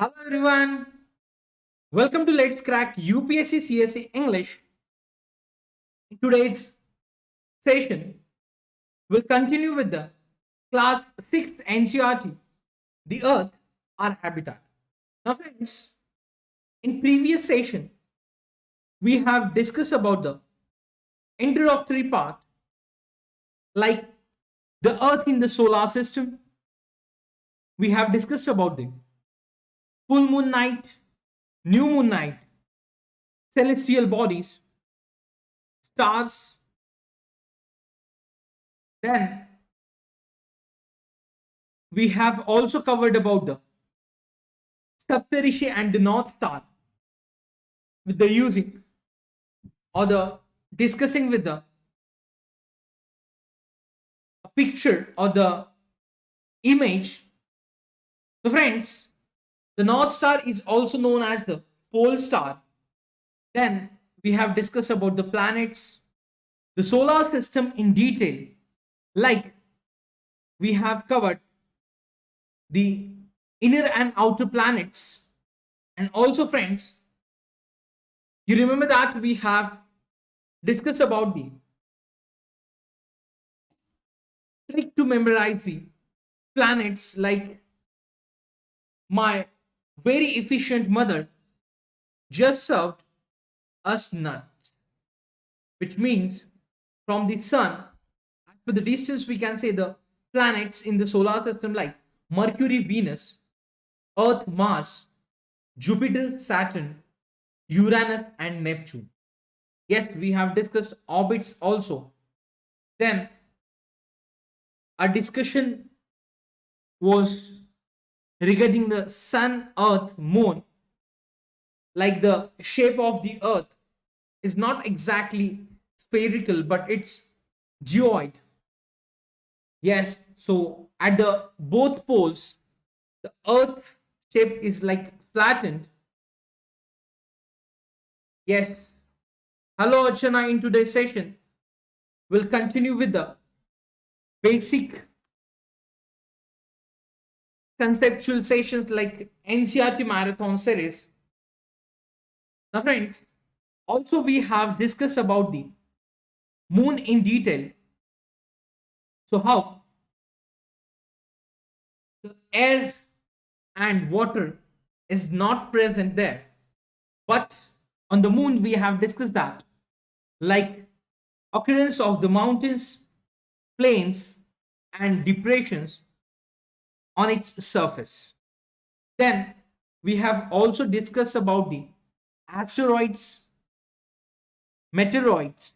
Hello everyone, welcome to Let's Crack UPSC CSE English. In today's session, we'll continue with the class 6th NCERT, the Earth, our habitat. Now friends, in previous session, we have discussed about the introductory part like the Earth in the solar system. We have discussed about the full moon night, new moon night, celestial bodies, stars. Then we have also covered about the Saptarishi and the North Star with the using or the discussing with the picture or the image. So friends, the North Star is also known as the pole star. Then we have discussed about the planets, the solar system in detail. Like we have covered the inner and outer planets. And also friends, you remember that we have discussed about the trick to memorize the planets, like my very efficient mother just served us nuts, which means from the sun, for the distance we can say the planets in the solar system like Mercury, Venus, Earth, Mars, Jupiter, Saturn, Uranus, and Neptune. Yes, we have discussed orbits also. Then our discussion was regarding the sun, earth, moon. Like the shape of the earth is not exactly spherical, but it's geoid. Yes, so at the both poles, the earth shape is like flattened. Yes. Hello Archana, in today's session, we'll continue with the basic conceptual sessions like NCERT marathon series. Now friends, also we have discussed about the moon in detail. So how the air and water is not present there, but on the moon we have discussed that, like occurrence of the mountains, plains, and depressions on its surface. Then we have also discussed about the asteroids, meteoroids.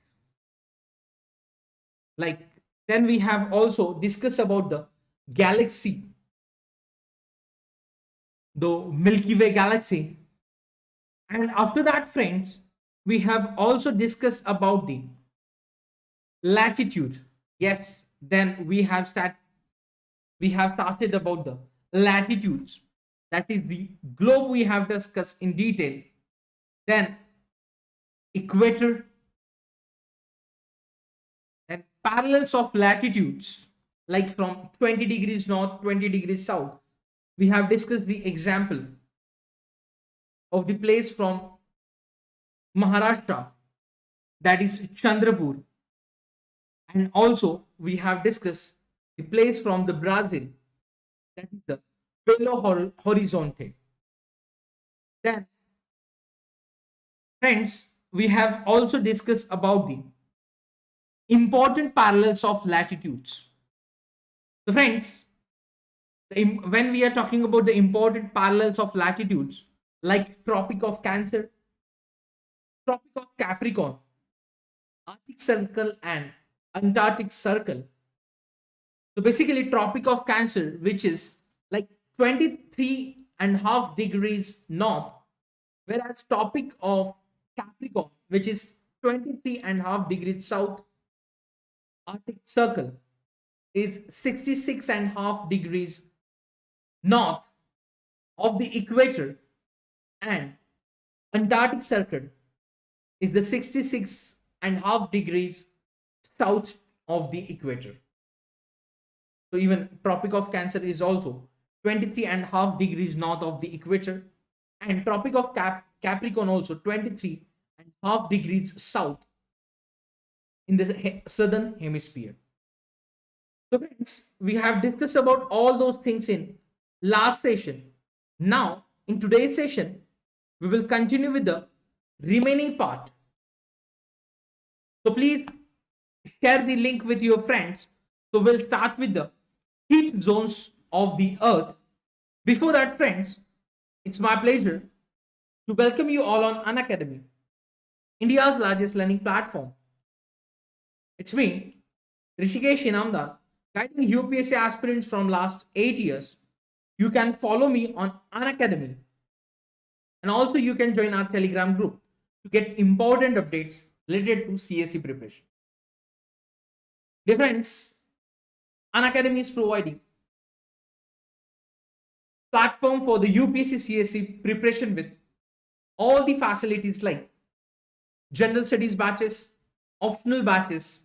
Like then we have also discussed about the galaxy, the Milky Way galaxy. And after that, friends, we have also discussed about the latitude. Yes, then we have started about the latitudes. That is the globe we have discussed in detail. Then equator and parallels of latitudes, like from 20 degrees north, 20 degrees south. We have discussed the example of the place from Maharashtra, that is Chandrapur. And also we have discussed the place from the Brazil, that is the Belo Horizonte. Then friends, we have also discussed about the important parallels of latitudes. So friends, when we are talking about the important parallels of latitudes, like Tropic of Cancer, Tropic of Capricorn, Arctic Circle, and Antarctic Circle. So basically, Tropic of Cancer, which is like 23.5 degrees north, whereas Tropic of Capricorn, which is 23.5 degrees south, Arctic Circle is 66.5 degrees north of the equator, and Antarctic Circle is the 66.5 degrees south of the equator. So even Tropic of Cancer is also 23.5 degrees north of the equator, and Tropic of Capricorn also 23.5 degrees south in the southern hemisphere. So friends, we have discussed about all those things in last session. Now, in today's session, we will continue with the remaining part. So please share the link with your friends. So we'll start with the heat zones of the earth. Before that, friends, it's my pleasure to welcome you all on Unacademy, India's largest learning platform. It's me, Rushikesh Inamdar, guiding UPSC aspirants from last 8 years. You can follow me on Unacademy, and also you can join our Telegram group to get important updates related to CSE preparation. Dear friends, Unacademy is providing platform for the UPSC CSE preparation with all the facilities like general studies batches, optional batches,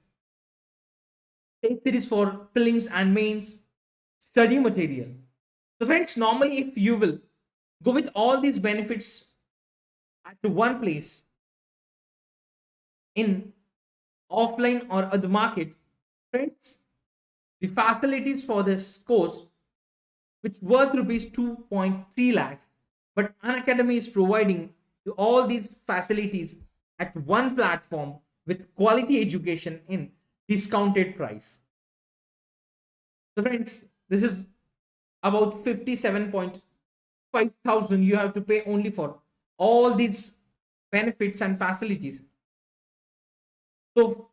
test series for prelims and mains, study material. So friends, normally if you will go with all these benefits at one place in offline or other market, friends, the facilities for this course, which worth rupees 2.3 lakhs, but Unacademy is providing all these facilities at one platform with quality education in discounted price. So friends, this is about 57.5 thousand you have to pay only for all these benefits and facilities. So,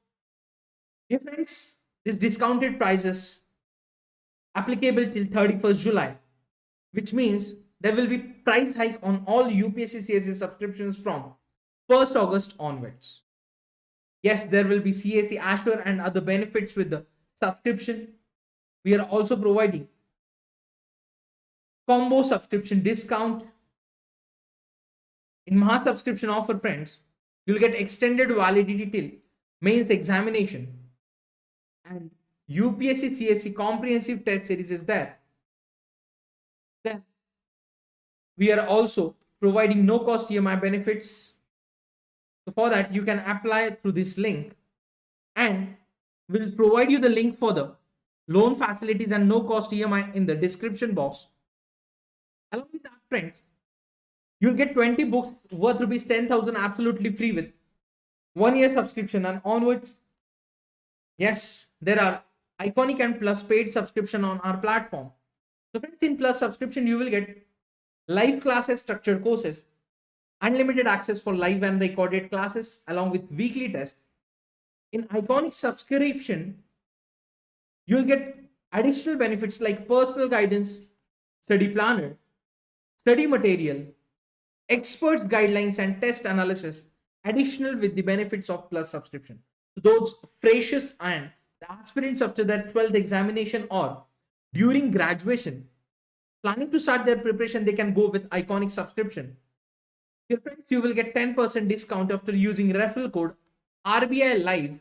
dear friends, this discounted prices applicable till 31st July, which means there will be price hike on all UPSC CSE subscriptions from 1st August onwards. Yes, there will be CSE Azure and other benefits with the subscription. We are also providing combo subscription discount. In Maha subscription offer, friends, you'll get extended validity till mains examination, and UPSC CSE comprehensive test series is there. Then we are also providing no cost EMI benefits. So for that, you can apply through this link, and we'll provide you the link for the loan facilities and no cost EMI in the description box. Along with that, friends, you'll get 20 books worth rupees 10,000 absolutely free with 1 year subscription and onwards. Yes, there are iconic and plus paid subscription on our platform. So friends, in plus subscription, you will get live classes, structured courses, unlimited access for live and recorded classes along with weekly tests. In iconic subscription, you'll get additional benefits like personal guidance, study planner, study material, experts guidelines and test analysis, additional with the benefits of plus subscription. So those freshers and the aspirants after their 12th examination or during graduation planning to start their preparation, they can go with iconic subscription. Dear friends, you will get 10% discount after using referral code RBI Live.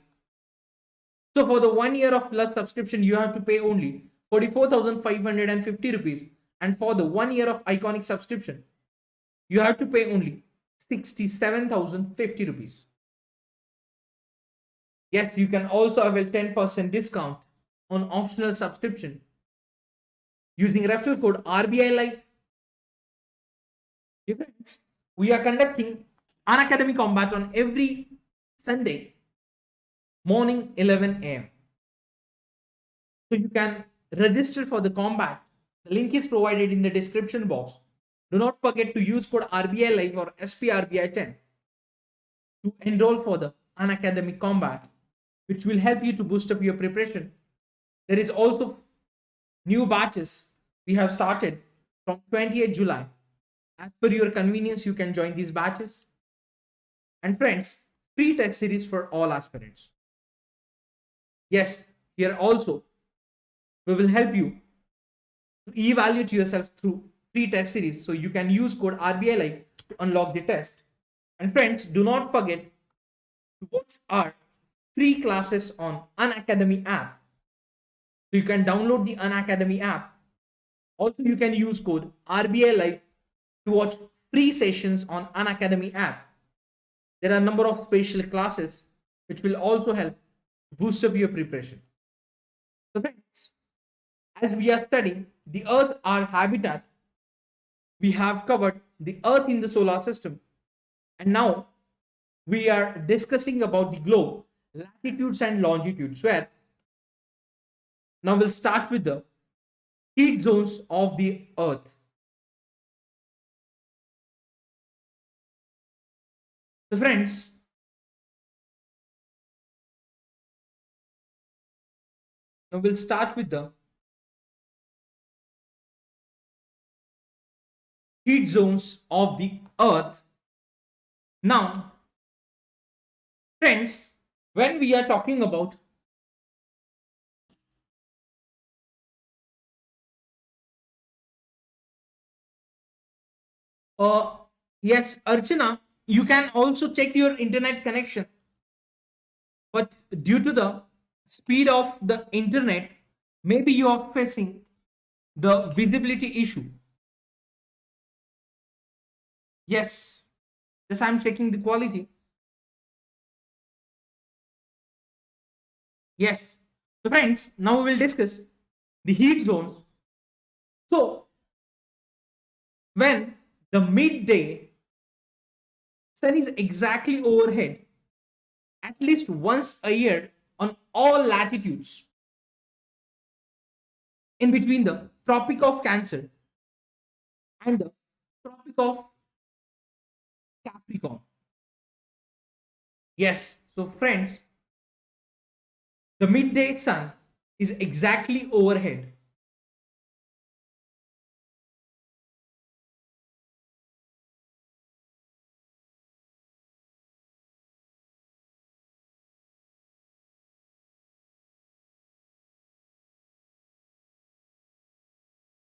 So for the 1 year of plus subscription, you have to pay only 44,550 rupees. And for the 1 year of iconic subscription, you have to pay only 67,050 rupees. Yes, you can also avail 10% discount on optional subscription using referral code RBI Live. Dear friends, we are conducting Unacademy Combat on every Sunday morning 11 a.m. So you can register for the combat. The link is provided in the description box. Do not forget to use code RBI Live or SPRBI10 to enroll for the Unacademy Combat, which will help you to boost up your preparation. There is also new batches we have started from 28th July. As per your convenience, you can join these batches. And friends, free test series for all aspirants. Yes, here also we will help you to evaluate yourself through free test series. So you can use code RBI Live to unlock the test. And friends, do not forget to watch our free classes on Unacademy app. So you can download the Unacademy app. Also, you can use code RBI Live to watch free sessions on Unacademy app. There are a number of special classes which will also help boost up your preparation. So friends, as we are studying the Earth, our habitat, we have covered the Earth in the solar system. And now we are discussing about the globe, latitudes and longitudes, where now we'll start with the heat zones of the Earth. So friends, now we'll start with the heat zones of the Earth. Now, friends, when we are talking about yes, Archana, you can also check your internet connection, but due to the speed of the internet, maybe you are facing the visibility issue. Yes, yes, I'm checking the quality. Yes. So friends, now we will discuss the heat zones. So when the midday sun is exactly overhead, at least once a year on all latitudes, in between the Tropic of Cancer and the Tropic of Capricorn. Yes, so friends, the midday sun is exactly overhead.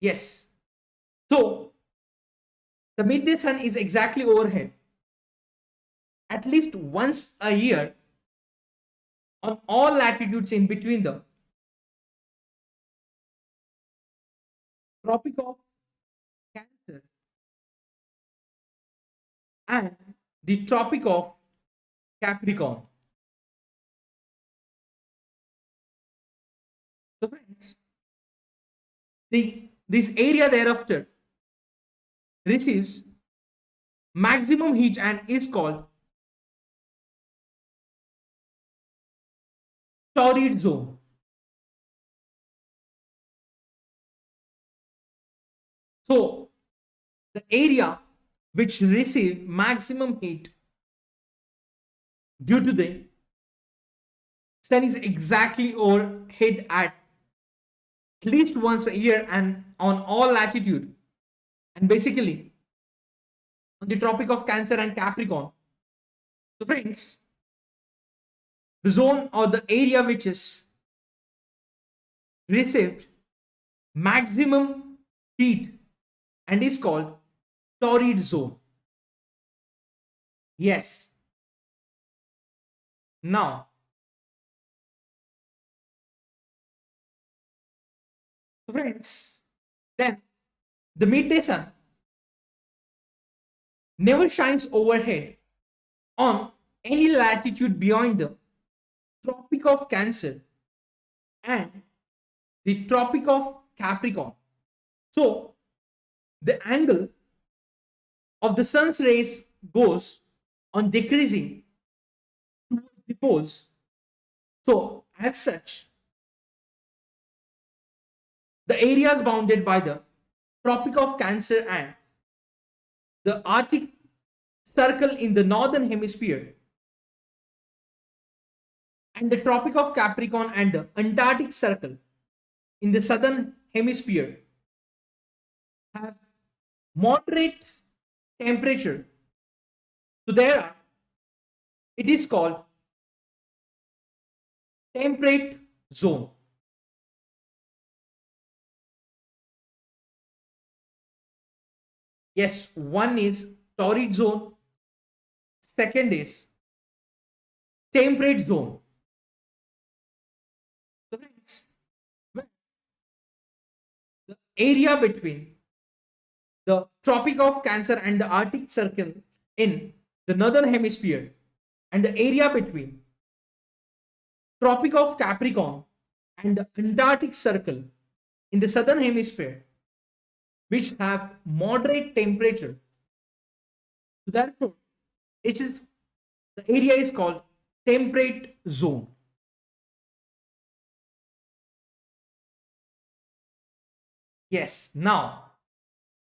Yes. So the midday sun is exactly overhead at least once a year on all latitudes in between the Tropic of Cancer and the Tropic of Capricorn. So friends, this area thereafter receives maximum heat and is called torrid zone. So the area which receive maximum heat due to the sun is exactly overhead at least once a year and on all latitude, and basically on the Tropic of Cancer and Capricorn. So friends, the zone or the area which is received maximum heat and is called torrid zone. Yes. Now, friends, then the midday sun never shines overhead on any latitude beyond the Tropic of Cancer and the Tropic of Capricorn. So the angle of the sun's rays goes on decreasing towards the poles. So as such, the areas bounded by the Tropic of Cancer and the Arctic Circle in the northern hemisphere and the Tropic of Capricorn and the Antarctic Circle in the southern hemisphere have moderate temperature. So there it is called temperate zone. Yes, one is torrid zone, second is temperate zone. So friends, the area between the Tropic of Cancer and the Arctic Circle in the northern hemisphere, and the area between Tropic of Capricorn and the Antarctic Circle in the southern hemisphere, which have moderate temperature. So therefore, the area is called temperate zone. Yes, now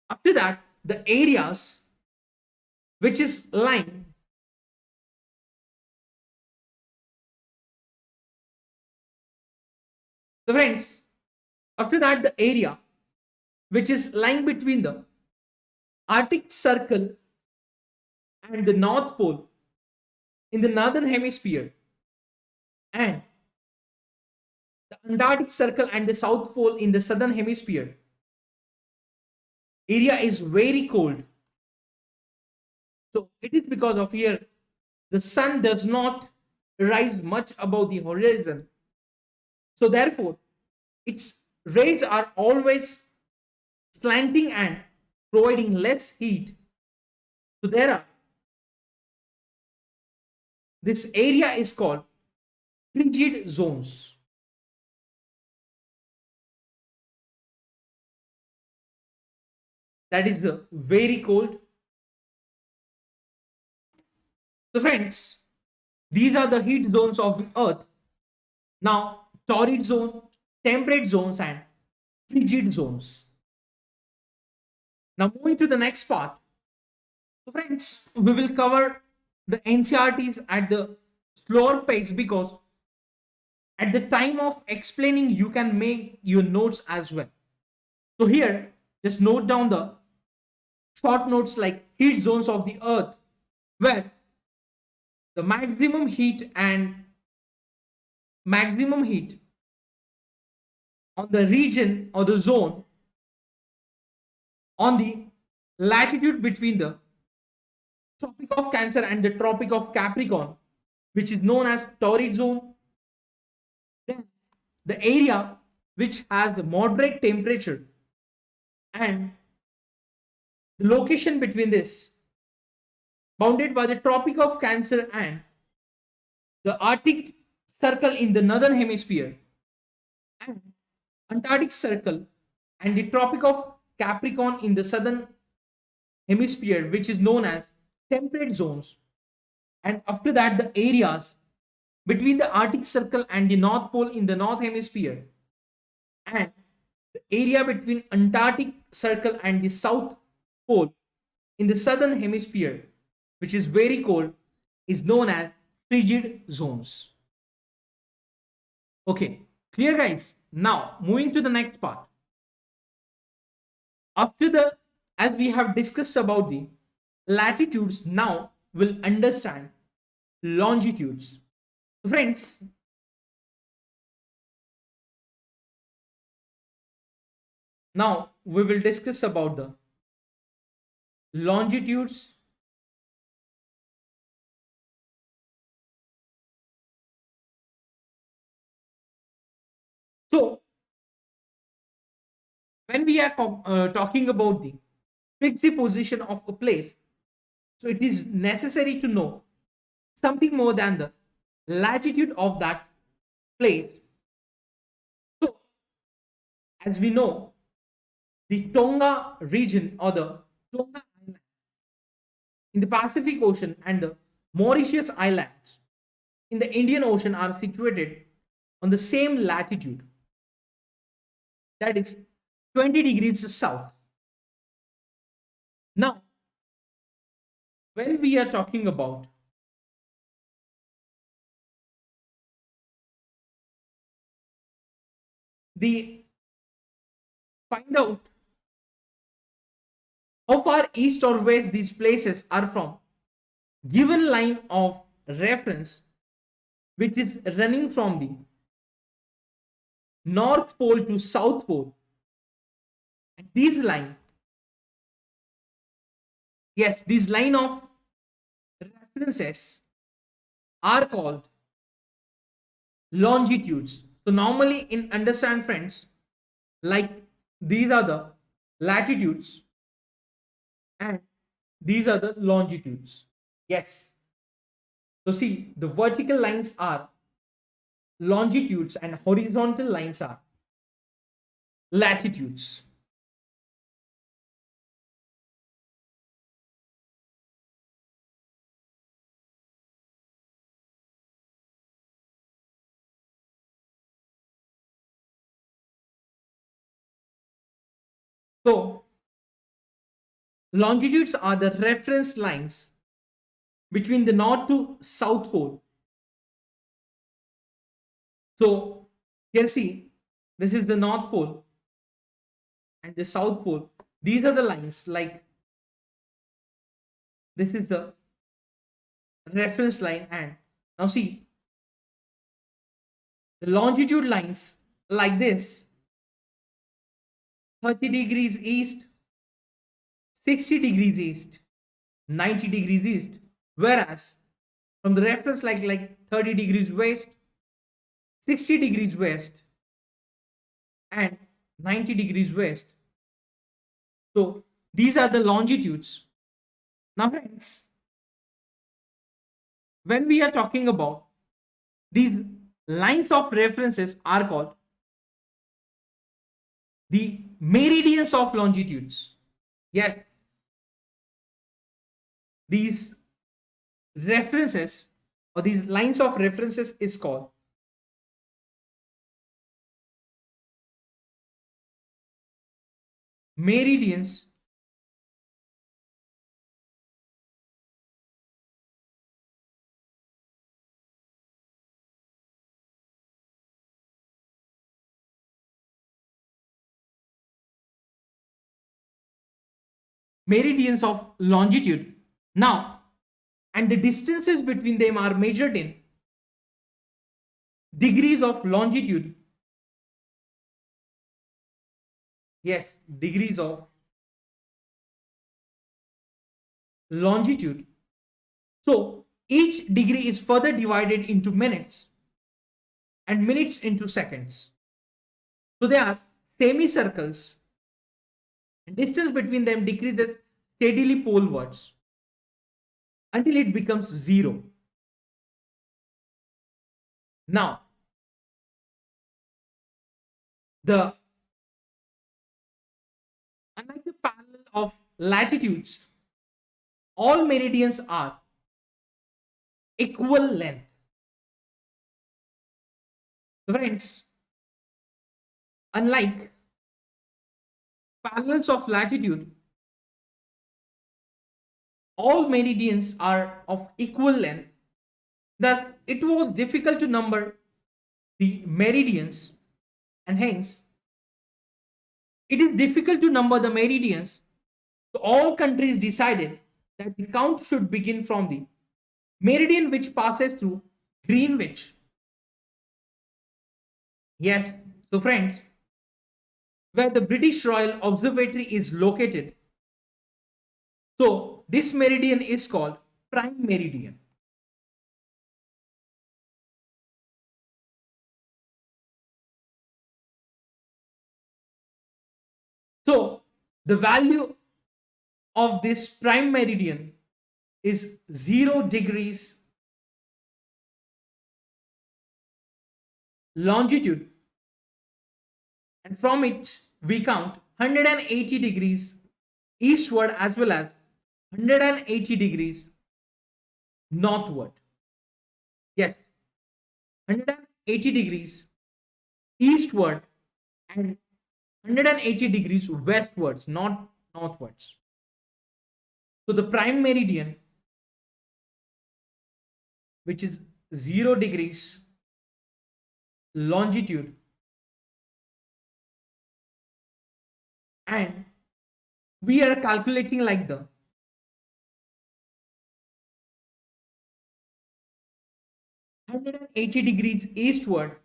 after that, the areas which is lying so friends, after that the area which is lying between the Arctic Circle and the North Pole in the northern hemisphere, and the Antarctic Circle and the South Pole in the southern hemisphere, area is very cold. So it is because of here the sun does not rise much above the horizon. So therefore, its rays are always slanting and providing less heat. So this area is called frigid zones. That is very cold. So friends, these are the heat zones of the earth. Now, torrid zone, temperate zones and frigid zones. Now moving to the next part. So friends, we will cover the NCRTs at the slower pace, because at the time of explaining you can make your notes as well. So here, just note down the short notes like heat zones of the earth, where the maximum heat on the region or the zone on the latitude between the Tropic of Cancer and the Tropic of Capricorn, which is known as torrid zone. Then the area which has a moderate temperature, and the location between this, bounded by the Tropic of Cancer and the Arctic Circle in the northern hemisphere, and Antarctic Circle and the Tropic of Capricorn in the southern hemisphere, which is known as temperate zones. And after that, the areas between the Arctic Circle and the North Pole in the north hemisphere, and the area between Antarctic Circle and the South Pole in the southern hemisphere, which is very cold, is known as frigid zones. Okay, clear guys? Now moving to the next part. As we have discussed about the latitudes, now we'll understand longitudes. Friends, now we will discuss about the longitudes. So when we are talking about the fixed position of a place, so it is necessary to know something more than the latitude of that place. So as we know, the Tonga region or the Tonga Island in the Pacific Ocean and the Mauritius Islands in the Indian Ocean are situated on the same latitude, that is 20 degrees south. Now, when we are talking about the find out how far east or west these places are from given line of reference, which is running from the North Pole to South Pole. And these line, yes, these line of references are called longitudes. So normally in understand friends, like these are the latitudes and these are the longitudes. Yes. So see, the vertical lines are longitudes and horizontal lines are latitudes. So longitudes are the reference lines between the north to south pole. So here see, this is the north pole and the south pole. These are the lines, like this is the reference line, and now see the longitude lines like this: 30 degrees east, 60 degrees east, 90 degrees east. Whereas from the reference like 30 degrees west, 60 degrees west, and 90 degrees west. So these are the longitudes. Now friends, when we are talking about these lines of references are called the meridians of longitudes. Yes, these references or these lines of references is called meridians meridians of longitude. Now, and the distances between them are measured in degrees of longitude. Yes, degrees of longitude. So each degree is further divided into minutes and minutes into seconds. So they are semicircles, and distance between them decreases steadily polewards until it becomes 0. Now, unlike the parallel of latitudes, all meridians are equal length. Friends, unlike parallels of latitude, all meridians are of equal length. Thus, it was difficult to number the meridians, and hence it is difficult to number the meridians. So all countries decided that the count should begin from the meridian which passes through Greenwich. Yes, so friends, where the British Royal Observatory is located. So this meridian is called prime meridian. So the value of this prime meridian is 0 degrees longitude, and from it we count 180 degrees eastward as well as 180 degrees northward. Yes, 180 degrees eastward and 180 degrees westwards, not northwards. So the prime meridian, which is 0 degrees longitude, and we are calculating like the 180 degrees eastward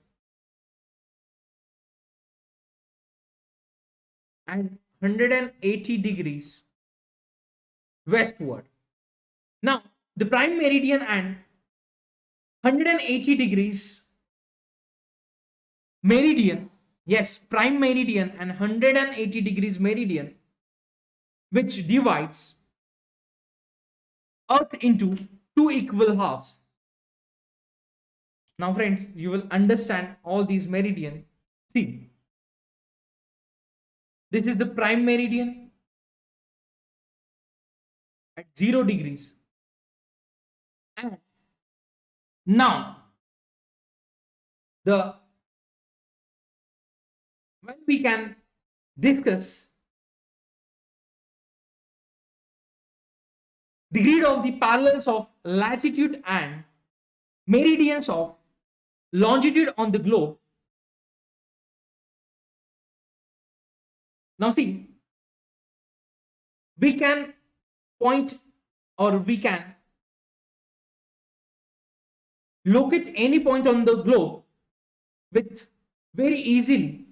and 180 degrees westward. Now, the prime meridian and 180 degrees meridian Yes, prime meridian and 180 degrees meridian, which divides Earth into two equal halves. Now, friends, you will understand all these meridian. See, this is the prime meridian at 0 degrees. And now, the when we can discuss the grid of the parallels of latitude and meridians of longitude on the globe. Now see, we can point or we can locate any point on the globe with very easily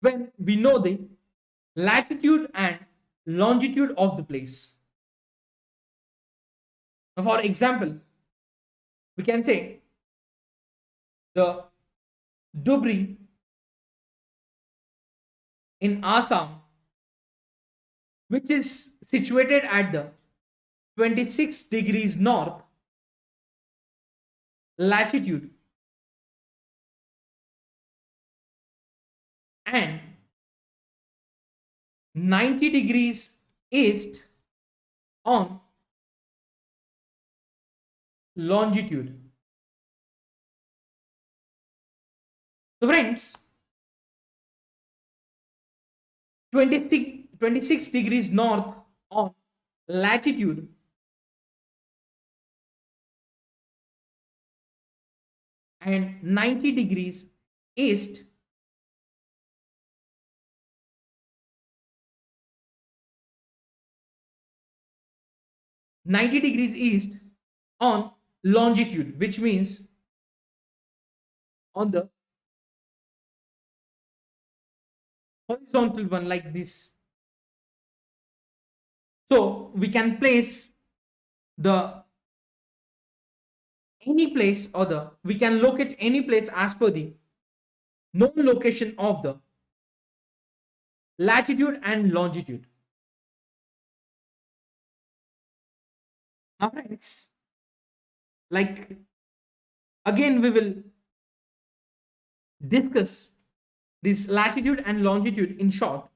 when we know the latitude and longitude of the place. Now, for example, we can say the Dhubri in Assam, which is situated at the 26 degrees north latitude and 90 degrees east on longitude. So friends, 26 degrees north on latitude and 90 degrees east on longitude, which means on the horizontal one like this. So we can place the any place or the we can locate any place as per the known location of the latitude and longitude. Now friends, like again we will discuss this latitude and longitude in short.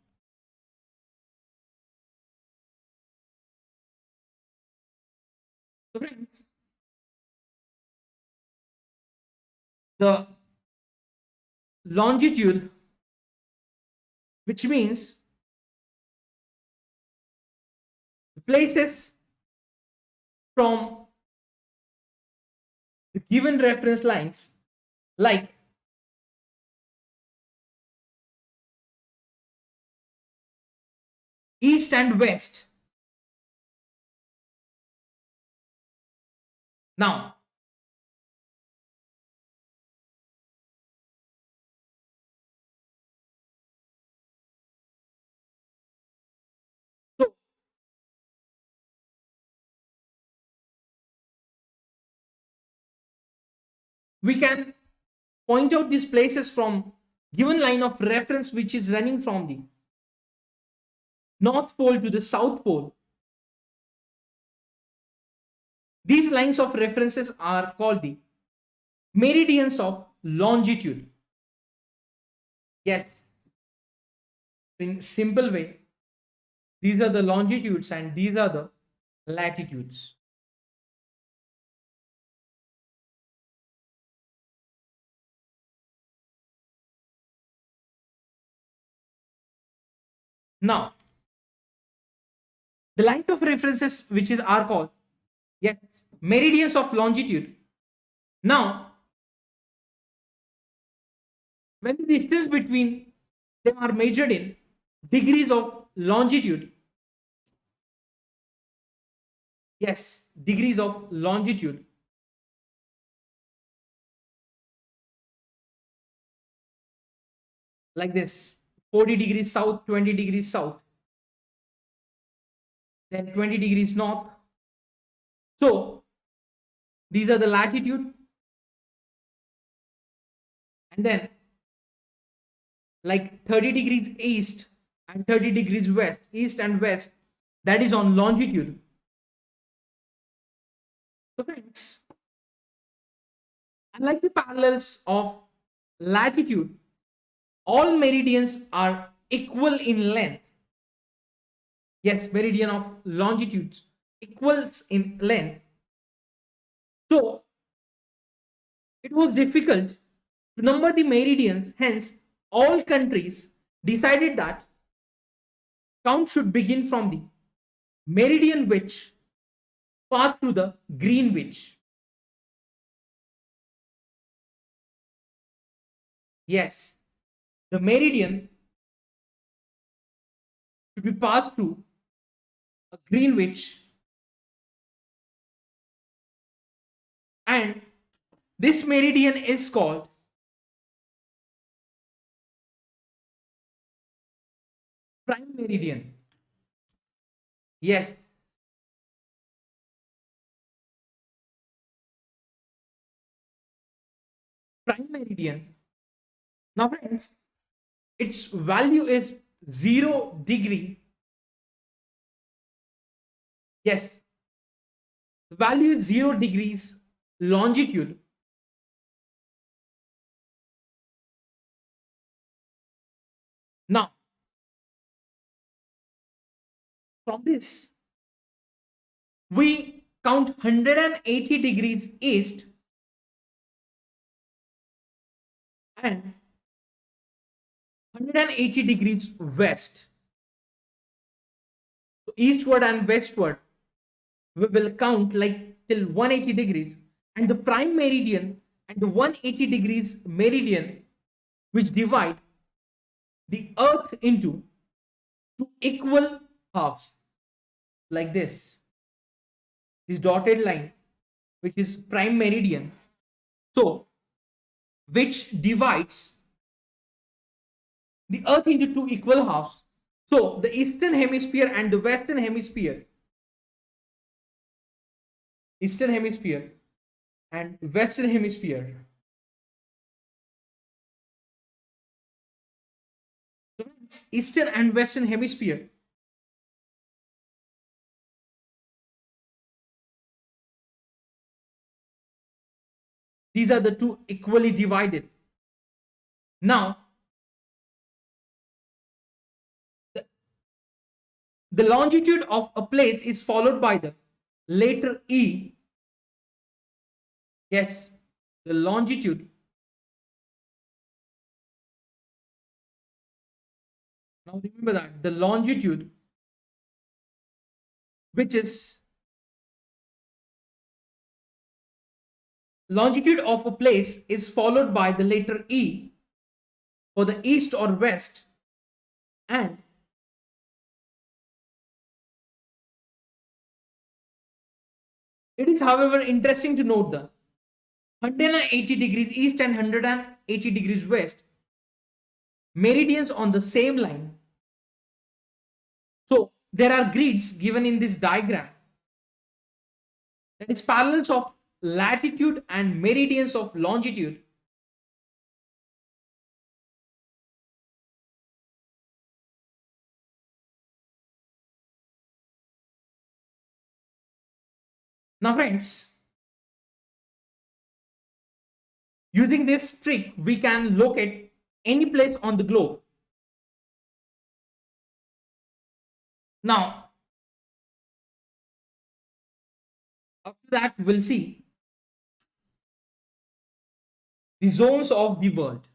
So friends, the longitude, which means the places from the given reference lines like east and west. Now, so we can point out these places from given line of reference which is running from the North Pole to the South Pole. These lines of references are called the meridians of longitude. Yes, in simple way, these are the longitudes and these are the latitudes. Now, the lines of references which is are called, yes, meridians of longitude. Now, when the distance between them are measured in degrees of longitude, yes, degrees of longitude, like this, 40 degrees south, 20 degrees south, then 20 degrees north. So these are the latitude, and then like 30 degrees east and 30 degrees west, east and west, that is on longitude. So friends, unlike the parallels of latitude, all meridians are equal in length. Yes, meridian of longitude equals in length. So it was difficult to number the meridians. Hence, all countries decided that count should begin from the meridian which passed through the Greenwich. Yes, the meridian should be passed through a Greenwich, and this meridian is called prime meridian. Yes, prime meridian. Now, friends, its value is 0 degree. Yes, the value is 0 degrees longitude. Now, from this, we count 180 degrees east and 180 degrees west. So eastward and westward, we will count like till 180 degrees, and the prime meridian and the 180 degrees meridian, which divide the earth into two equal halves, like this dotted line, which is prime meridian, so which divides the earth into two equal halves. So the eastern hemisphere and the western hemisphere, eastern hemisphere and western hemisphere, eastern and western hemisphere, these are the two equally divided. Now, the longitude of a place is followed by the letter E. Yes, the longitude. Now remember that the longitude, which is longitude of a place, is followed by the letter E for the east or west, and it is, however, interesting to note the 180 degrees east and 180 degrees west meridians on the same line. So there are grids given in this diagram, that is parallels of latitude and meridians of longitude. Now friends, using this trick, we can locate any place on the globe. Now, after that, we'll see the zones of the world.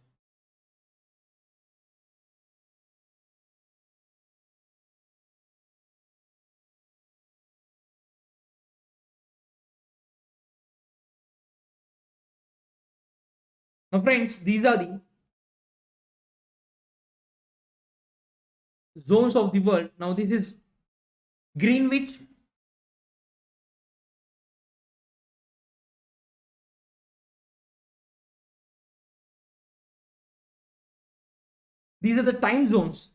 Now, friends, these are the zones of the world. Now, this is Greenwich. These are the time zones.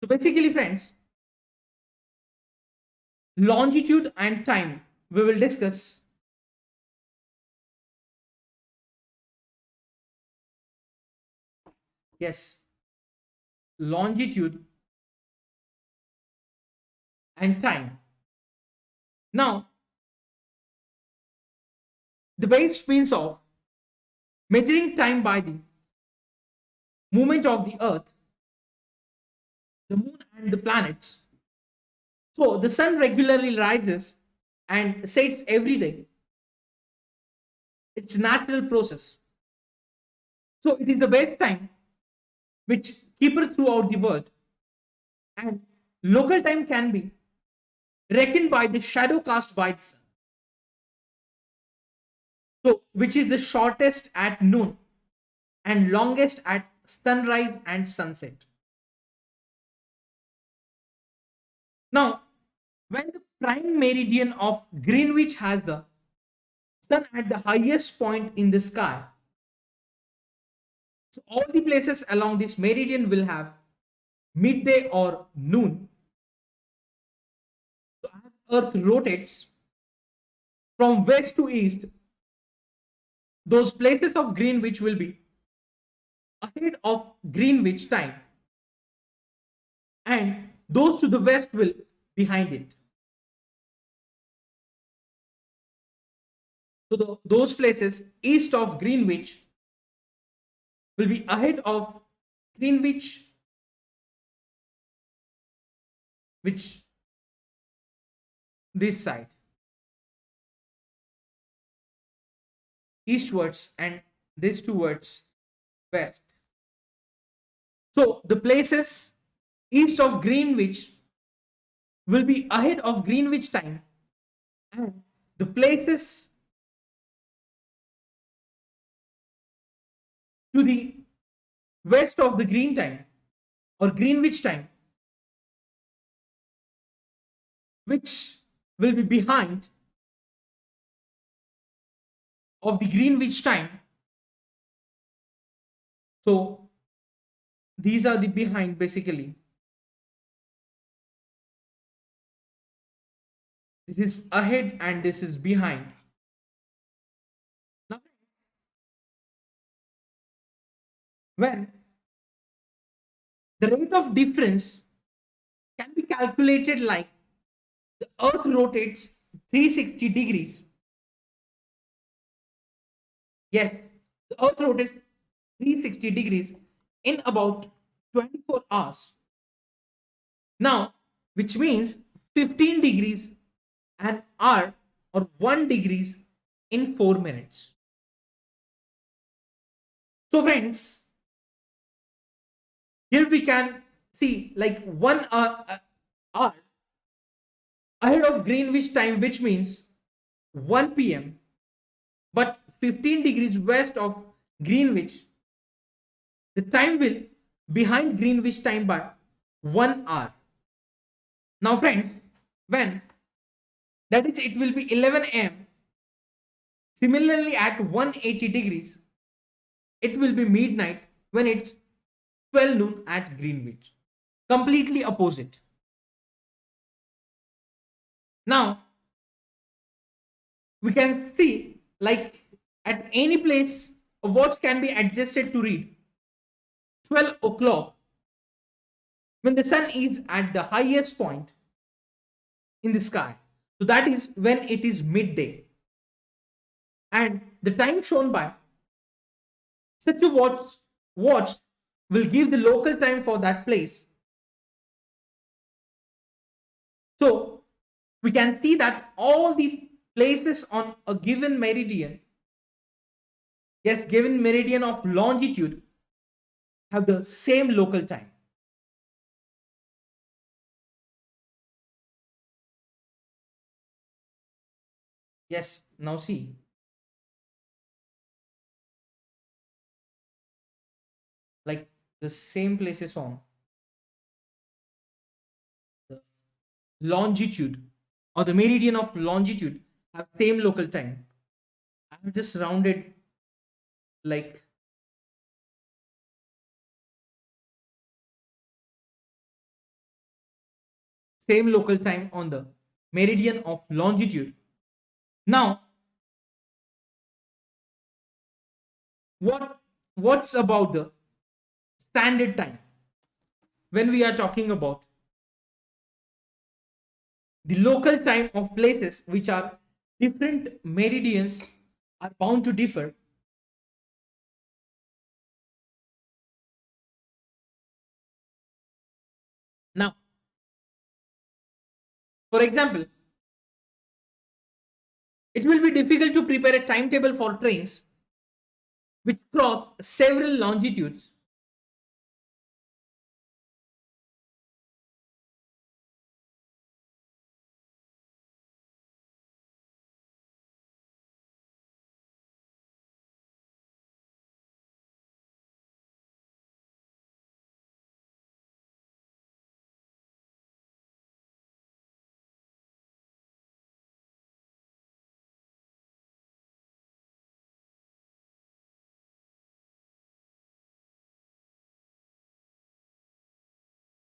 So basically, friends, longitude and time we will discuss. Yes. longitude and time. Now, the base means of measuring time by the movement of the earth, the moon and the planets. So the sun regularly rises and sets every day. It's a natural process. So it is the best time which keeper throughout the world. And local time can be reckoned by the shadow cast by the sun. So which is the shortest at noon and longest at sunrise and sunset. Now, when the prime meridian of Greenwich has the sun at the highest point in the sky, so all the places along this meridian will have midday or noon. So as Earth rotates from west to east, those places of Greenwich will be ahead of Greenwich time, and those to the west will behind it. So those places east of Greenwich will be ahead of Greenwich, which this side eastwards and this towards west. So the places east of Greenwich will be ahead of Greenwich time, and the places to the west of the green time or Greenwich time, which will be behind of the Greenwich time. So these are the behind basically. This is ahead and this is behind. Now, when the rate of difference can be calculated like the earth rotates 360 degrees. Yes, the earth rotates 360 degrees in about 24 hours. Now, which means 15 degrees an hour or 1 degrees in 4 minutes. So friends, here we can see like 1 hour ahead of Greenwich time, which means 1 p.m. but 15 degrees west of Greenwich, the time will behind Greenwich time by 1 hour. Now friends, when that is it will be 11 a.m. Similarly at 180 degrees, it will be midnight when it's 12 noon at Greenwich. Completely opposite. Now, we can see like at any place a watch can be adjusted to read 12 o'clock when the sun is at the highest point in the sky. So that is when it is midday. And the time shown by such a watch will give the local time for that place. So we can see that all the places on a given meridian, yes, given meridian of longitude, have the same local time. Yes, now see. Like the same places on the longitude or the meridian of longitude have same local time. I have just rounded like same local time on the meridian of longitude. Now, what's about the standard time? when we are talking about the local time of places which are different meridians are bound to differ. Now, for example, it will be difficult to prepare a timetable for trains which cross several longitudes.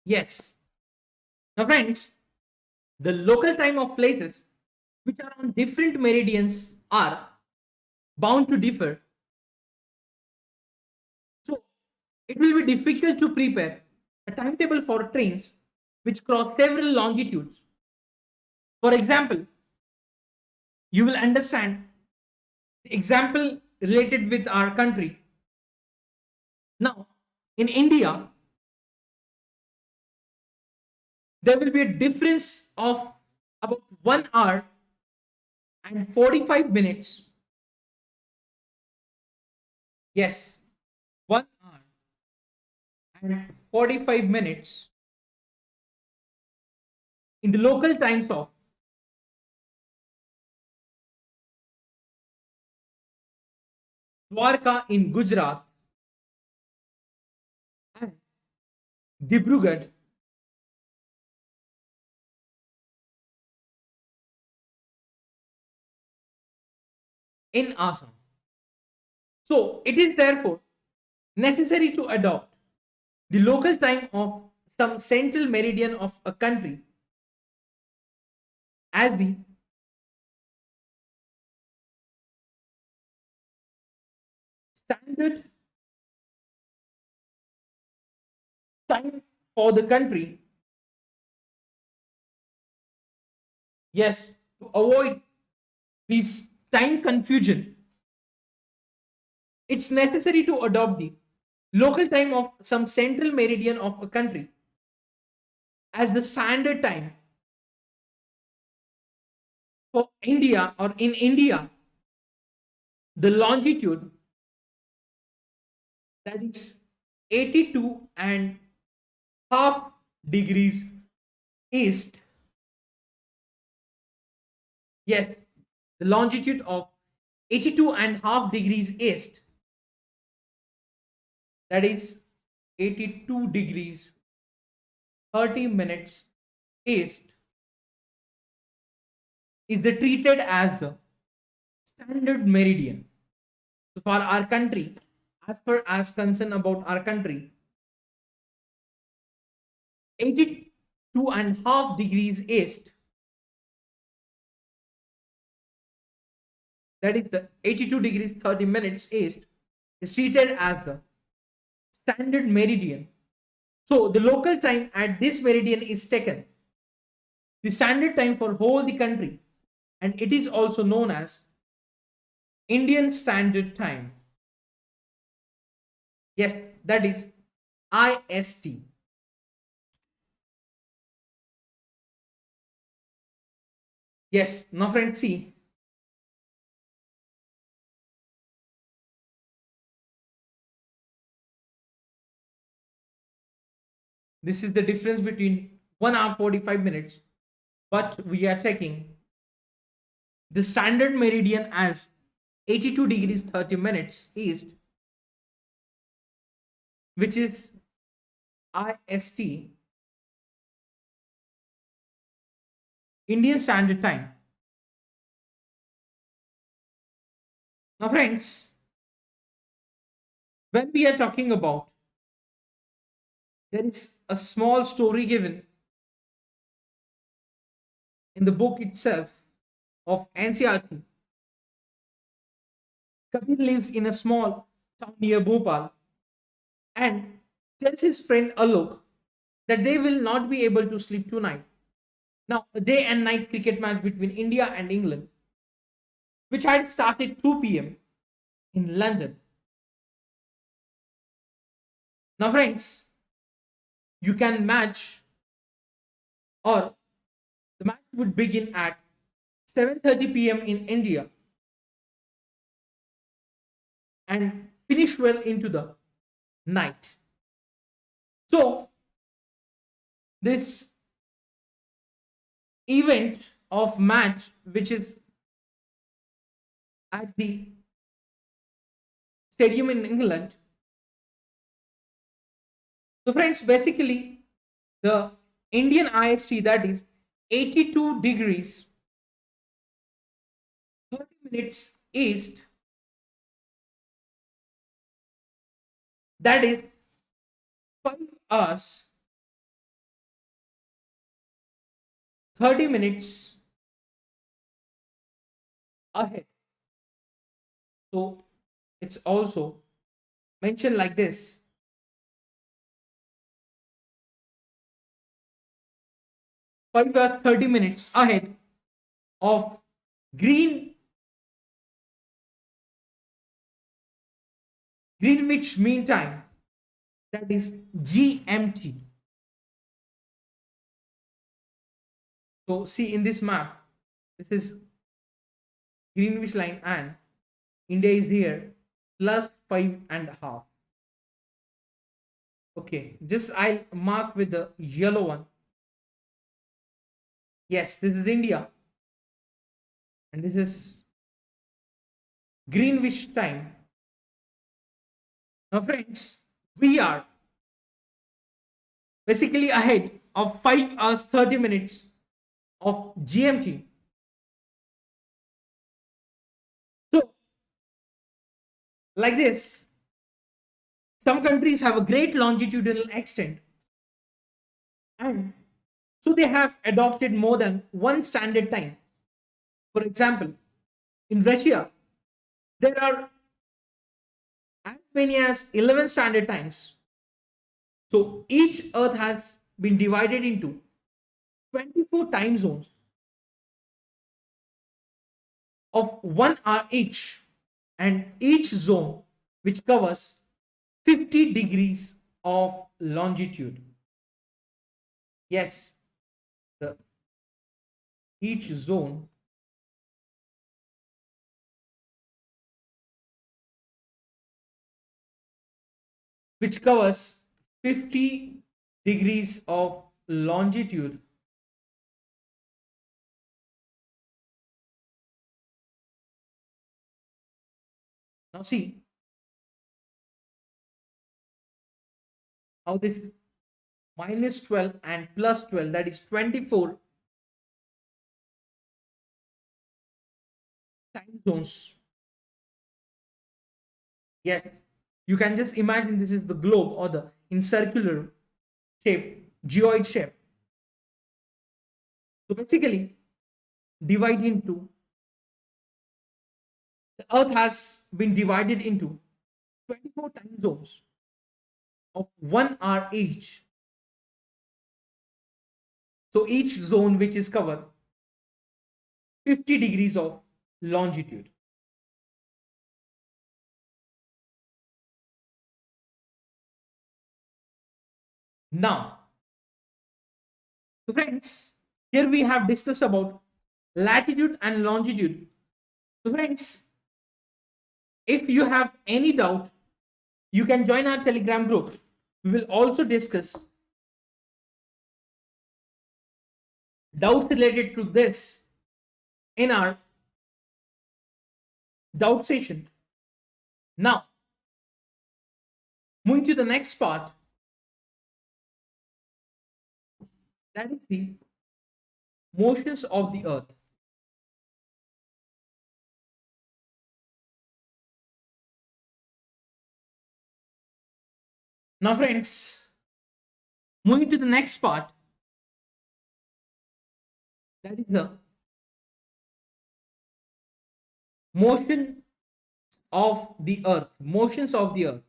Yes. Now, friends, the local time of places which are on different meridians are bound to differ. So, it will be difficult to prepare a timetable for trains which cross several longitudes. For example, you will understand the example related with our country. Now, in India, there will be a difference of about 1 hour and 45 minutes. Yes, 1 hour and 45 minutes in the local times of Dwarka in Gujarat and Dibrugarh in Assam. So, it is therefore necessary to adopt the local time of some central meridian of a country as the standard time for the country. Yes, to avoid this time confusion, it's necessary to adopt the local time of some central meridian of a country as the standard time for India, or in India, the longitude, that is 82 and half degrees east. Yes, the longitude of 82 and half degrees east, that is 82 degrees 30 minutes east, is the treated as the standard meridian. So for our country, as per as concern about our country, 82 and half degrees east, that is the 82 degrees 30 minutes east, is treated as the standard meridian. So the local time at this meridian is taken the standard time for whole the country, and it is also known as Indian Standard Time. Yes, that is IST. Yes, now friends, see, this is the difference between 1 hour 45 minutes, but we are taking the standard meridian as 82 degrees 30 minutes east, which is IST, Indian Standard Time. Now, friends, when we are talking about, there is a small story given in the book itself of NCRT. Kabir lives in a small town near Bhopal and tells his friend Alok that they will not be able to sleep tonight. Now, a day and night cricket match between India and England, which had started 2 p.m. in London. Now, friends, you can match, or the match would begin at 7:30 p.m. in India and finish well into the night. So, this event of match, which is at the stadium in England. So, friends, basically, the Indian IST, that is 82 degrees 30 minutes east, that is 5 hours 30 minutes ahead. So it's also mentioned like this: 5 hours 30 minutes ahead of Greenwich Mean Time, that is GMT. So see in this map, this is Greenwich line and India is here plus 5.5. Okay, just I'll mark with the yellow one. Yes, this is India and this is Greenwich time. Now friends, we are basically ahead of 5 hours 30 minutes of GMT. So like this, some countries have a great longitudinal extent, and so they have adopted more than one standard time. For example, in Russia, there are as many as 11 standard times. So each Earth has been divided into 24 time zones of 1 hour each, and each zone which covers 50 degrees of longitude. Yes, each zone which covers 50 degrees of longitude. Now see how this is minus 12 and plus 12, that is 24 time zones. Yes, you can just imagine this is the globe or the in circular shape, geoid shape. So basically, divide into the Earth has been divided into 24 time zones of 1 hour each. So each zone which is covered 50 degrees of longitude. Now, so friends, here we have discussed about latitude and longitude. So friends, if you have any doubt, you can join our Telegram group. We will also discuss doubts related to this in our doubt session. Now, moving to the next part, that is the motions of the Earth. Now, friends, moving to the next part, that is the motion of the Earth, motions of the Earth.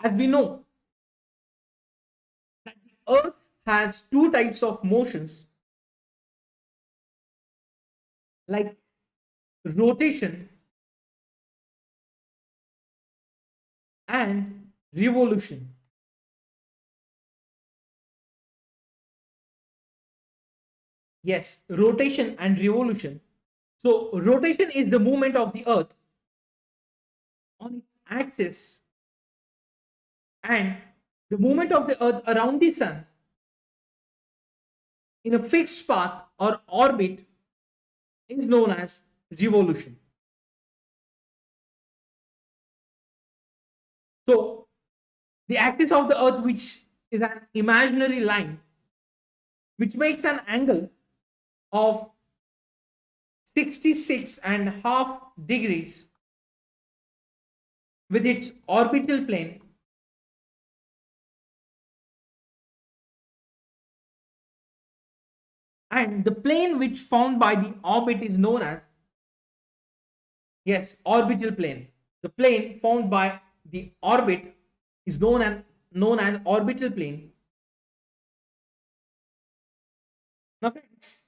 as we know that the Earth has two types of motions, like rotation and revolution. Yes, rotation and revolution. So, rotation is the movement of the Earth on its axis, and the movement of the Earth around the Sun in a fixed path or orbit is known as revolution. So, the axis of the Earth, which is an imaginary line, which makes an angle of 66.5 degrees with its orbital plane, and the plane which formed by the orbit is known as, yes, orbital plane. The plane formed by the orbit is known as orbital plane. Now friends,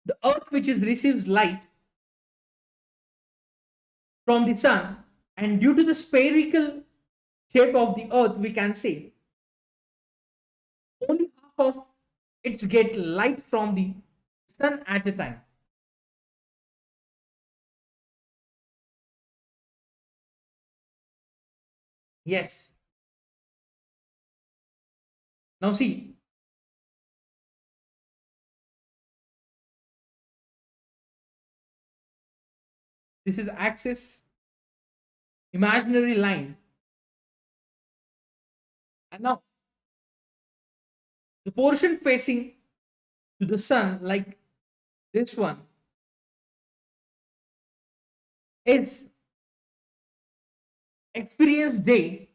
the Earth, which is receives light from the Sun, and due to the spherical shape of the Earth, we can say only half of its get light from the Sun at a time. Yes. Now see, this is axis, imaginary line, and now the portion facing to the Sun, like this one, is experienced day,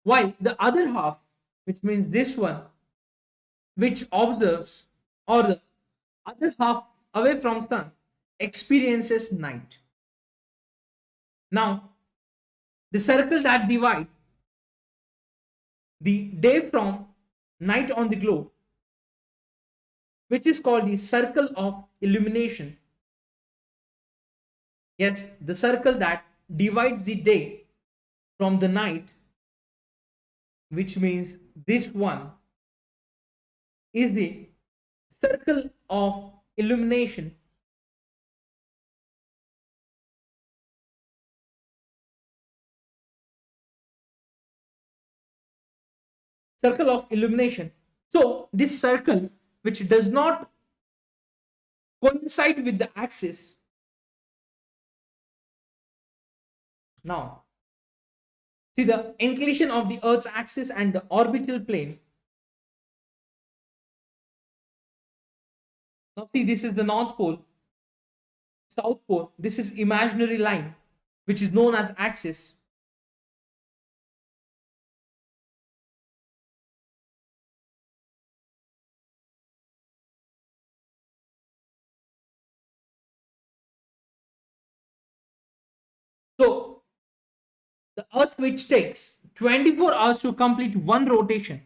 while the other half, which means this one, which observes, or the other half away from Sun, experiences night. Now, the circle that divides the day from night on the globe, which is called the circle of illumination. Yes, the circle that divides the day from the night, which means this one, is the circle of illumination. Circle of illumination. So this circle, which does not coincide with the axis. Now, see the inclination of the Earth's axis and the orbital plane. Now see, this is the North Pole, South Pole. This is imaginary line, which is known as axis. So the Earth, which takes 24 hours to complete one rotation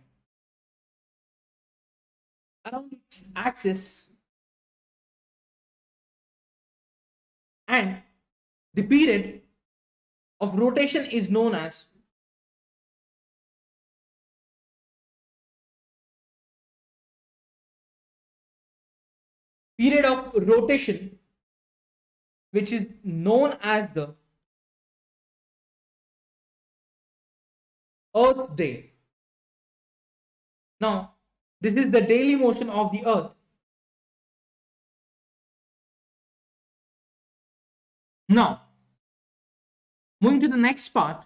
around its axis, and the period of rotation is known as period of rotation, which is known as the Earth day. Now, this is the daily motion of the Earth. Now, moving to the next part.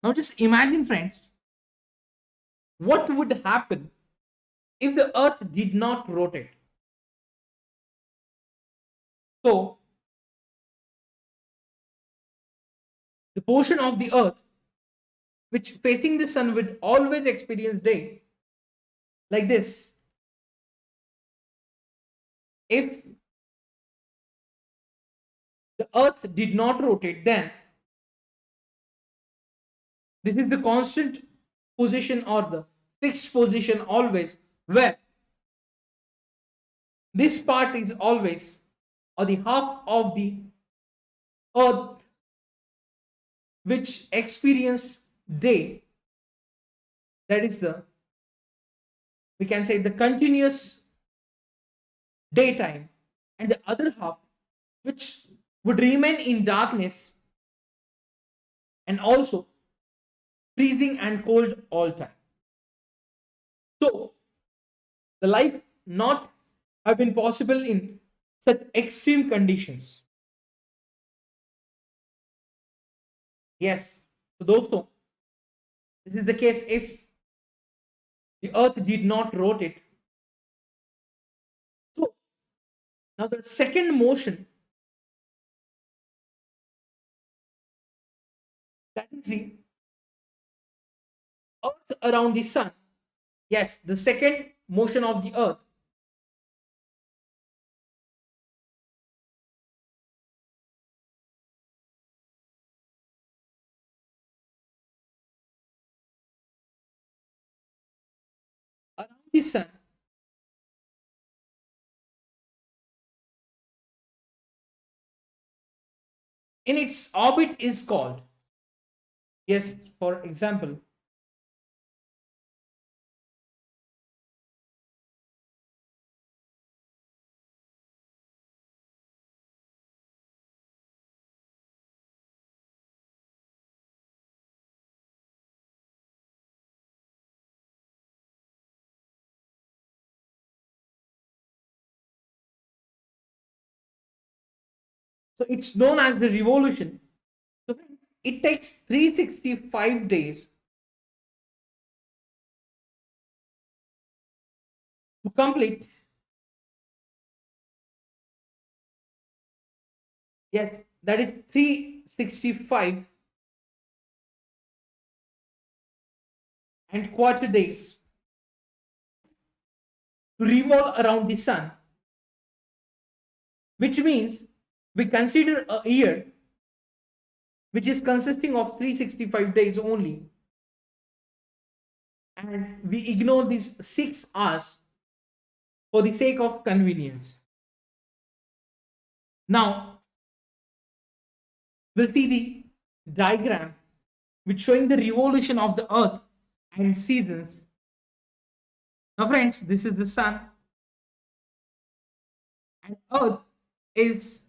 Now, just imagine, friends, what would happen if the Earth did not rotate. So, the portion of the Earth which facing the Sun would always experience day like this. if the earth did not rotate, then this is the constant position or the fixed position always, where this part is always, or the half of the earth which experience day, that is the, we can say, the continuous daytime, and the other half which would remain in darkness and also freezing and cold all time. So the life not have been possible in such extreme conditions. Yes, so दोस्तों, this is the case if the earth did not rotate. So now the second motion, that is the earth around the sun. Yes, the second motion of the earth around the sun in its orbit is called, yes, for example, so it's known as the revolution. So it takes 365 days to complete. Yes, that is 365 and quarter days to revolve around the sun, which means we consider a year which is consisting of 365 days only, and we ignore these 6 hours for the sake of convenience. Now we'll see the diagram which showing the revolution of the earth and seasons. Now friends, this is the sun, and earth is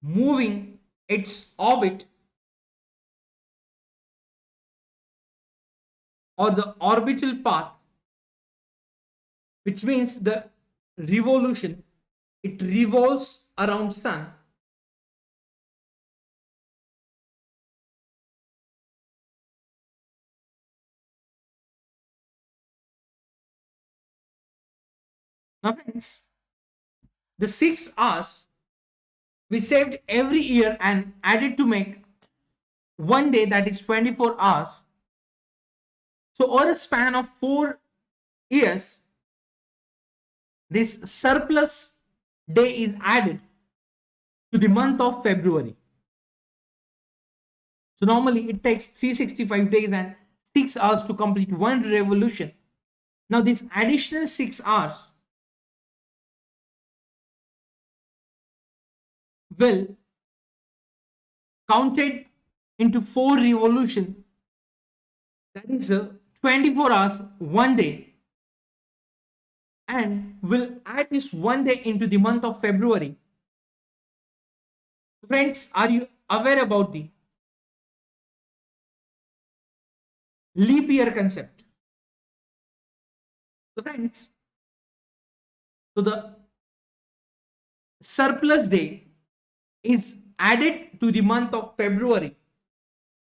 moving its orbit or the orbital path, which means the revolution, it revolves around sun. Now friends, the 6 hours we saved every year and added to make one day, that is 24 hours. So over a span of 4 years, this surplus day is added to the month of February. So normally it takes 365 days and 6 hours to complete one revolution. Now this additional 6 hours will counted into 4 revolutions, that is 24 hours one day, and will add this one day into the month of February. Friends, are you aware about the leap year concept? So friends, so the surplus day is added to the month of February.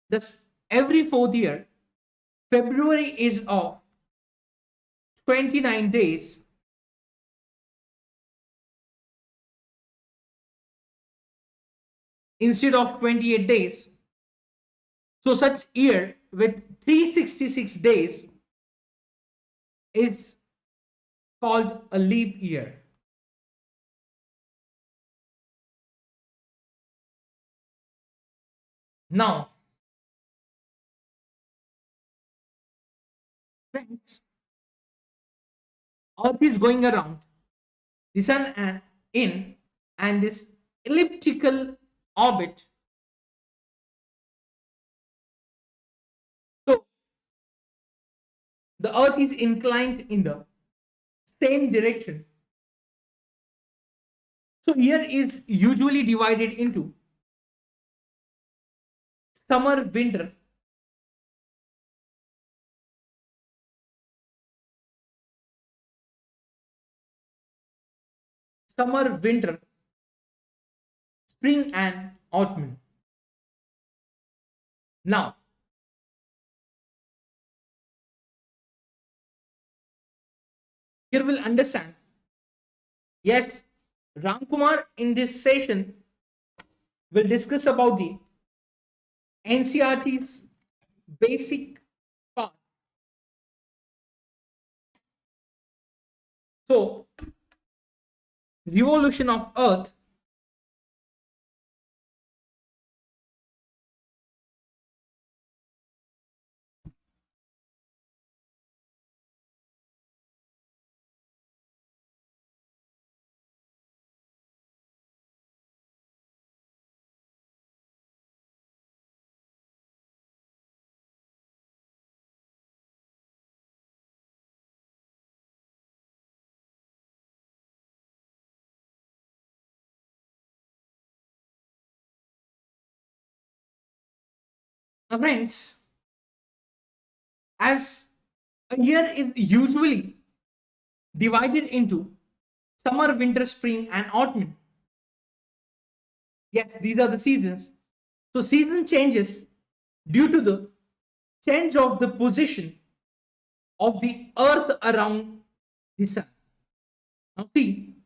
Thus, every 4th year, February is of 29 days instead of 28 days. So such year with 366 days is called a leap year. Now, friends, Earth is going around the sun and in and this elliptical orbit. So the Earth is inclined in the same direction. So year is usually divided into summer, winter, summer, winter, spring, and autumn. Now, here we'll understand. Yes, Ramkumar in this session will discuss about the NCRT's basic part. So, revolution of Earth. Now, friends, as a year is usually divided into summer, winter, spring, and autumn. Yes, these are the seasons. So, season changes due to the change of the position of the earth around the sun. Now, see,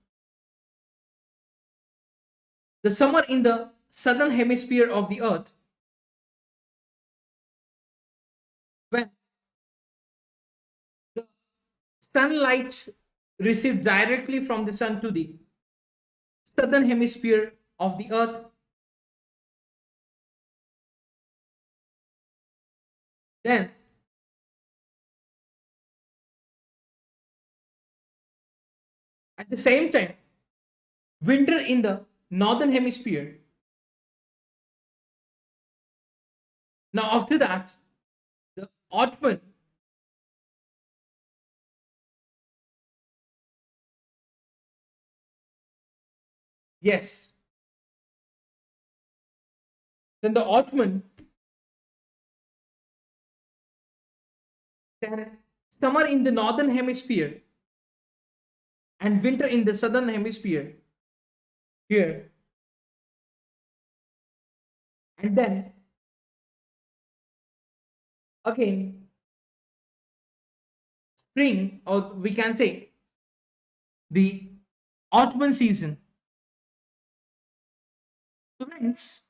the summer in the southern hemisphere of the earth, when the sunlight received directly from the sun to the southern hemisphere of the earth, then at the same time, winter in the northern hemisphere. Now, after that, the autumn, yes, then the autumn, then summer in the northern hemisphere and winter in the southern hemisphere here. And then again, spring, or we can say the autumn season. So, friends,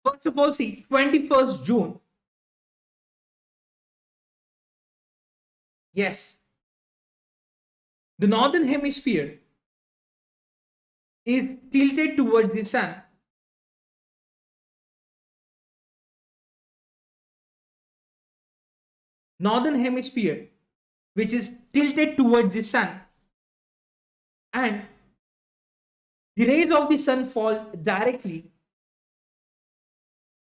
first of all, see 21st June. Yes, the northern hemisphere is tilted towards the sun. Northern hemisphere, which is tilted towards the sun, and the rays of the sun fall directly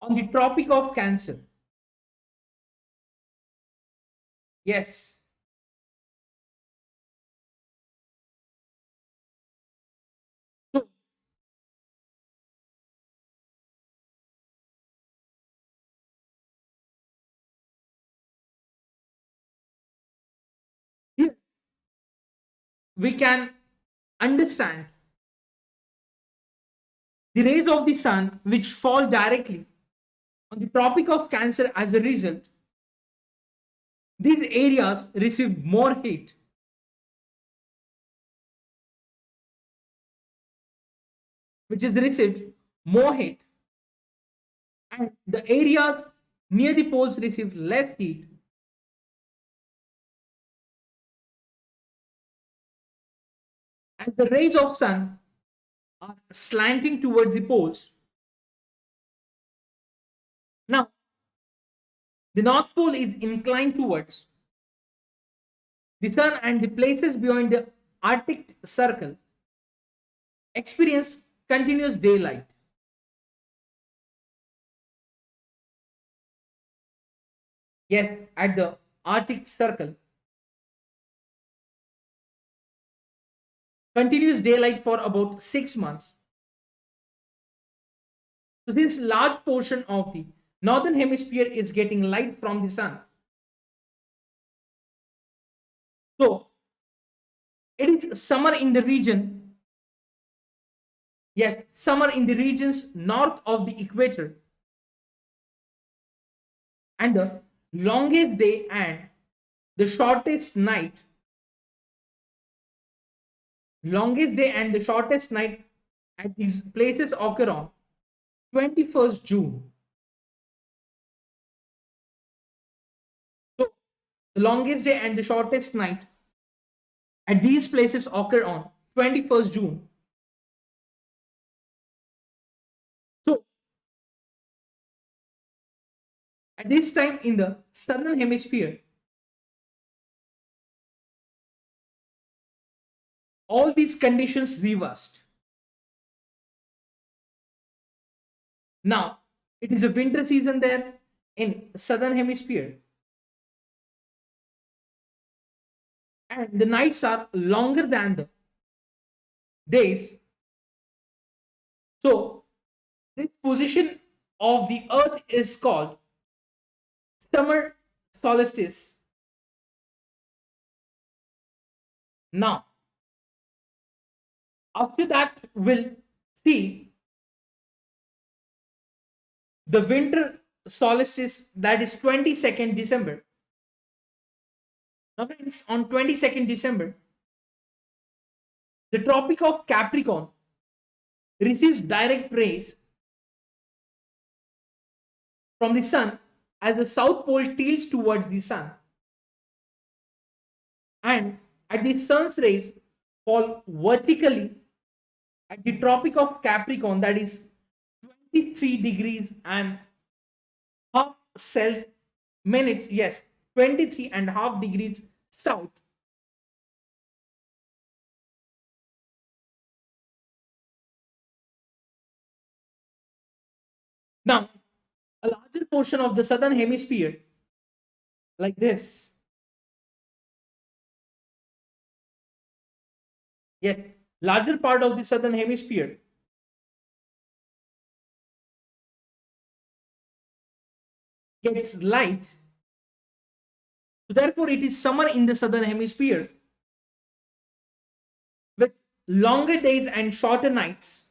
on the Tropic of Cancer. Yes. So, here we can understand the rays of the sun which fall directly on the Tropic of Cancer. As a result, these areas receive more heat, which is received more heat, and the areas near the poles receive less heat. As the rays of sun are slanting towards the poles. Now, the North Pole is inclined towards the sun, and the places beyond the Arctic Circle experience continuous daylight. Yes, at the Arctic Circle, continuous daylight for about 6 months. So, since large portion of the northern hemisphere is getting light from the sun, so it is summer in the region. Yes, summer in the regions north of the equator, and the longest day and the shortest night. Longest day and the shortest night at these places occur on 21st June. So, the longest day and the shortest night at these places occur on 21st June. So, at this time in the southern hemisphere, all these conditions reversed. Now, it is a winter season there in southern hemisphere, and the nights are longer than the days. So, this position of the earth is called summer solstice. Now, after that, we'll see the winter solstice, that is 22nd December. Now, friends, on 22nd December, the Tropic of Capricorn receives direct rays from the sun as the south pole tilts towards the sun, and at the sun's rays fall vertically at the Tropic of Capricorn, that is 23 degrees and half cell minutes, yes, 23 and a half degrees south. Now, a larger portion of the southern hemisphere, like this, yes, larger part of the southern hemisphere gets light. So therefore, it is summer in the southern hemisphere with longer days and shorter nights.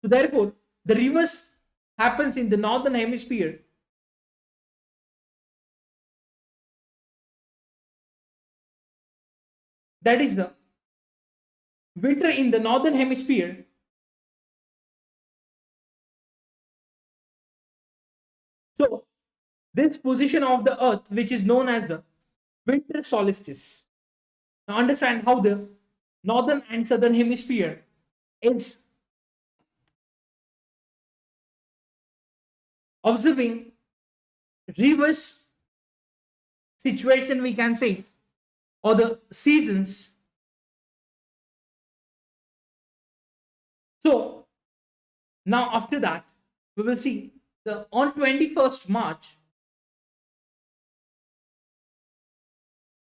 So therefore, the reverse happens in the northern hemisphere. That is the winter in the northern hemisphere. So this position of the earth, which is known as the winter solstice. Now understand how the northern and southern hemisphere is observing reverse situation, we can say, or the seasons. So now after that, we will see the on 21st March,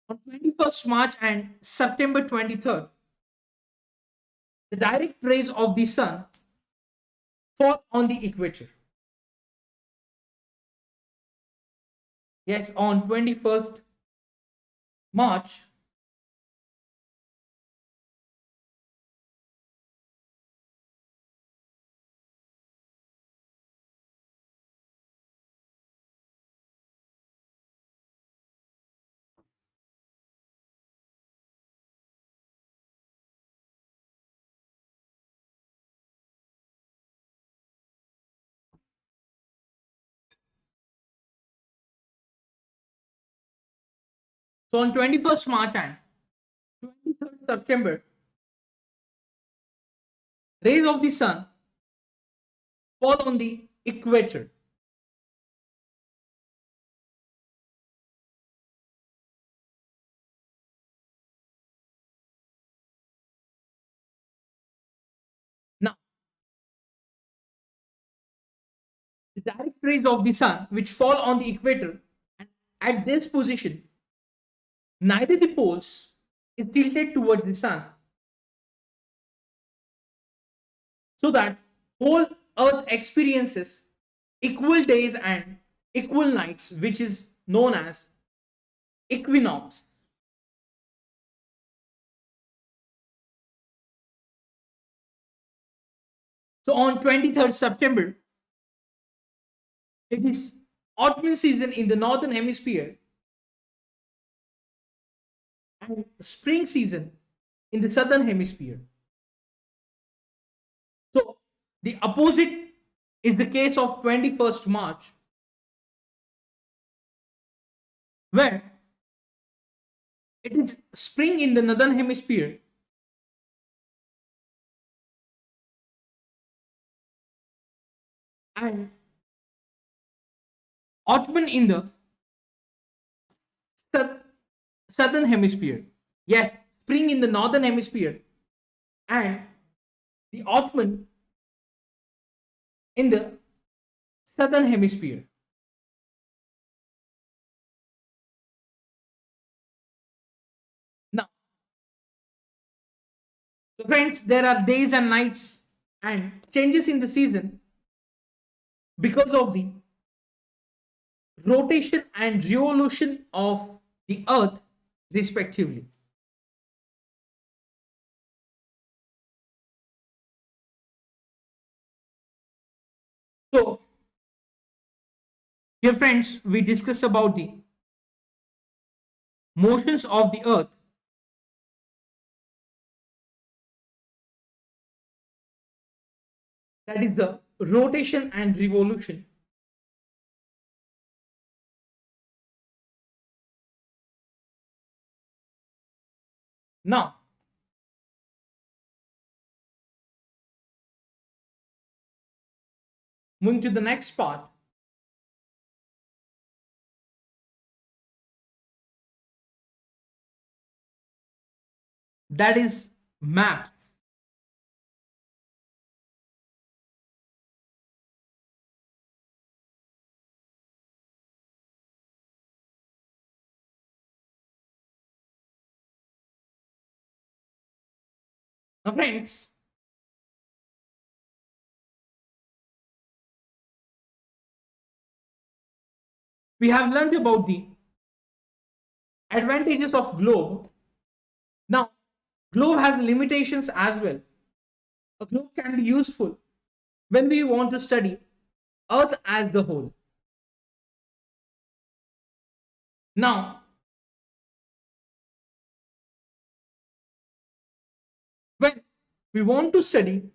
on 21st March and September 23rd, the direct rays of the sun fall on the equator. Yes, on 21st March, so on 21st March and 23rd September, rays of the sun fall on the equator. Now, the direct rays of the sun which fall on the equator, and at this position, neither the poles is tilted towards the sun, so that whole earth experiences equal days and equal nights, which is known as equinox. So on 23rd September, it is autumn season in the northern hemisphere and spring season in the southern hemisphere. So the opposite is the case of 21st March, where it is spring in the northern hemisphere and autumn in the southern hemisphere. Yes, spring in the northern hemisphere and the autumn in the southern hemisphere. Now, so friends, there are days and nights and changes in the season because of the rotation and revolution of the earth respectively. So, dear friends, we discuss about the motions of the earth, that is the rotation and revolution. Now, moving to the next part, that is maps. Now, friends, we have learned about the advantages of globe. Now, globe has limitations as well. A globe can be useful when we want to study earth as the whole. Now, when we want to study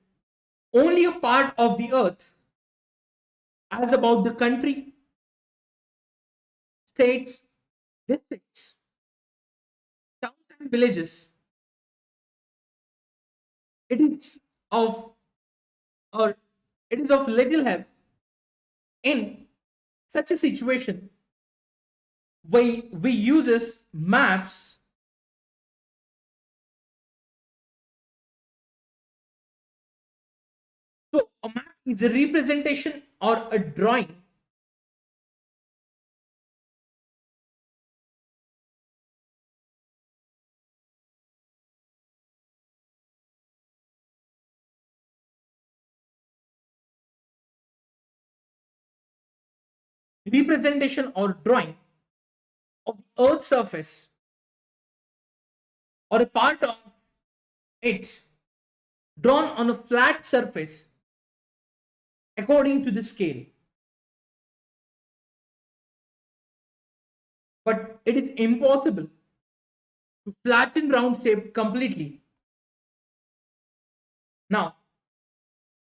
only a part of the earth, as about the country, states, districts, towns and villages, it is of or it is of little help in such a situation. We uses maps So a map is a representation or a drawing representation or drawing of the earth's surface or a part of it drawn on a flat surface according to the scale. But it is impossible to flatten round shape completely. Now,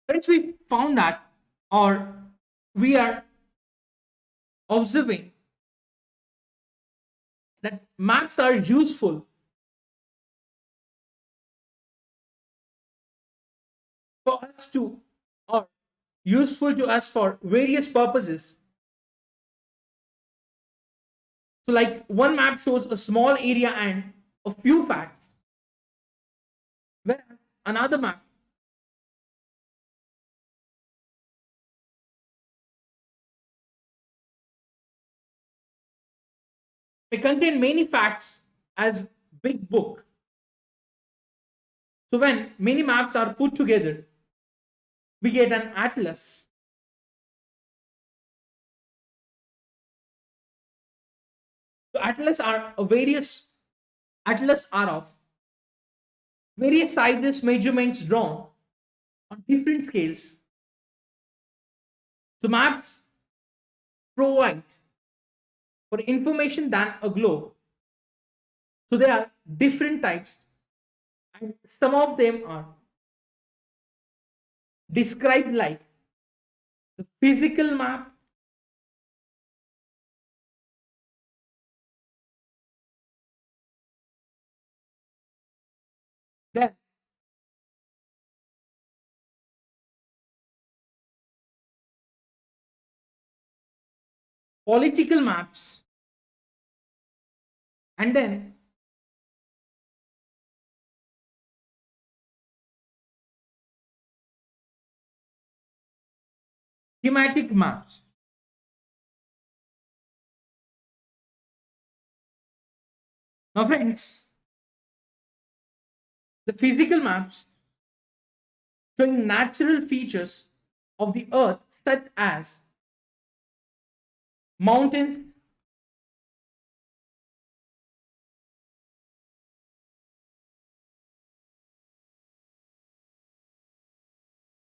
friends, we found that, or we are observing that maps are useful for us to, or useful to us for various purposes. So, like one map shows a small area and a few facts, whereas another map may contain many facts as big book. So, when many maps are put together, we get an atlas. So, atlas are of various sizes, measurements drawn on different scales. So, maps provide for information than a globe. So there are different types, and some of them are described like the physical map, then political maps, and then thematic maps. Now, friends, the physical maps showing natural features of the earth, such as mountains,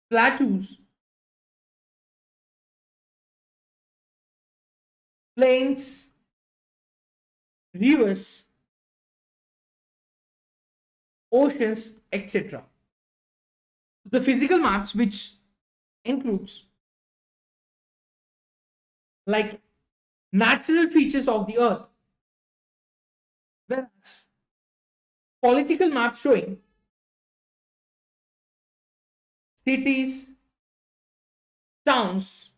plateaus, plains, rivers, oceans, etc. The physical maps, which includes like natural features of the earth, whereas political maps showing cities, towns,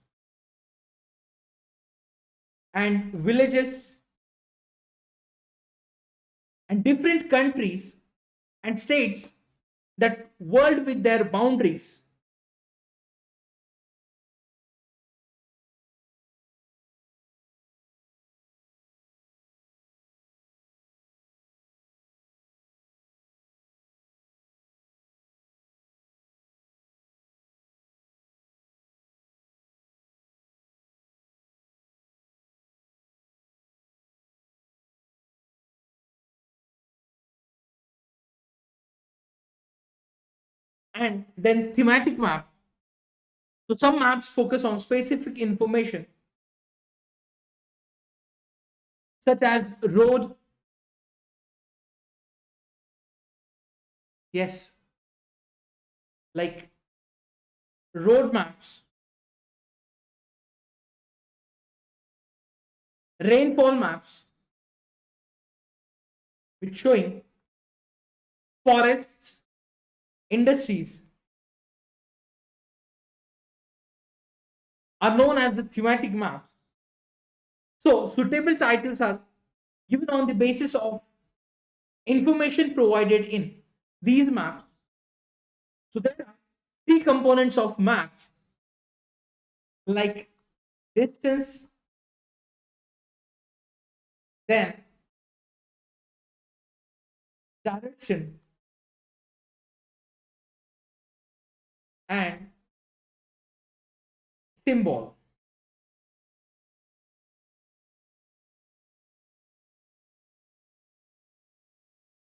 and villages, and different countries and states that world with their boundaries. And then thematic map. So some maps focus on specific information such as road, yes, like road maps, rainfall maps, which showing forests, industries, are known as the thematic maps. So suitable titles are given on the basis of information provided in these maps. So there are three components of maps like distance, then direction, and symbol.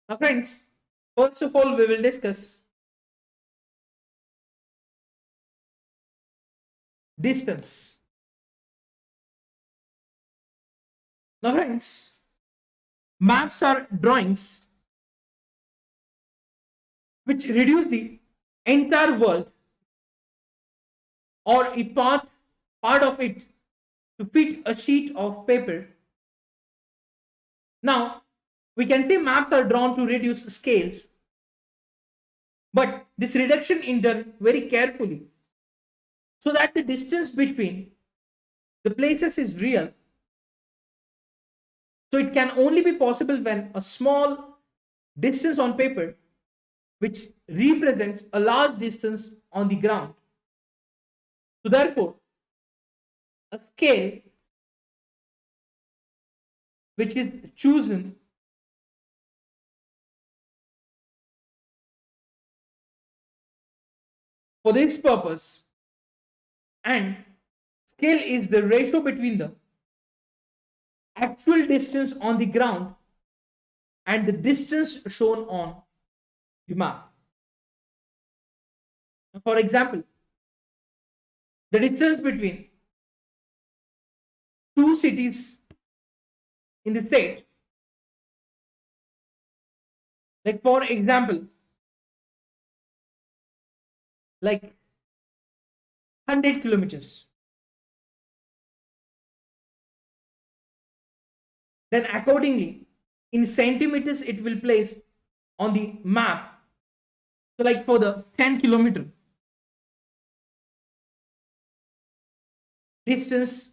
Now, friends, first of all, we will discuss distance. Now, friends, maps are drawings which reduce the entire world or a part of it to fit a sheet of paper. Now, we can say maps are drawn to reduce scales, But this reduction is done very carefully so that the distance between the places is real. So it can only be possible when a small distance on paper, which represents a large distance on the ground. So therefore, a scale which is chosen for this purpose, and scale is the ratio between the actual distance on the ground and the distance shown on the map. For example, the distance between two cities in the state, like for example, like 100 kilometers. Then accordingly, in centimeters, it will place on the map. So like for the 10-kilometer distance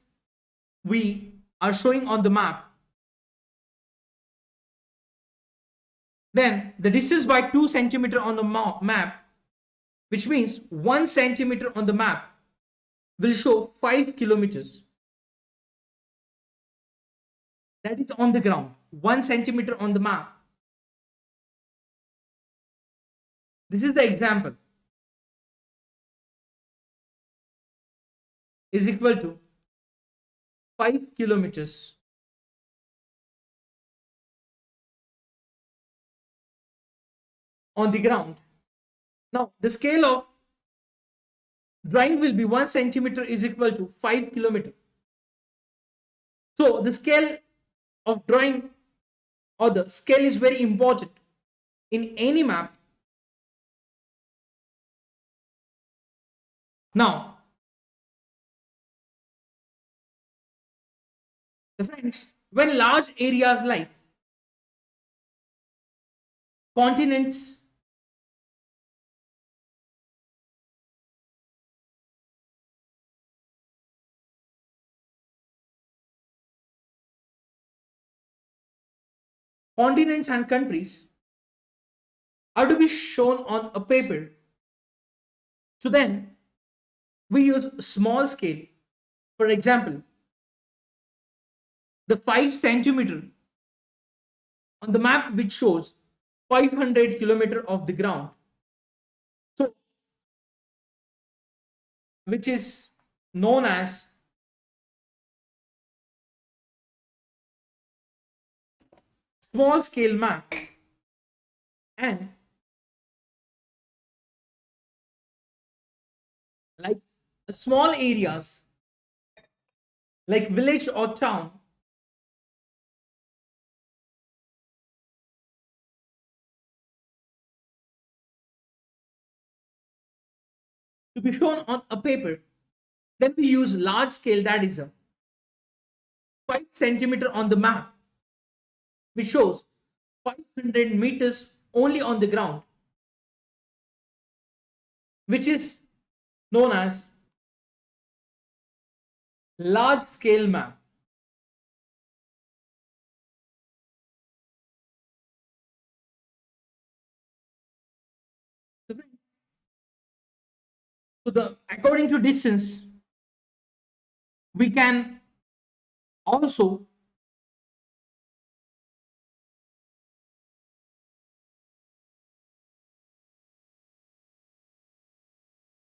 we are showing on the map, then the distance by 2 centimeter on the map, which means 1 centimeter on the map, will show 5 kilometers. That is on the ground, 1 centimeter on the map. This is the example. Is equal to 5 kilometers on the ground. Now, the scale of drawing will be 1 centimeter is equal to 5 kilometers. So, the scale of drawing or the scale is very important in any map. Now, friends, when large areas like continents, and countries are to be shown on a paper, so then we use small scale. For example, the 5 centimeter on the map which shows 500 kilometer of the ground, so which is known as small scale map, and like small areas like village or town to be shown on a paper, then we use large scale, that is a 5 centimeter on the map, which shows 500 meters only on the ground, which is known as large scale map. So the according to distance, we can also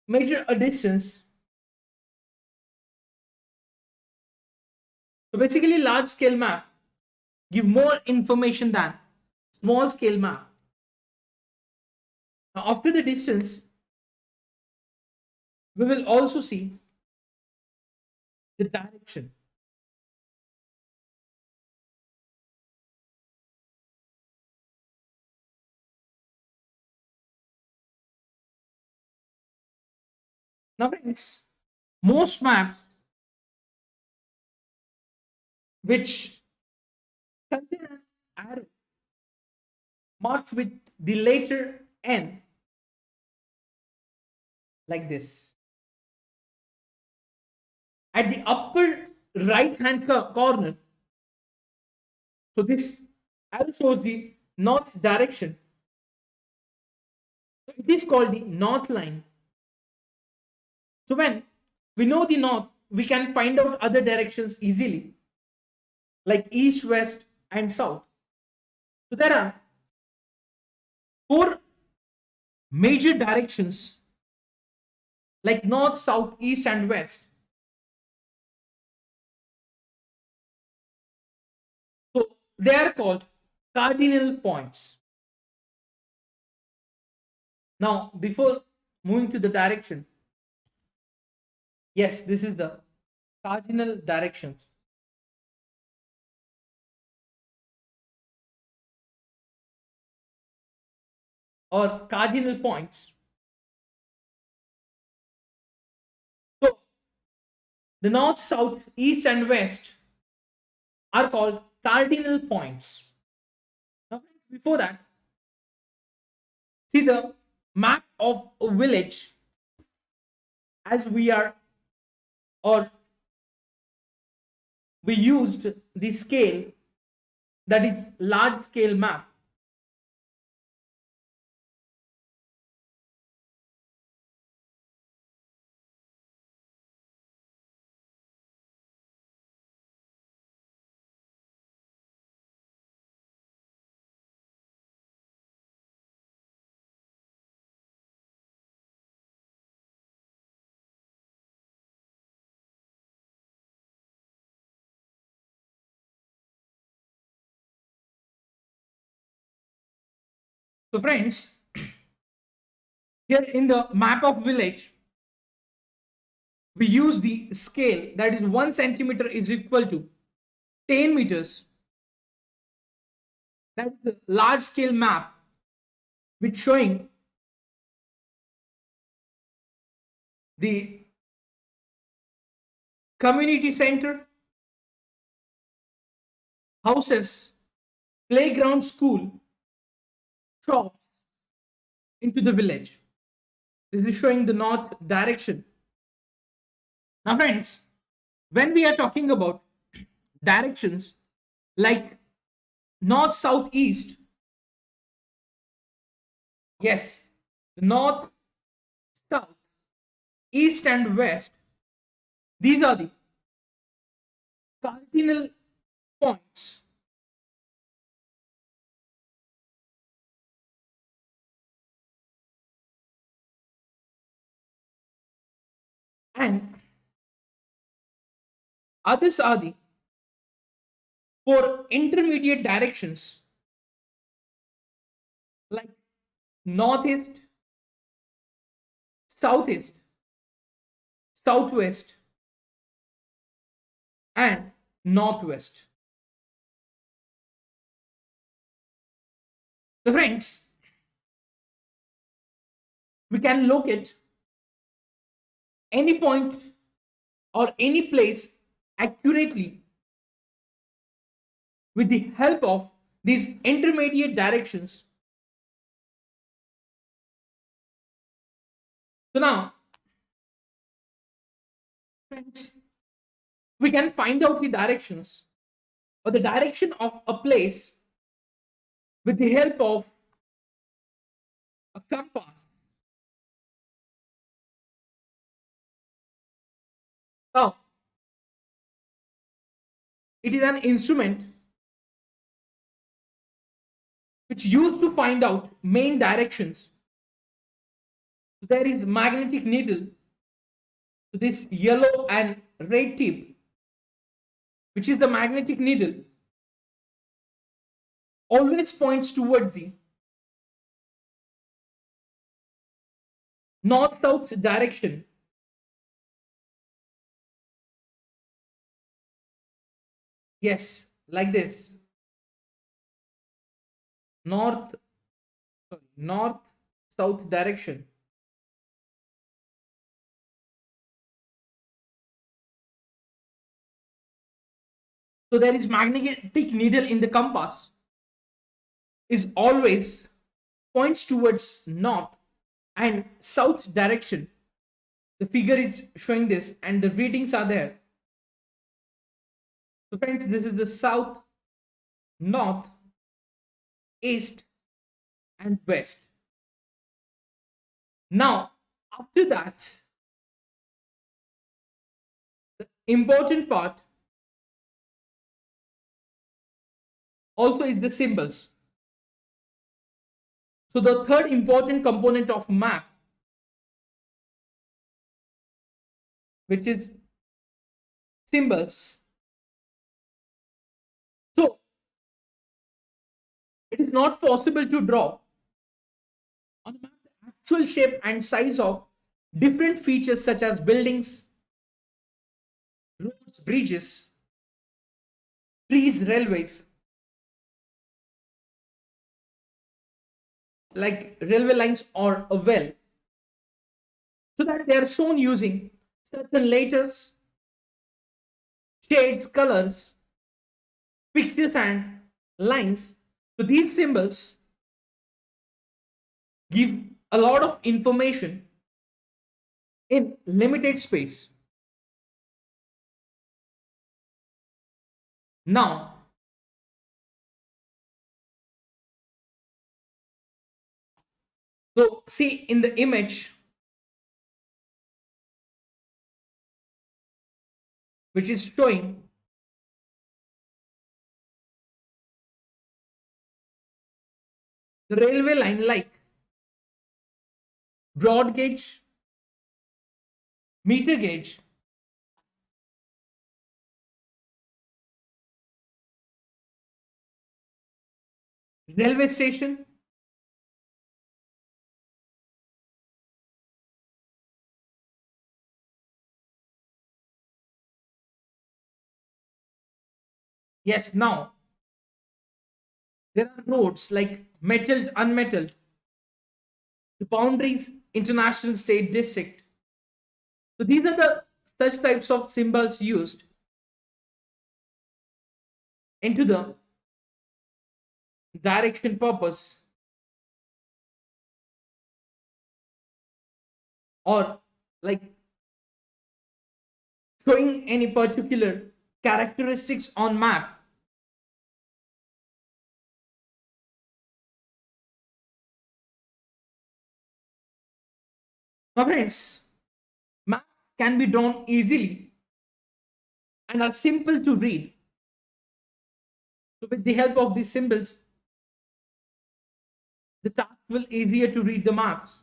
measure a distance. So basically, large scale map give more information than small scale map. Now, after the distance, we will also see the direction. Now, friends, most maps which contain an arrow marked with the letter N like this. At the upper right hand corner, so this arrow shows the north direction. It is called the north line. So when we know the north, we can find out other directions easily, like east, west, and south. So there are four major directions like north, south, east, and west. So they are called cardinal points. Now, before moving to the direction, yes, this is the cardinal directions. Or cardinal points. So, the north, south, east, and west are called cardinal points. Now, before that, see the map of a village as we are, or we used the scale, that is large scale map. So friends, here in the map of village, we use the scale, that is 1 centimeter is equal to 10 meters. That is the large scale map which showing the community center, houses, playground, school, shops into the village. This is showing the north direction. Now friends, when we are talking about directions like north, south, east, yes, north, south, east, and west, these are the cardinal points. And others are the four intermediate directions like northeast, southeast, southwest, and northwest. So friends, we can locate any point or any place accurately with the help of these intermediate directions. So now, friends, we can find out the directions or the direction of a place with the help of a compass. Now, it is an instrument which used to find out main directions. So there is magnetic needle, so this yellow and red tip, which is the magnetic needle, always points towards the north-south direction. Yes, like this. North-south direction. So there is magnetic needle in the compass is always points towards north and south direction. The figure is showing this and the readings are there. So friends, this is the south, north, east and west. Now, after that, the important part also is the symbols. So the third important component of map, which is symbols. So it is not possible to draw on a map the actual shape and size of different features such as buildings, roads, bridges, trees, railways, like railway lines or a well, so that they are shown using certain letters, shades, colors, pictures and lines. So these symbols give a lot of information in limited space. Now, so see in the image which is showing the railway line like broad gauge, meter gauge, railway station, yes, now there are roads like metalled, unmetalled, the boundaries, international, state, district. So these are the such types of symbols used into the direction purpose or like showing any particular characteristics on map. Now friends, maps can be drawn easily and are simple to read. So with the help of these symbols, the task will easier to read the maps.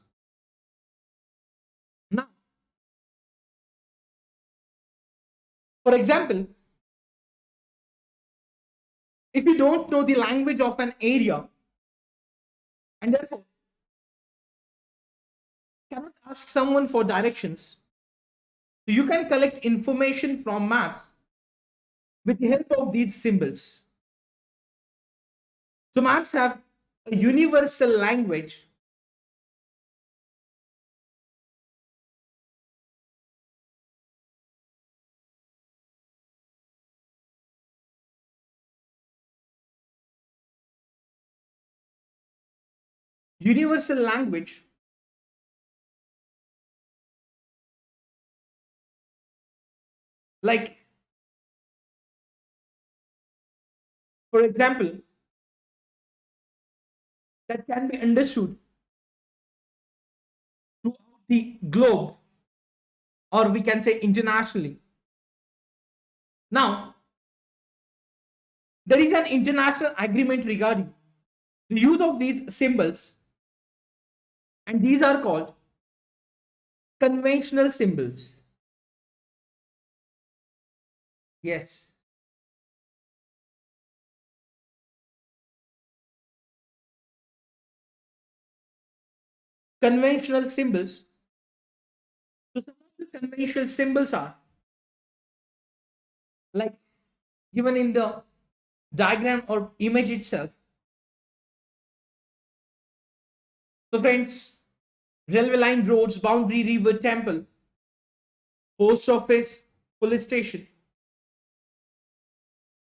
Now, for example, if you don't know the language of an area and therefore cannot ask someone for directions, so you can collect information from maps with the help of these symbols. So maps have a universal language universal language like, for example, that can be understood throughout the globe or we can say internationally. Now, there is an international agreement regarding the use of these symbols, and these are called conventional symbols. Yes. Conventional symbols. So some of the conventional symbols are like given in the diagram or image itself. So friends, railway line, roads, boundary, river, temple, post office, police station,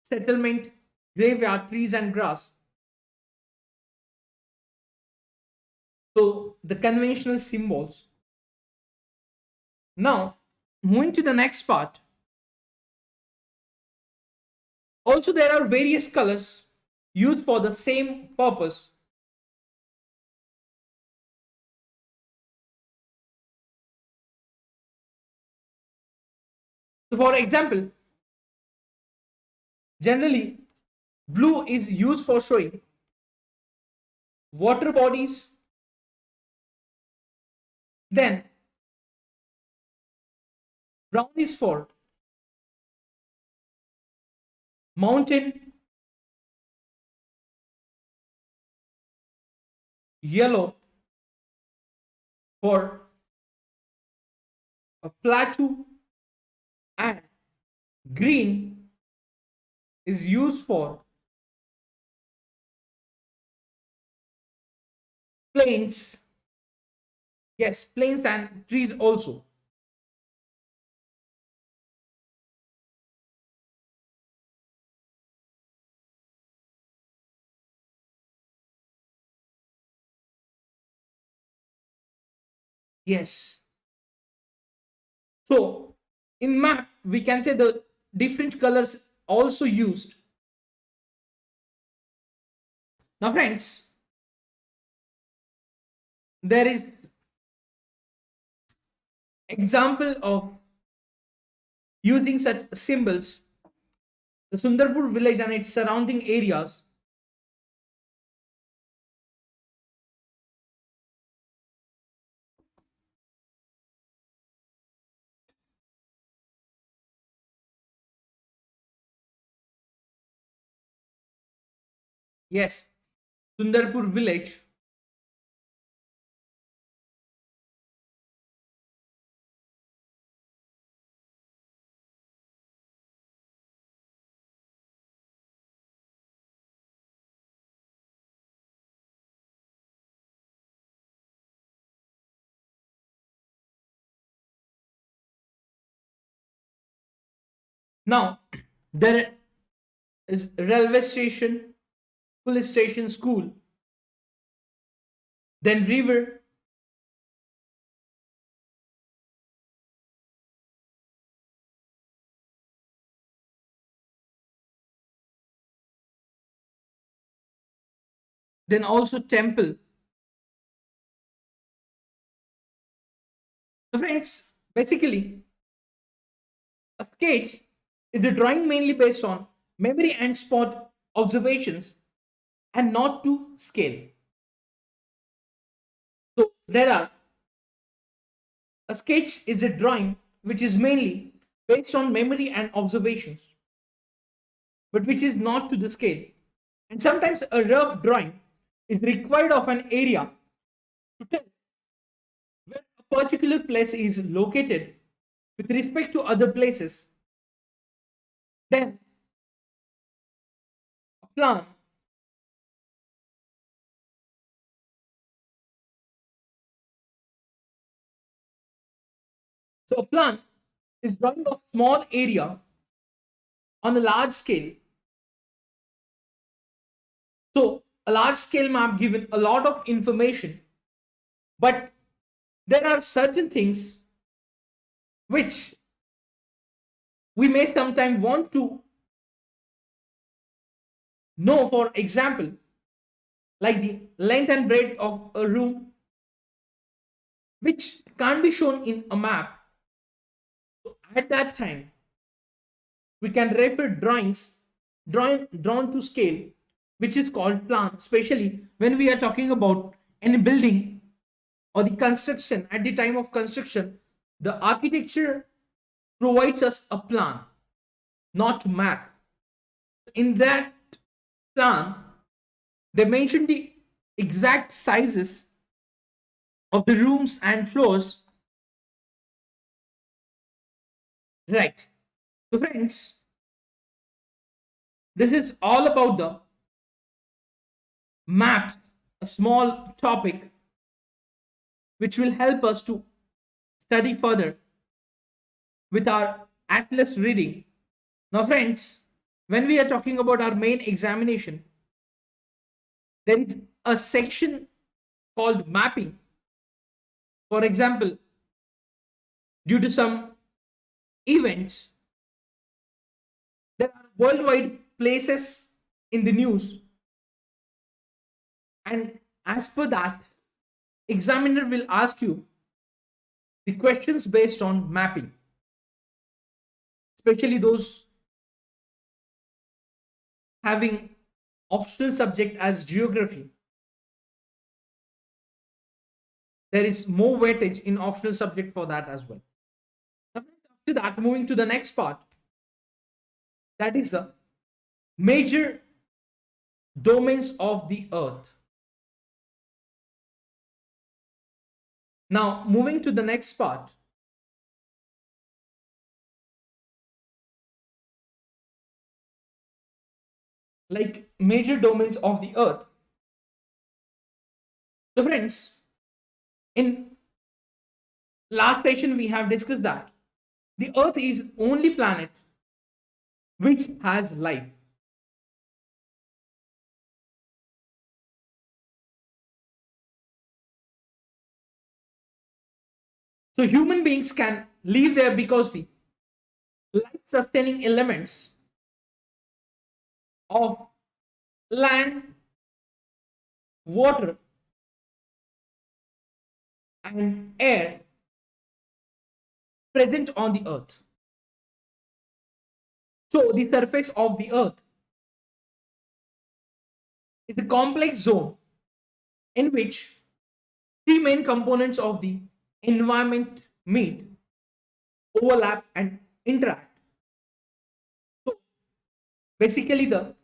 settlement, graveyard, trees and grass. So the conventional symbols Now, moving to the next part. Also, there are various colors used for the same purpose. So, for example, generally, blue is used for showing water bodies. Then, brown is for mountain, yellow for a plateau, and green is used for plains. Yes, plains and trees also. Yes. So in map, we can say the different colors also used. Now, friends, there is example of using such symbols. The Sundarpur village and its surrounding areas. Yes, Sundarpur village. Now, there is railway station, police station, school, then river, then also temple. So friends, basically, a sketch is a drawing mainly based on memory and spot observations and not to scale. So there are a sketch is a drawing which is mainly based on memory and observations, but which is not to the scale. And sometimes a rough drawing is required of an area to tell where a particular place is located with respect to other places. Then a plan. So a plan is drawing of small area on a large scale. So a large scale map given a lot of information, but there are certain things which we may sometimes want to know. For example, like the length and breadth of a room, which can't be shown in a map. So at that time, we can refer drawings drawn to scale, which is called plan, especially when we are talking about any building or the construction. At the time of construction, the architecture provides us a plan, not map. In that plan, they mention the exact sizes of the rooms and floors. Right. So friends, this is all about the maps, a small topic which will help us to study further with our atlas reading. Now, friends, when we are talking about our main examination, there is a section called mapping. For example, due to some events. There are worldwide places in the news, and as per that, examiner will ask you the questions based on mapping, especially those having optional subject as geography. There is more weightage in optional subject for that as well. After that, moving to the next part, that is the major domains of the earth. Now, moving to the next part, like major domains of the earth. So friends, in last session we have discussed that the earth is only planet which has life. So human beings can live there because the life sustaining elements of land, water, and air present on the earth. So the surface of the earth is a complex zone in which three main components of the environment meet, overlap, and interact. So basically, the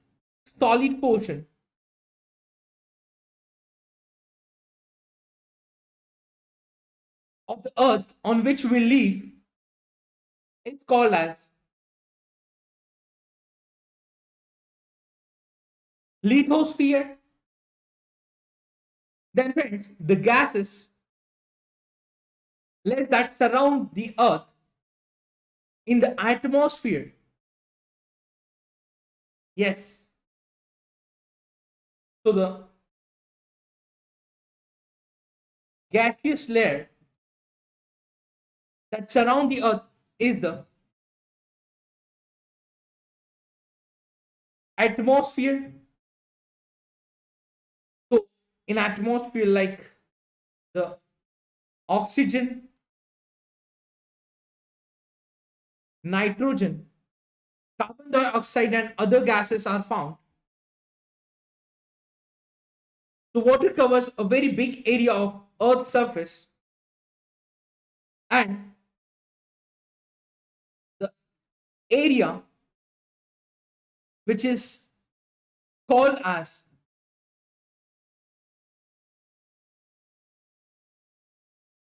solid portion of the earth on which we live is called as lithosphere. Then friends, the gases that surround the earth in the atmosphere. Yes. So the gaseous layer that surround the earth is the atmosphere. So in atmosphere, like the oxygen, nitrogen, carbon dioxide, and other gases are found. The water covers a very big area of Earth's surface, and the area which is called as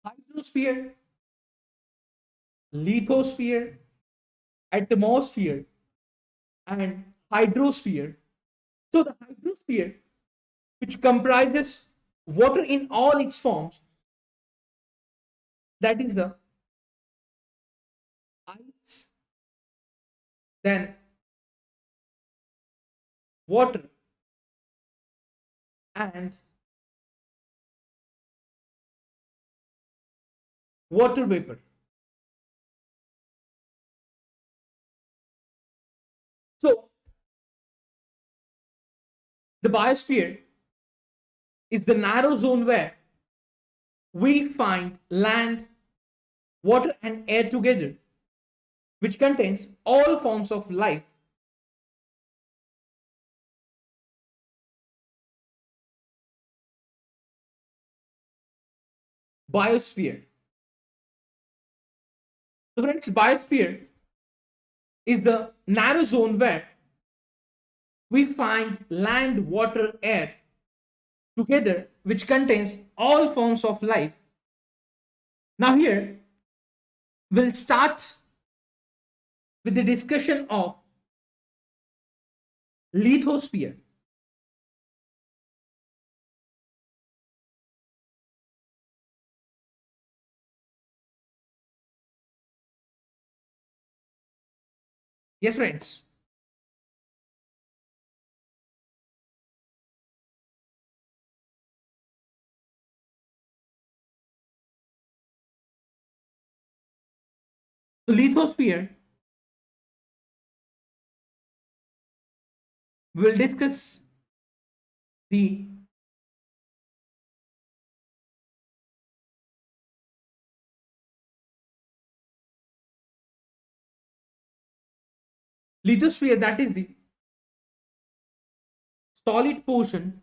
hydrosphere, lithosphere, atmosphere, and hydrosphere. So the hydrosphere, which comprises water in all its forms, that is the ice, then water, and water vapor. So the biosphere is the narrow zone where we find land, water, and air together, which contains all forms of life. Biosphere. So friends, biosphere is the narrow zone where we find land, water, air together, which contains all forms of life. Now here, we'll start with the discussion of lithosphere. Yes, friends. Lithosphere, we will discuss the lithosphere, that is the solid portion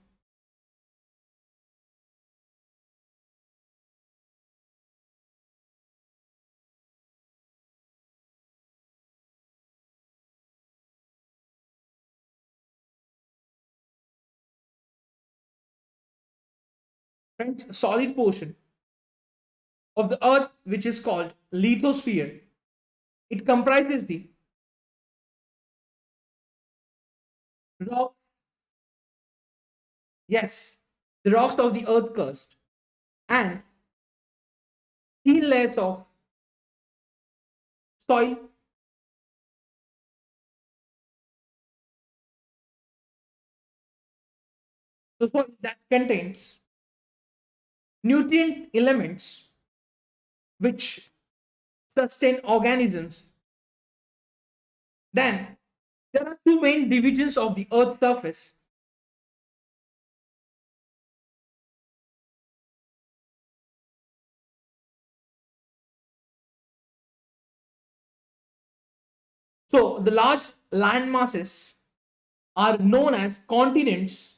friends, solid portion of the earth which is called lithosphere. It comprises the rocks, yes, the rocks of the earth crust and thin layers of soil, the soil that contains nutrient elements which sustain organisms. Then there are two main divisions of the earth's surface. So the large land masses are known as continents,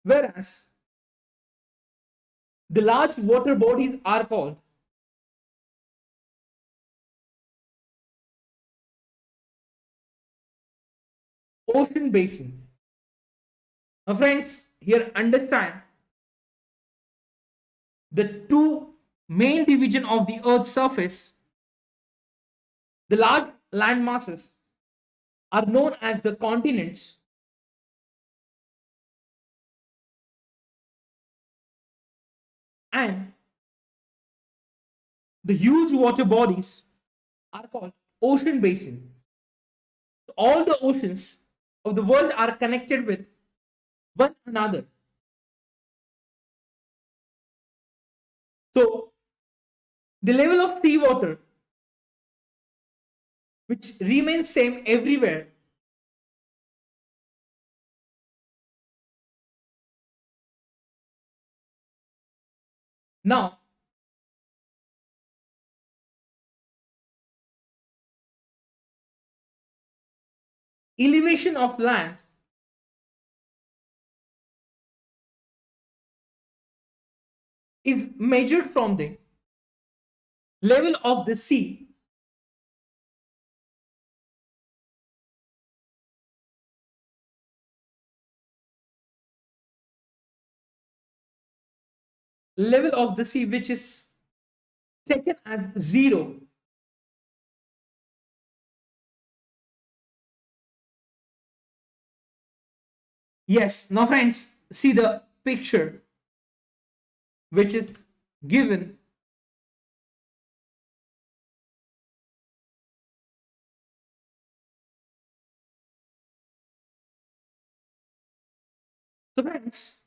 whereas the large water bodies are called ocean basins. Now, friends, here understand the two main division of the Earth's surface. The large land masses are known as the continents, and the huge water bodies are called ocean basins. All the oceans of the world are connected with one another. So the level of seawater, which remains same everywhere, now elevation of land is measured from the level of the sea which is taken as zero. Yes, now friends, see the picture which is given. So friends,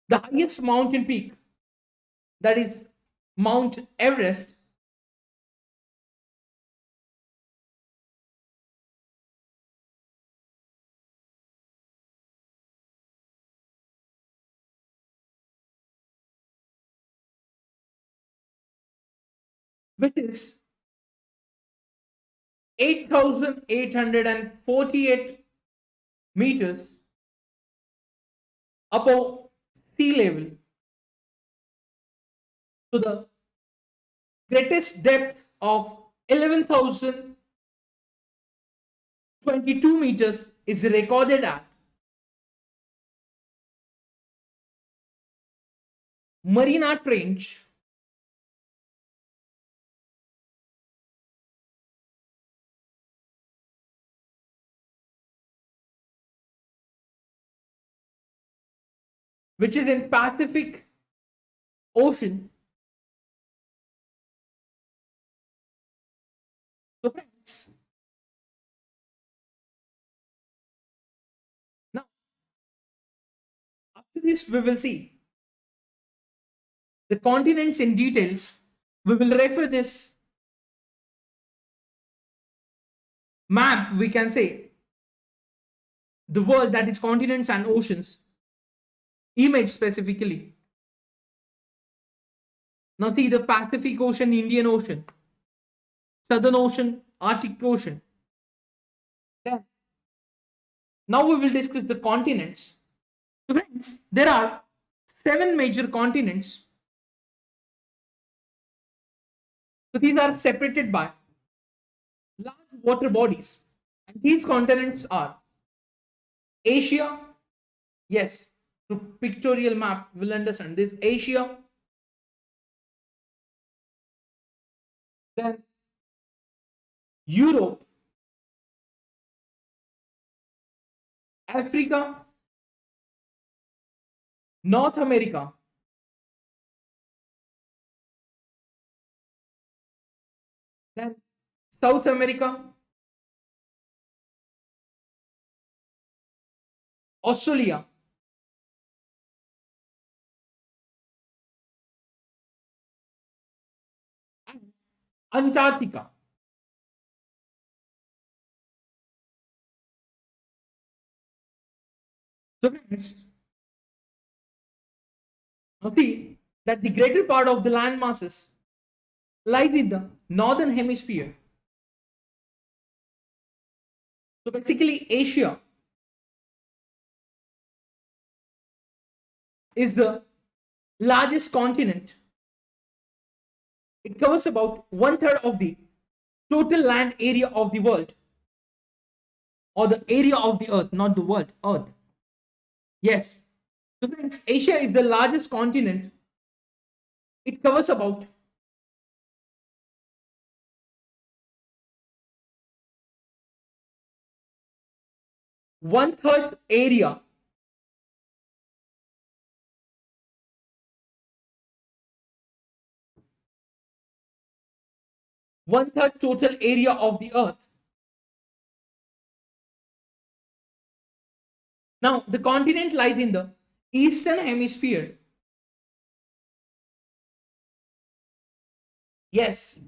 the highest mountain peak, that is Mount Everest, which is 8,848 meters above sea level, to the greatest depth of 11,022 meters is recorded at Marina Trench, which is in Pacific Ocean. So friends, This we will see the continents in details. We will refer this map, we can say, the world, that is continents and oceans, image specifically. Now see the Pacific Ocean, Indian Ocean, Southern Ocean, Arctic Ocean. Then, now we will discuss the continents. So friends, there are 7 major continents. So these are separated by large water bodies. And these continents are Asia. Yes, through pictorial map we'll understand this. Asia, then Europe, Africa, North America, then South America, Australia, and Antarctica. So friends, now see that the greater part of the land masses lies in the northern hemisphere. So basically Asia is the largest continent. It covers about 1/3 of the total land area of the world, or the area of the earth, not the world, earth. Yes. So friends, Asia is the largest continent. It covers about 1/3 area total area of the earth. Now the continent lies in the eastern hemisphere. Yes,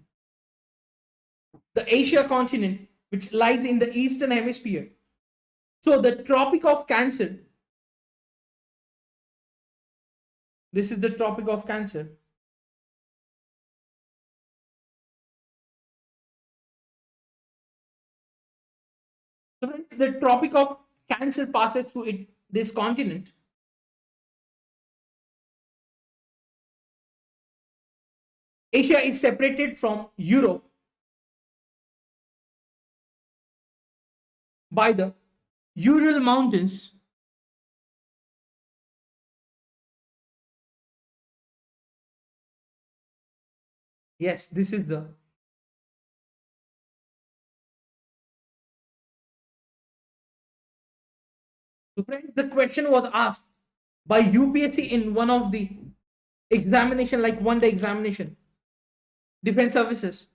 the Asia continent, which lies in the eastern hemisphere. So the Tropic of Cancer, this is the Tropic of Cancer. So friends, the Tropic of Cancer passes through this continent. Asia is separated from Europe by the Ural Mountains. Yes, this is the So friends, the question was asked by UPSC in one of the examination, like one day examination, defense services,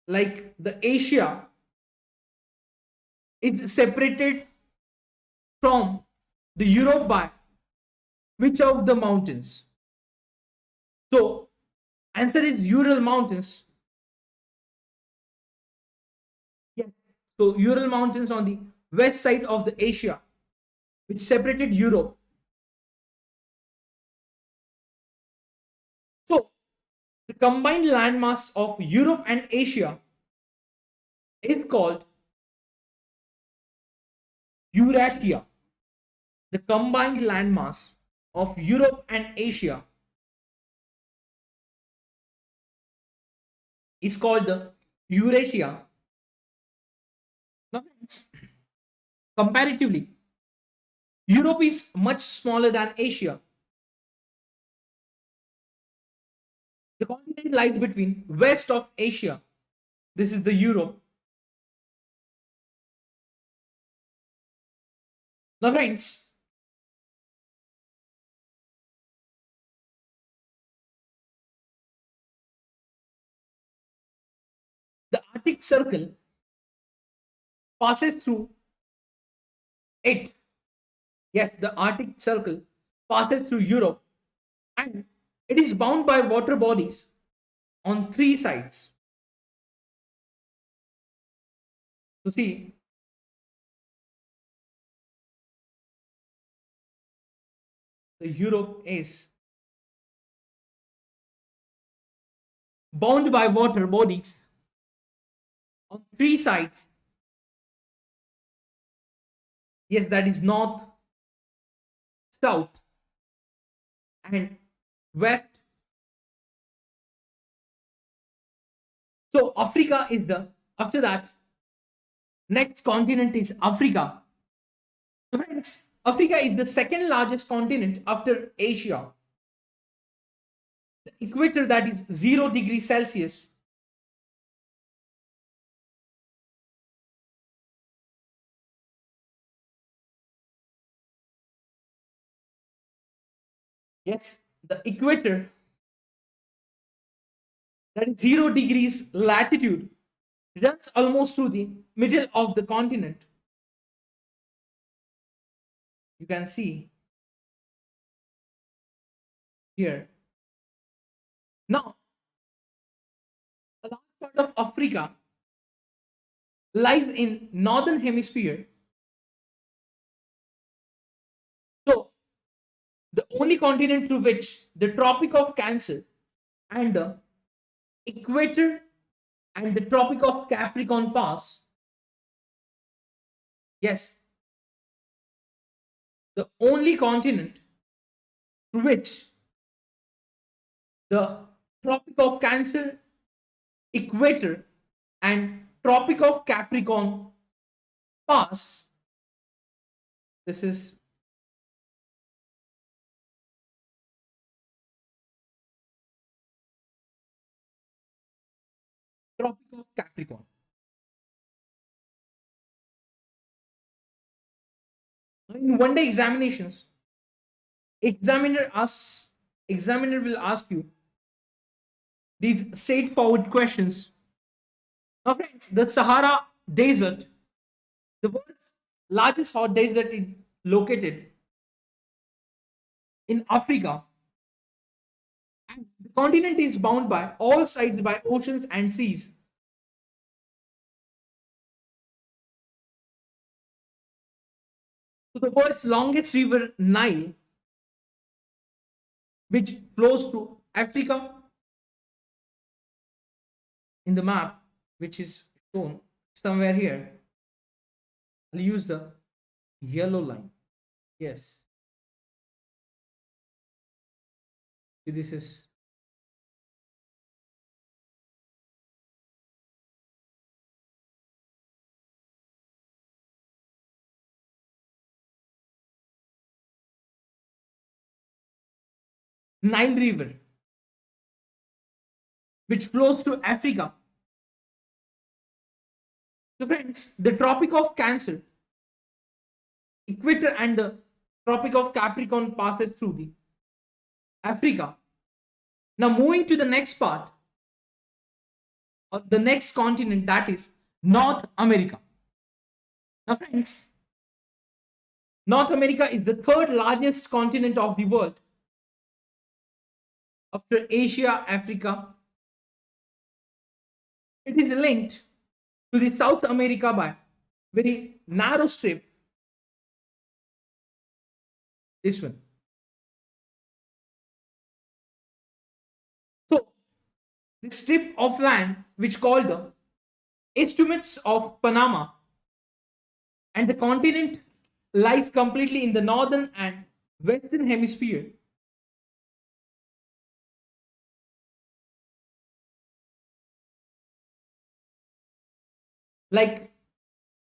like the Asia is separated from the Europe by which of the mountains? So answer is Ural Mountains. Yes. So Ural Mountains on the west side of the Asia, which separated Europe. So the combined landmass of Europe and Asia is called Eurasia. The combined landmass of Europe and Asia is called the Eurasia. Now, comparatively, Europe is much smaller than Asia. The continent lies between west of Asia. This is the Europe. Now friends, the Arctic Circle passes through it. Yes, the Arctic Circle passes through Europe, and it is bound by water bodies on three sides. So see, the Europe is bound by water bodies on three sides. Yes, that is north, south, and west. So Africa is the, after that, next continent is Africa. Friends, Africa is the second largest continent after Asia. The equator, that is 0 degrees Celsius. Yes, the equator, that is 0 degrees latitude, runs almost through the middle of the continent. You can see here. Now, a large part of Africa lies in northern hemisphere. So, the only continent through which the Tropic of Cancer and the equator and the Tropic of Capricorn pass. Yes, the only continent through which the Tropic of Cancer, equator, and Tropic of Capricorn pass. This is Tropic of Capricorn. In one day examinations, examiner will ask you these straightforward questions. Now, friends, the Sahara Desert, the world's largest hot desert, is located in Africa. And the continent is bound by all sides by oceans and seas. So the world's longest river, Nile, which flows through Africa in the map, which is shown somewhere here. I'll use the yellow line. Yes. See, this is Nile River, which flows through Africa. So friends, the Tropic of Cancer, equator, and the Tropic of Capricorn passes through the Africa. Now moving to the next part, or the next continent, that is North America. Now friends, North America is the third largest continent of the world after Asia, Africa. It is linked to the South America by very narrow strip. This one. So, the strip of land which called the Isthmus of Panama, and the continent lies completely in the northern and western hemisphere. Like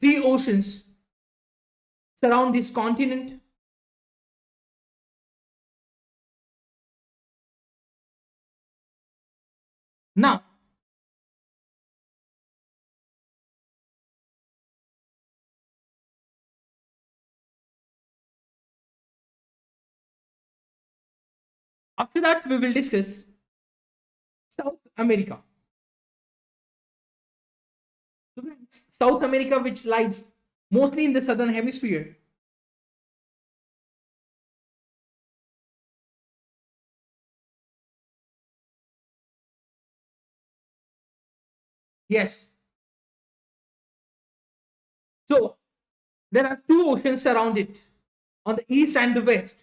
three oceans surround this continent. Now, after that, we will discuss South America. So friends, South America, which lies mostly in the southern hemisphere, Yes. So there are two oceans around it on the east and the west.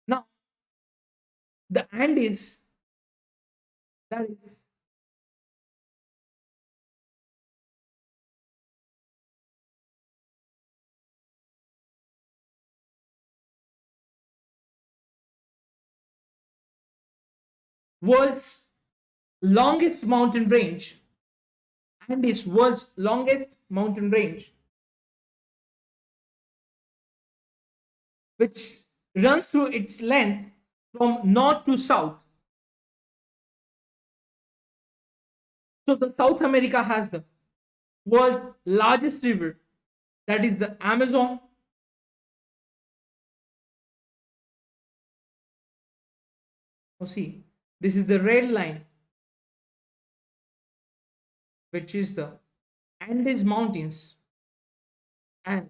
Now, the Andes, that is world's longest mountain range, Andes, world's longest mountain range, which runs through its length from north to south. So the South America has the world's largest river, that is the Amazon. Oh, see, this is the red line, which is the Andes Mountains and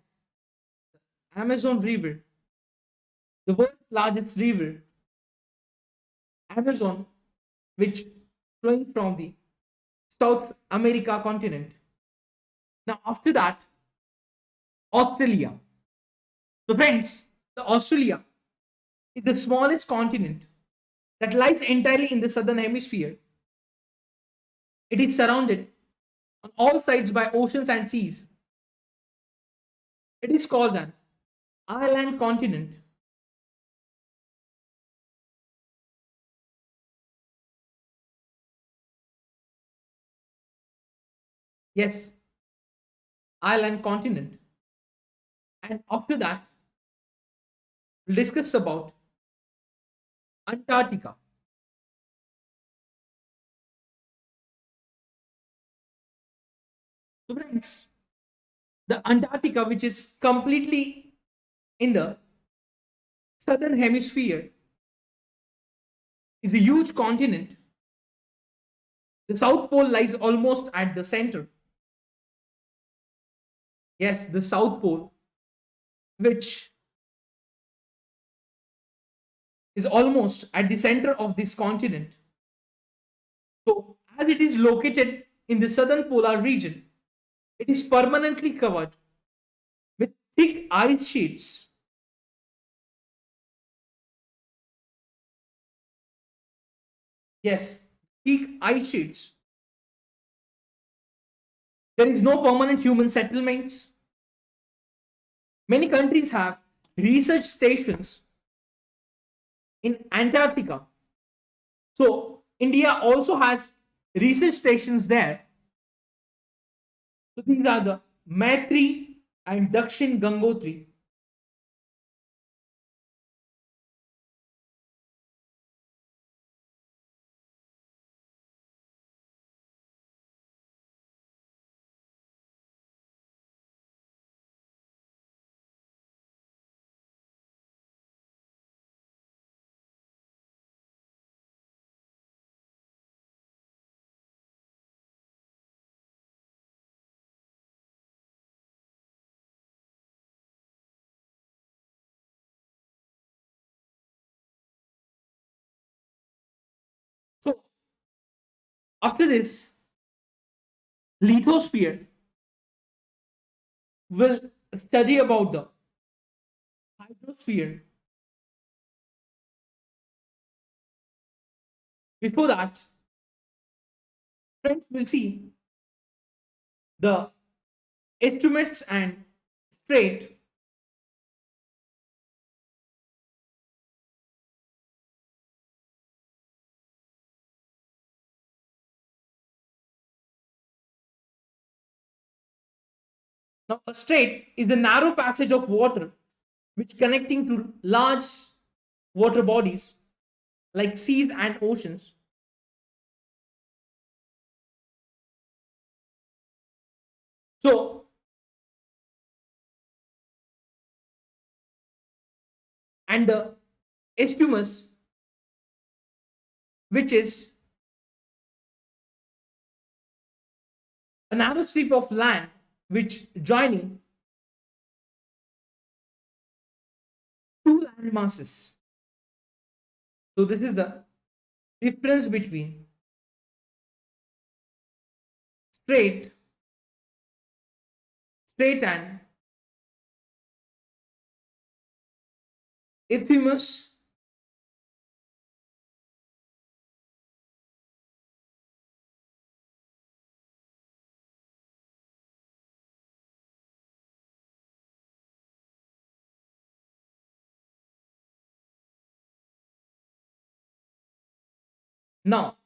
Amazon River, the world's largest river, Amazon, which flowing from the South America continent. Now, after that, Australia. So, friends, the Australia is the smallest continent that lies entirely in the southern hemisphere. It is surrounded on all sides by oceans and seas. It is called an island continent. Yes, island continent. And after that, we'll discuss about Antarctica. So, friends, the Antarctica, which is completely in the southern hemisphere, is a huge continent. The South Pole lies almost at the center. Yes, the South Pole, which is almost at the center of this continent. So, as it is located in the southern polar region, it is permanently covered with thick ice sheets. Yes, thick ice sheets. There is no permanent human settlements. Many countries have research stations in Antarctica. So, India also has research stations there. So, these are the Maitri and Dakshin Gangotri. So, after this, Lithosphere will study about the Hydrosphere. Before that, friends will see the estimates and strait. Now, a strait is the narrow passage of water which connecting to large water bodies like seas and oceans. So, and the isthmus, which is a narrow strip of land which joining two land masses. So this is the difference between straight, straight and isthmus. Now,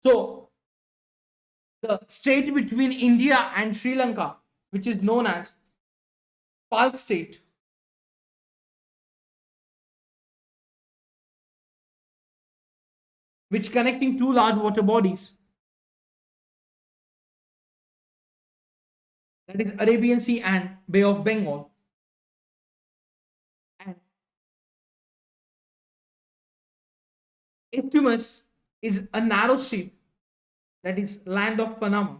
so the strait between India and Sri Lanka, which is known as Palk Strait, which connecting two large water bodies, that is Arabian Sea and Bay of Bengal. And isthmus is a narrow strip, that is land of Panama.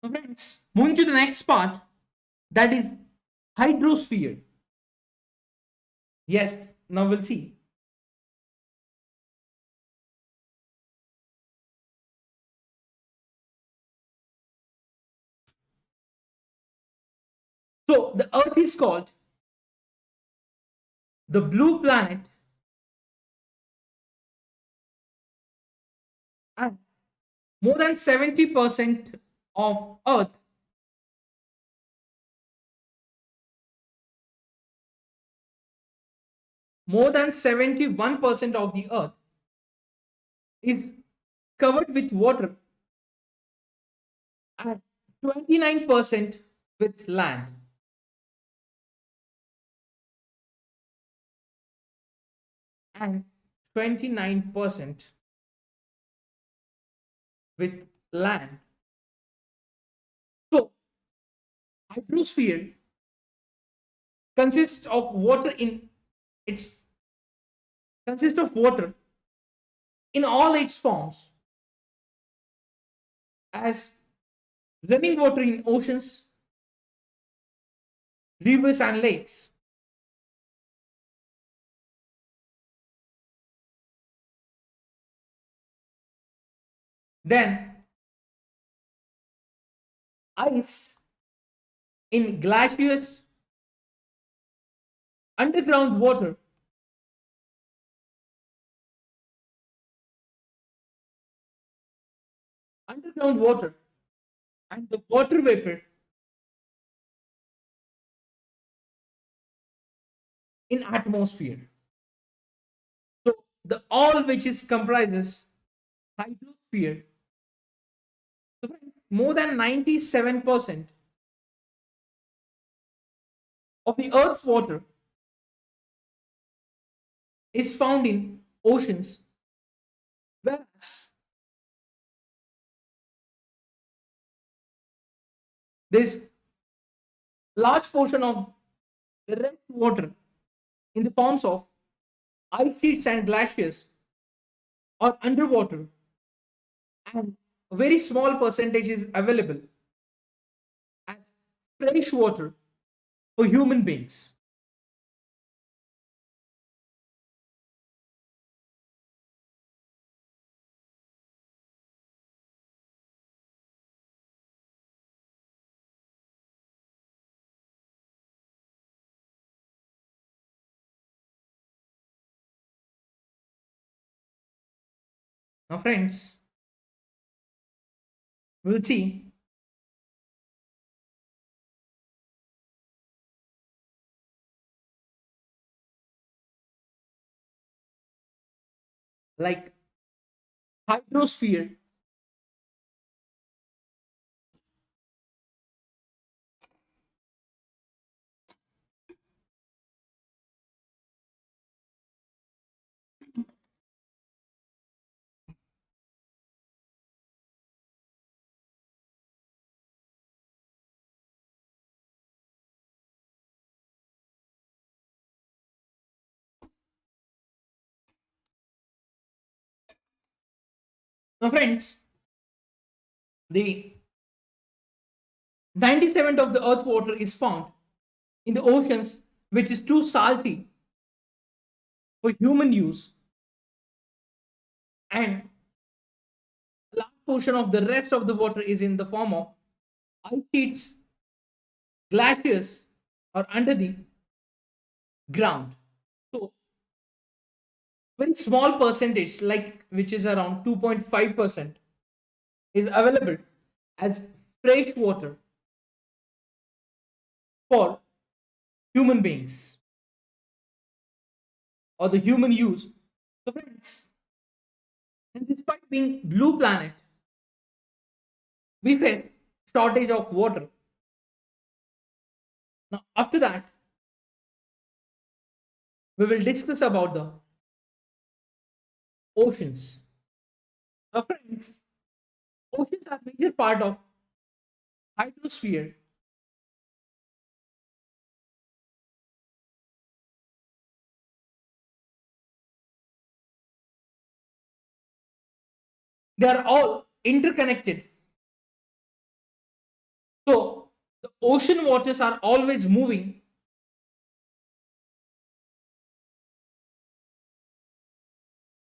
Now friends, moving to the next part, that is hydrosphere. Yes, now we'll see. So the Earth is called the blue planet, and more than 70% of Earth more than 71% of the Earth is covered with water and 29% with land. And 29% with land. So, hydrosphere consists of water in its consists of water in all its forms, as running water in oceans, rivers and lakes. Then ice in glaciers, underground water, and the water vapor in atmosphere. So the all which is comprises hydrosphere. So friends, more than 97% of the Earth's water is found in oceans, whereas this large portion of the rest water in the forms of ice sheets and glaciers or underwater, and a very small percentage is available as fresh water for human beings. Now friends, we'll see like hydrosphere. Now, friends, the 97% of the Earth's water is found in the oceans, which is too salty for human use, and a large portion of the rest of the water is in the form of ice sheets, glaciers, or under the ground. So, very small percentage, like which is around 2.5%, is available as fresh water for human beings or the human use. So, friends, and despite being blue planet, we face shortage of water. Now, after that, we will discuss about the oceans. Now, friends, oceans are major part of hydrosphere. They are all interconnected. So the ocean waters are always moving.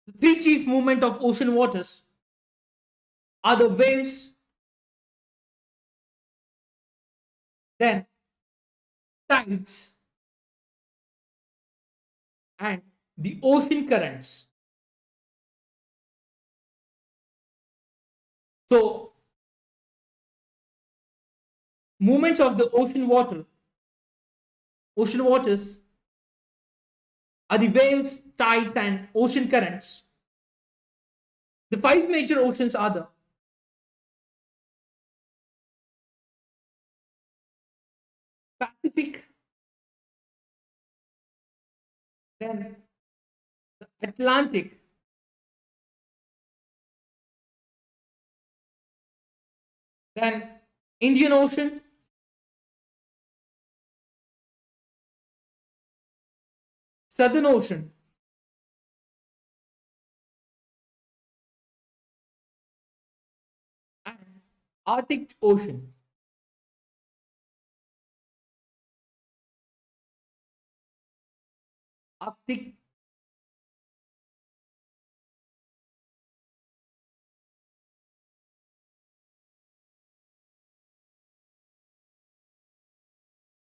The three chief movement of ocean waters are the waves, then tides, and the ocean currents. So movements of the ocean waters are the waves, tides, and ocean currents. The five major oceans are the Pacific, then the Atlantic, then Indian Ocean, Southern Ocean, and Arctic Ocean. Arctic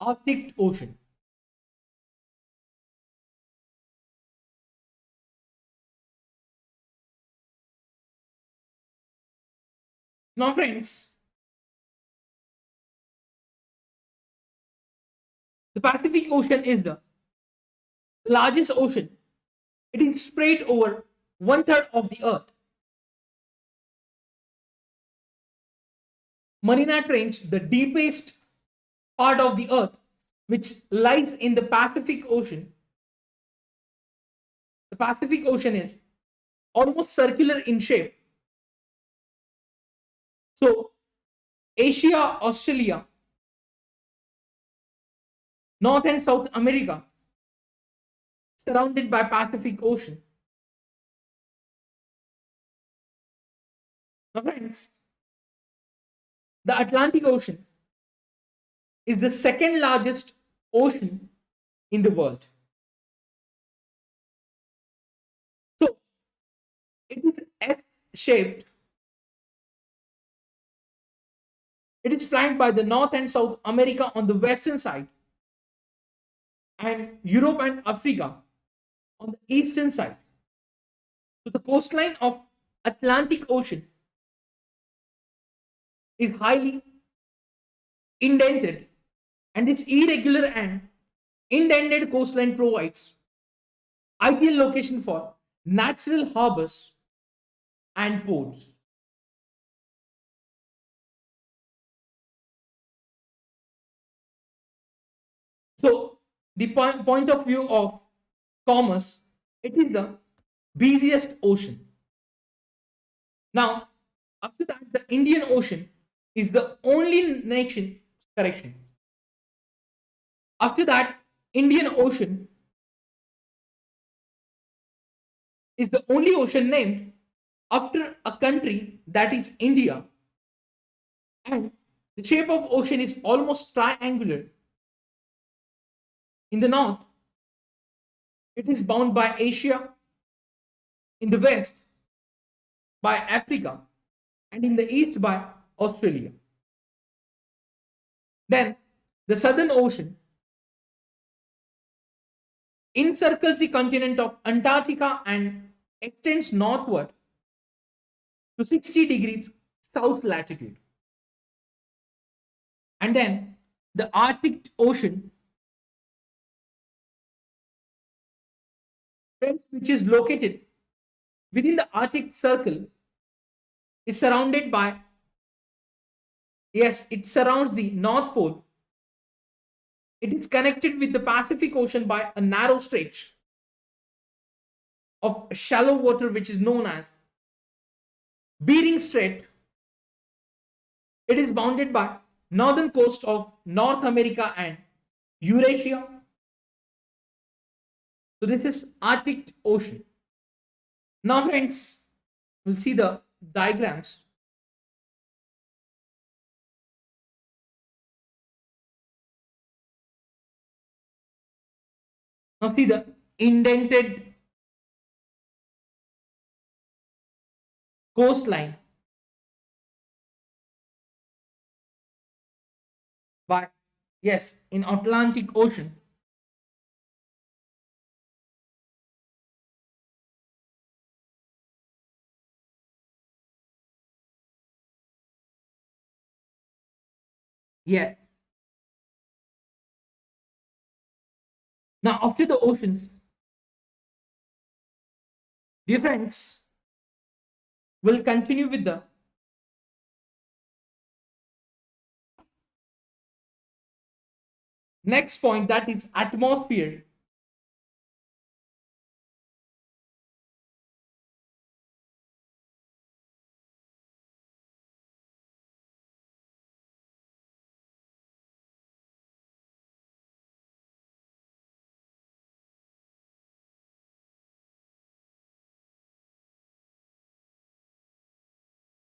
Arctic Ocean. Now, friends, the Pacific Ocean is the largest ocean. It is spread over one third of the Earth. Mariana Trench, the deepest part of the Earth, which lies in the Pacific Ocean. The Pacific Ocean is almost circular in shape. So, Asia, Australia, North and South America, surrounded by Pacific Ocean. Now, friends, the Atlantic Ocean is the second largest ocean in the world. So, it is S-shaped. It is flanked by the North and South America on the western side, and Europe and Africa on the eastern side. So the coastline of Atlantic Ocean is highly indented, and this irregular and indented coastline provides ideal location for natural harbors and ports. So the point of view of commerce, it is the busiest ocean. Now, after that, the Indian Ocean is the only nation, correction. After that, Indian Ocean is the only ocean named after a country that is India, and the shape of ocean is almost triangular. In the north, it is bound by Asia, in the west by Africa, and in the east by Australia. Then the Southern Ocean encircles the continent of Antarctica and extends northward to 60 degrees south latitude. And then the Arctic Ocean, which is located within the Arctic Circle, is surrounded by, yes, it surrounds the North Pole. It is connected with the Pacific Ocean by a narrow stretch of shallow water, which is known as Bering Strait. It is bounded by northern coast of North America and Eurasia. So this is Arctic Ocean. Now friends, we'll see the diagrams. Now see the indented coastline by, yes, in Atlantic Ocean. Yes. Now after the oceans, dear friends, we'll continue with the next point, that is atmosphere.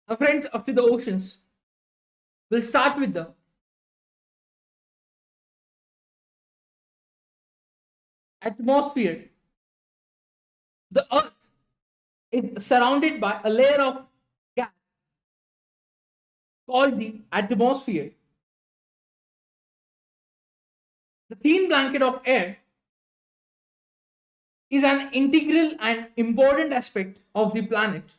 Now friends, after the oceans, we'll start with the atmosphere. The earth is surrounded by a layer of gas called the atmosphere. The thin blanket of air is an integral and important aspect of the planet.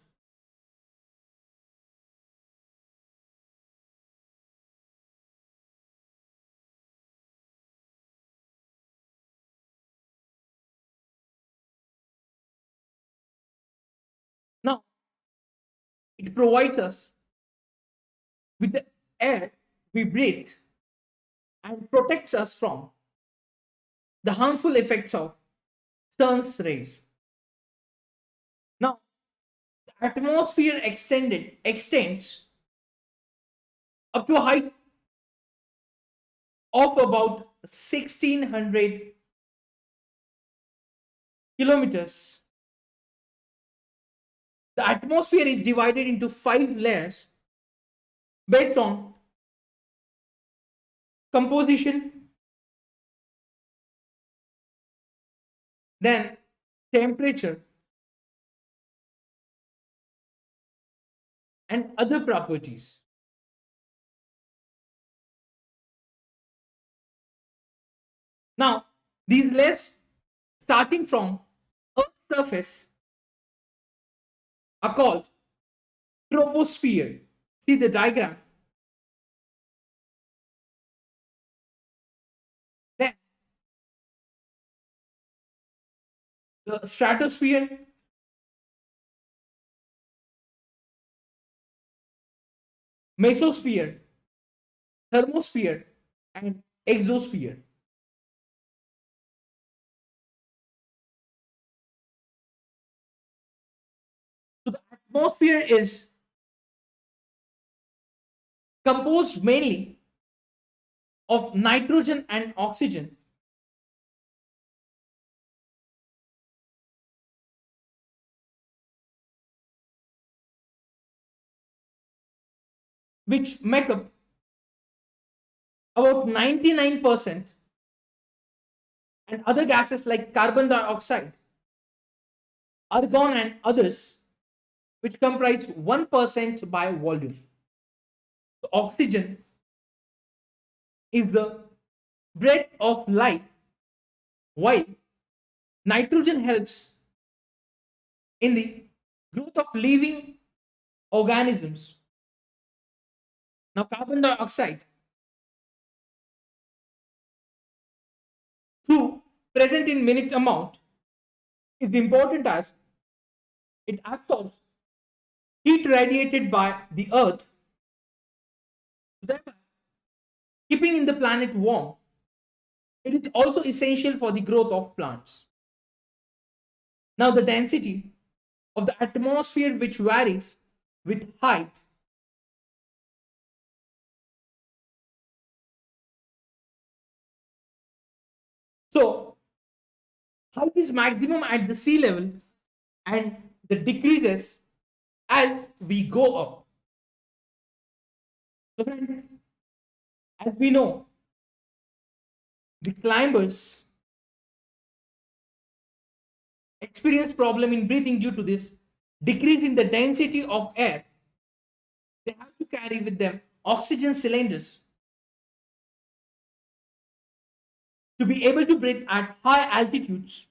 Now, it provides us with the air we breathe and protects us from the harmful effects of sun's rays. Now, the atmosphere extends up to a height of about 1600 kilometers. The atmosphere is divided into 5 layers based on composition, then temperature, and other properties. Now, these layers starting from Earth's surface are called troposphere. See the diagram. Then the stratosphere, mesosphere, thermosphere, and exosphere. So the atmosphere is composed mainly of nitrogen and oxygen. which make up about 99%, and other gases like carbon dioxide, argon, and others, which comprise 1% by volume. So oxygen is the breath of life, while nitrogen helps in the growth of living organisms. Now, carbon dioxide, through present in minute amount, is important as it absorbs heat radiated by the earth, thereby keeping in the planet warm. It is also essential for the growth of plants. Now, the density of the atmosphere, which varies with height, so height is maximum at the sea level and the decreases as we go up. So friends, as we know, the climbers experience problem in breathing due to this decrease in the density of air. They have to carry with them oxygen cylinders to be able to breathe at high altitudes.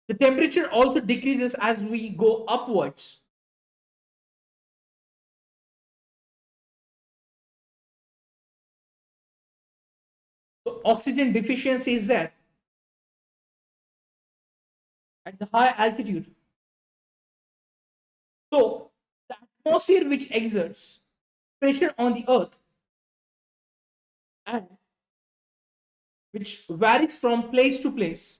The temperature also decreases as we go upwards. So oxygen deficiency is there at the high altitude. So the atmosphere, which exerts pressure on the earth and which varies from place to place.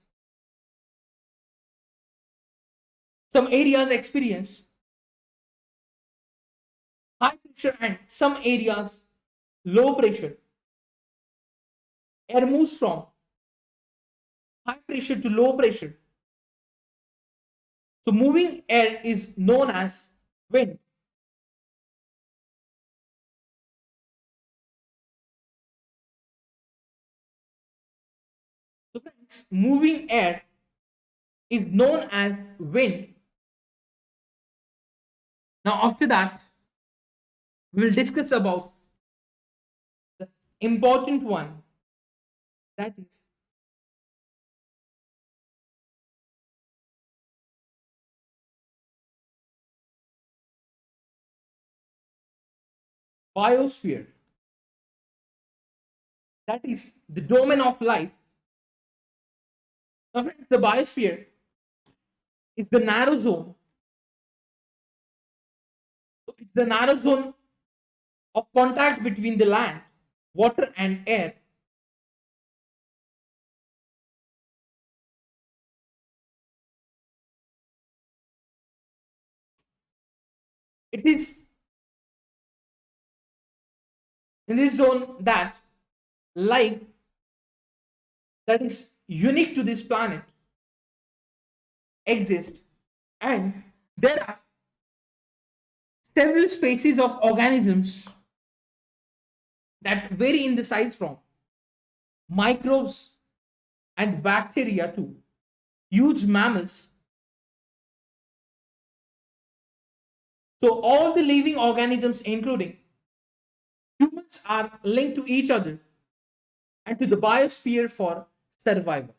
Some areas experience high pressure and some areas low pressure. Air moves from high pressure to low pressure. So moving air is known as wind. So friends, moving air is known as wind. Now after that, we will discuss about the important one, that is biosphere. That is the domain of life. Now friends, the biosphere is the narrow zone. So it's the narrow zone of contact between the land, water, and air. It is in this zone that life that is unique to this planet exists, and there are several species of organisms that vary in the size from microbes and bacteria to huge mammals. So all the living organisms, including humans, are linked to each other and to the biosphere for survival.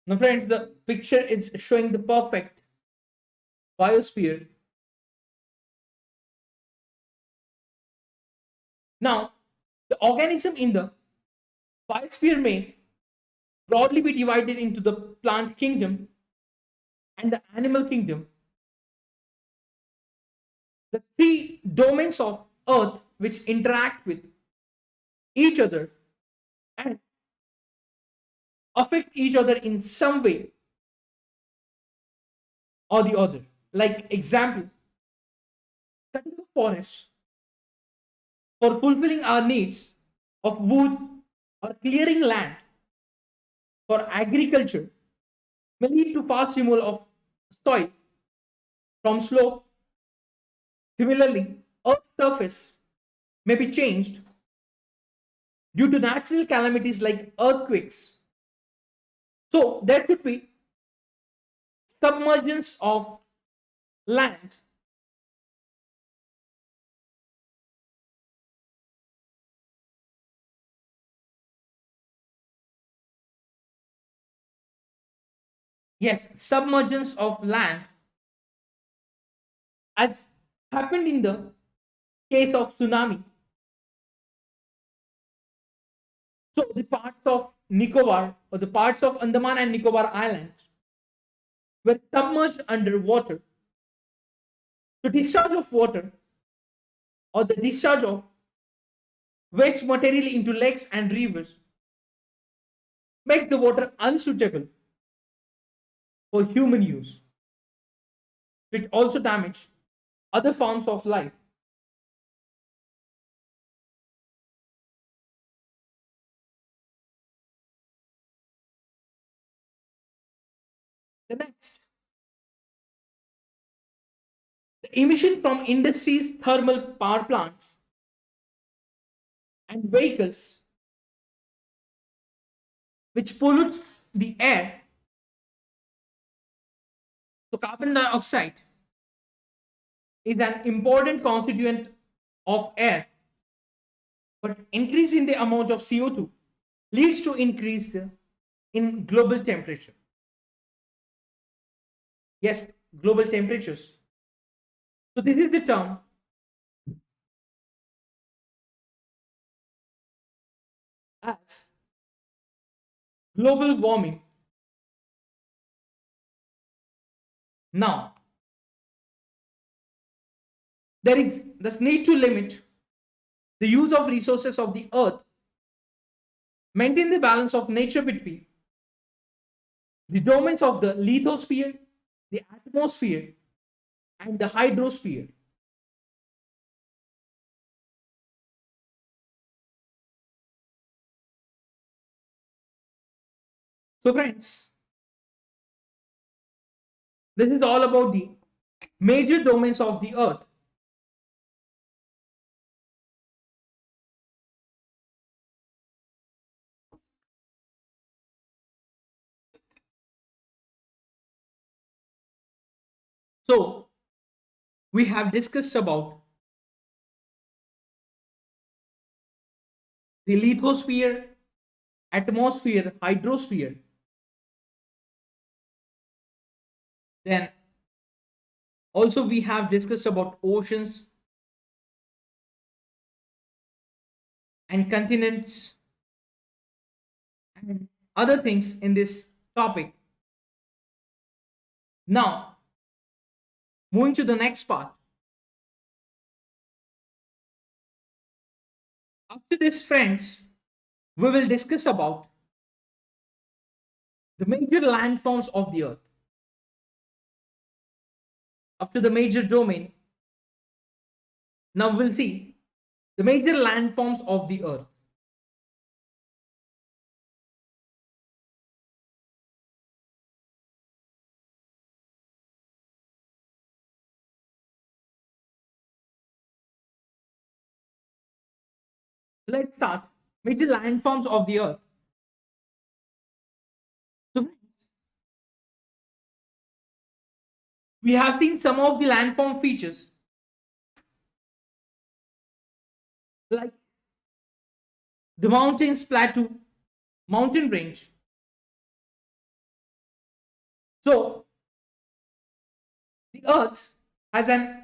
Now, friends, the picture is showing the perfect biosphere. Now, the organism in the biosphere may broadly be divided into the plant kingdom and the animal kingdom. The three domains of Earth which interact with each other and affect each other in some way or the other. Like example, cutting of forests for fulfilling our needs of wood or clearing land for agriculture may lead to fast removal of soil from slope. Similarly, Earth's surface may be changed due to natural calamities like earthquakes. So there could be submergence of land. Yes, submergence of land as happened in the case of tsunami. So the parts of Nicobar or the parts of Andaman and Nicobar Islands were submerged under water. So discharge of water or the discharge of waste material into lakes and rivers makes the water unsuitable for human use. It also damages other forms of life. The next, the emission from industries, thermal power plants, and vehicles, which pollutes the air. So carbon dioxide is an important constituent of air, but increase in the amount of CO2 leads to increase in global temperature. Yes, global temperatures. So this is the term as global warming. Now, there is this need to limit the use of resources of the earth, maintain the balance of nature between the domains of the lithosphere, the atmosphere, and the hydrosphere. So friends, this is all about the major domains of the earth. So we have discussed about the lithosphere, atmosphere, hydrosphere. Then also we have discussed about oceans and continents and other things in this topic. Now, moving to the next part. After this, friends, we will discuss about the major landforms of the earth. After the major domain, now we'll see the major landforms of the earth. Let's start major landforms of the earth. So we have seen some of the landform features like the mountains, plateau, mountain range. So the earth has an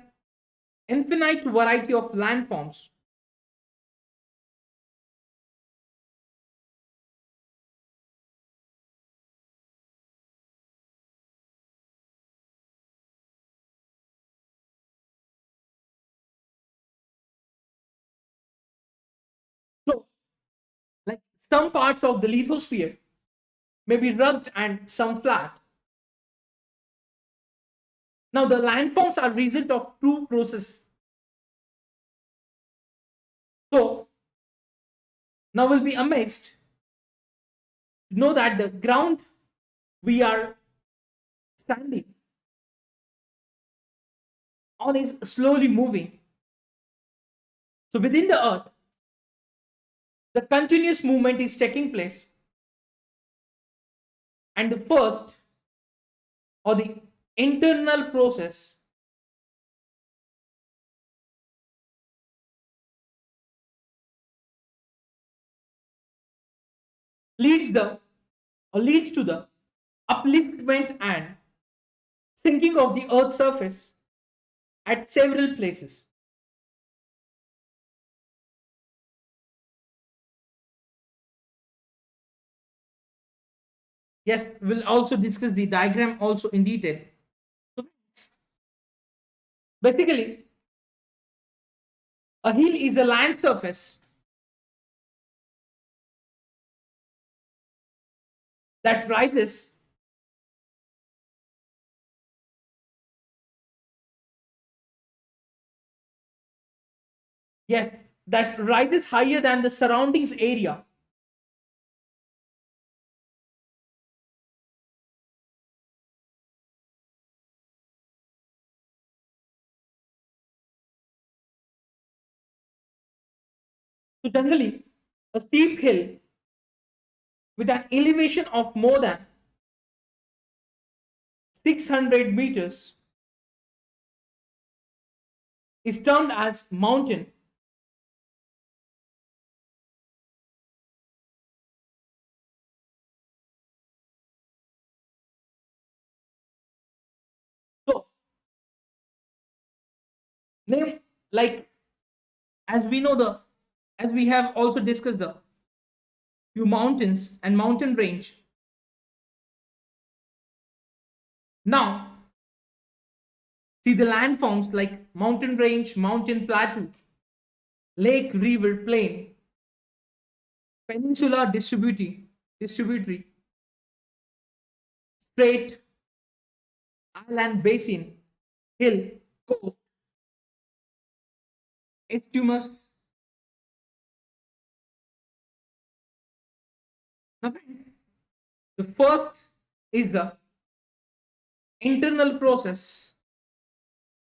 infinite variety of landforms. So, like some parts of the lithosphere may be rugged and some flat. Now, the landforms are result of two processes. So, now we'll be amazed to know that the ground we are standing on is slowly moving. So within the earth, the continuous movement is taking place. And the first, or the internal process, leads to the upliftment and sinking of the earth's surface at several places. Yes, we'll also discuss the diagram also in detail. So basically, a hill is a land surface that rises higher than the surroundings area. So generally, a steep hill with an elevation of more than 600 meters is termed as mountain. So, name like as we know the as we have also discussed the few mountains and mountain range. Now, see the landforms like mountain range, mountain plateau, lake, river, plain, peninsula, distributary, strait, island, basin, hill, coast, isthmus. Now, friends, the first is the internal process,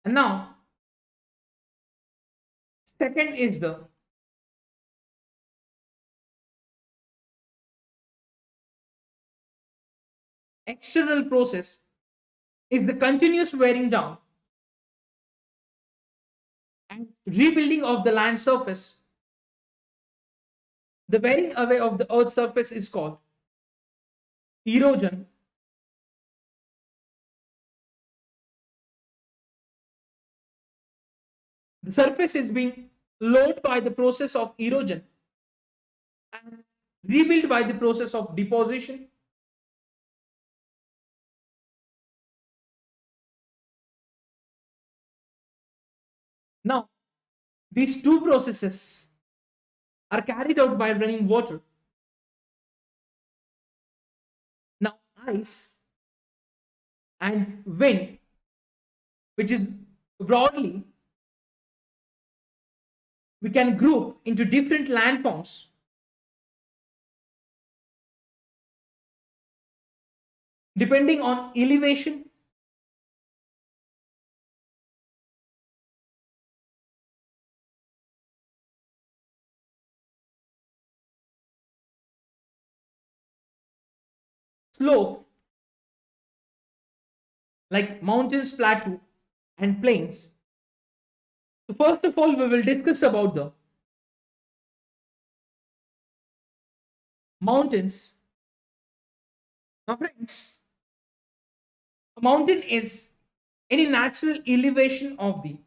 and now second is the external process, is the continuous wearing down and rebuilding of the land surface. The wearing away of the earth's surface is called erosion. The surface is being lowered by the process of erosion and rebuilt by the process of deposition. Now, these two processes are carried out by running water. Now, ice and wind, which is broadly, we can group into different landforms. Depending on elevation, slope, like mountains, plateau, and plains. So first of all, we will discuss about the mountains. Now, friends, a mountain is any natural elevation of the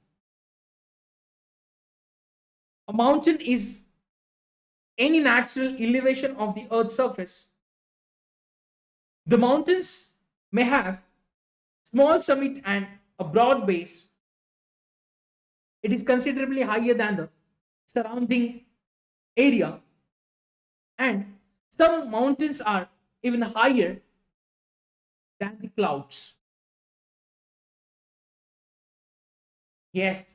a mountain is any natural elevation of the earth's surface. The mountains may have small summit and a broad base. It is considerably higher than the surrounding area, and some mountains are even higher than the clouds. Yes,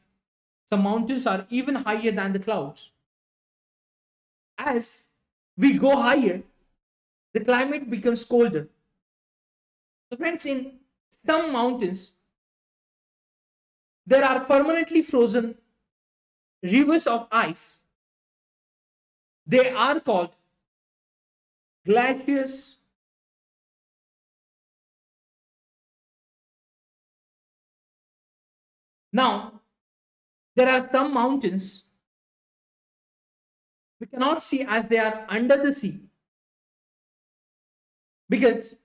some mountains are even higher than the clouds. As we go higher, the climate becomes colder. So friends, in some mountains, there are permanently frozen rivers of ice. They are called glaciers. Now, there are some mountains we cannot see as they are under the sea because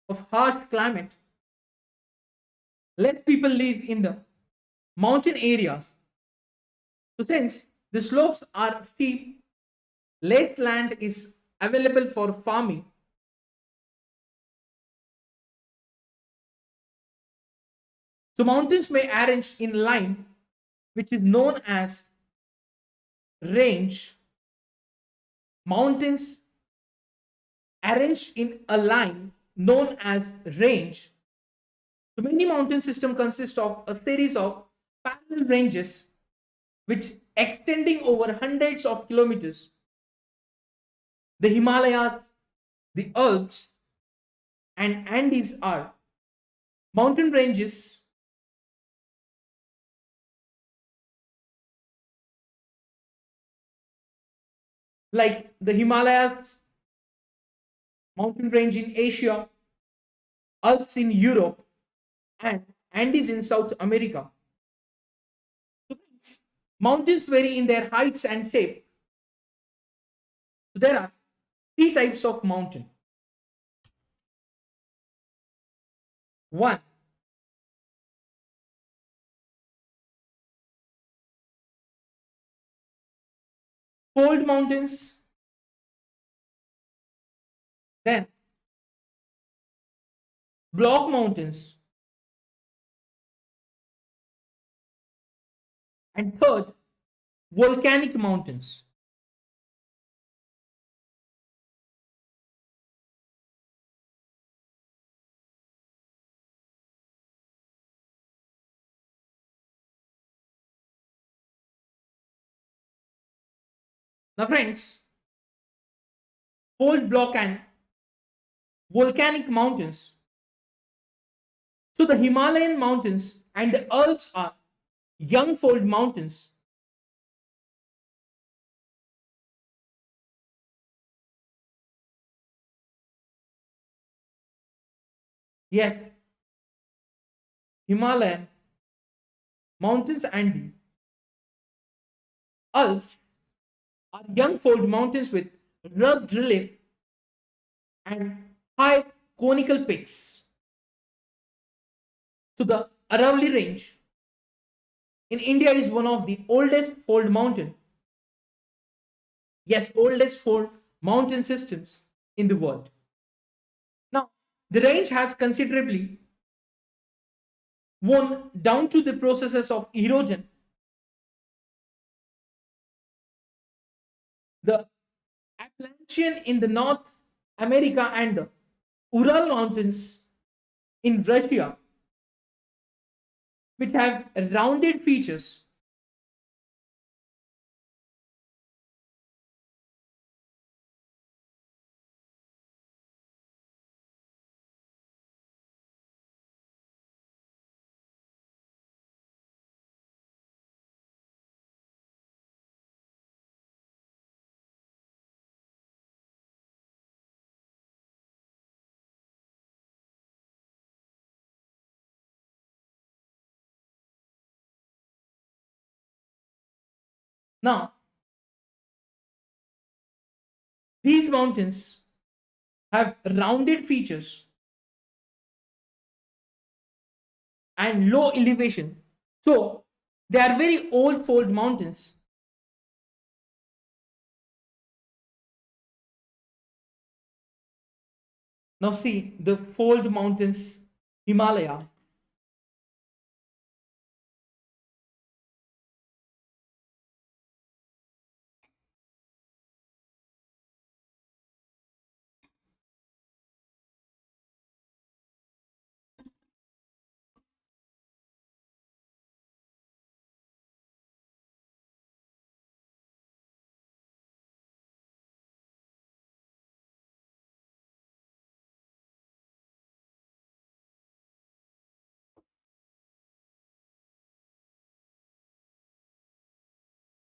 of harsh climate. Less people live in the mountain areas. So since the slopes are steep, less land is available for farming. So mountains may arrange in line, which is known as range. Mountains arranged in a line known as range. So many mountain systems consist of a series of parallel ranges which extending over hundreds of kilometers. The Himalayas, the Alps, and Andes are mountain ranges like the Himalayas mountain range in Asia, Alps in Europe, and Andes in South America. So mountains vary in their heights and shape. So there are three types of mountain. One, fold mountains. Then block mountains. And third, volcanic mountains. Now, friends, fold, block, and volcanic mountains. So, the Himalayan mountains and the Alps are young fold mountains. Yes, Himalayan mountains and the Alps are young fold mountains with rugged relief and high conical peaks. So, the Aravalli Range in India is one of the oldest fold mountain. Yes, oldest fold mountain systems in the world. Now, the range has considerably worn down to the processes of erosion. The Appalachian in the North America and the Ural Mountains in Russia, which have rounded features. Now, these mountains have rounded features and low elevation. So, they are very old fold mountains. Now, see the fold mountains, Himalaya.